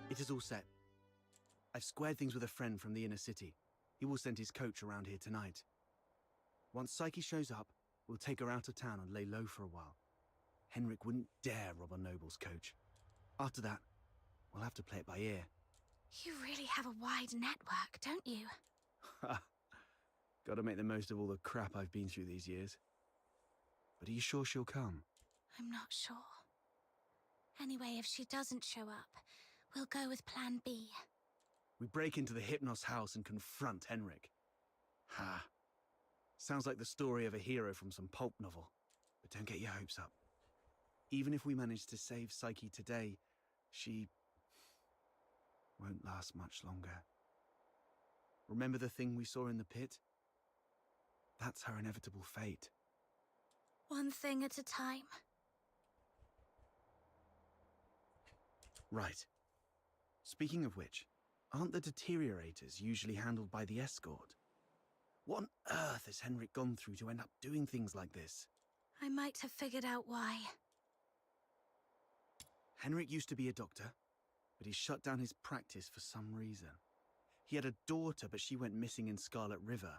E: It is all set. I've squared things with a friend from the inner city. He will send his coach around here tonight. Once Psyche shows up, we'll take her out of town and lay low for a while. Henrik wouldn't dare rob a noble's coach. After that, we'll have to play it by ear.
D: You really have a wide network, don't you?
E: Gotta make the most of all the crap I've been through these years. But are you sure she'll come?
D: I'm not sure. Anyway, if she doesn't show up, we'll go with Plan B.
E: We break into the Hypnos house and confront Henrik. Ha. Sounds like the story of a hero from some pulp novel. But don't get your hopes up. Even if we manage to save Psyche today, she won't last much longer. Remember the thing we saw in the pit? That's her inevitable fate.
D: One thing at a time.
E: Right. Speaking of which, aren't the deteriorators usually handled by the escort? What on earth has Henrik gone through to end up doing things like this?
D: I might have figured out why.
E: Henrik used to be a doctor, but he shut down his practice for some reason. He had a daughter, but she went missing in Scarlet River,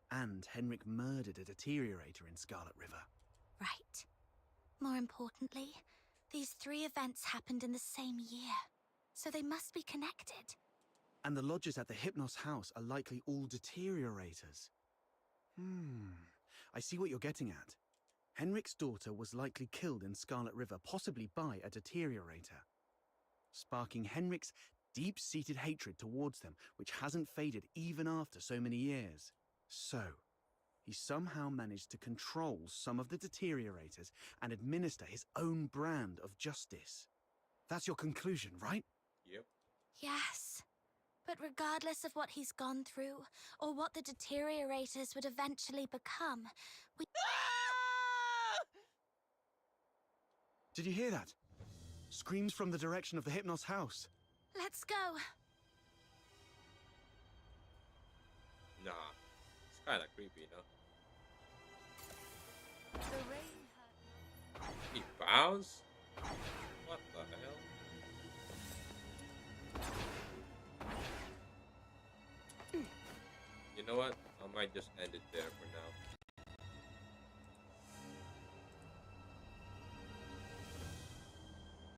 E: and Henrik murdered a deteriorator in Scarlet River.
D: Right. More importantly, These 3 events happened in the same year, so they must be connected.
E: And the lodgers at the Hypnos house are likely all deteriorators. I see what you're getting at. Henrik's daughter was likely killed in Scarlet River, possibly by a deteriorator, sparking Henrik's deep-seated hatred towards them, which hasn't faded even after so many years. So, he somehow managed to control some of the deteriorators and administer his own brand of justice. That's your conclusion, right?
C: Yep.
D: Yes. But regardless of what he's gone through, or what the deteriorators would eventually become, we...
E: Did you hear that? Screams from the direction of the Hypnos house.
D: Let's go.
C: Nah. It's kinda creepy, no?
D: The rain hurt.
C: He bows? What the hell? You know what? I might just end it there for now.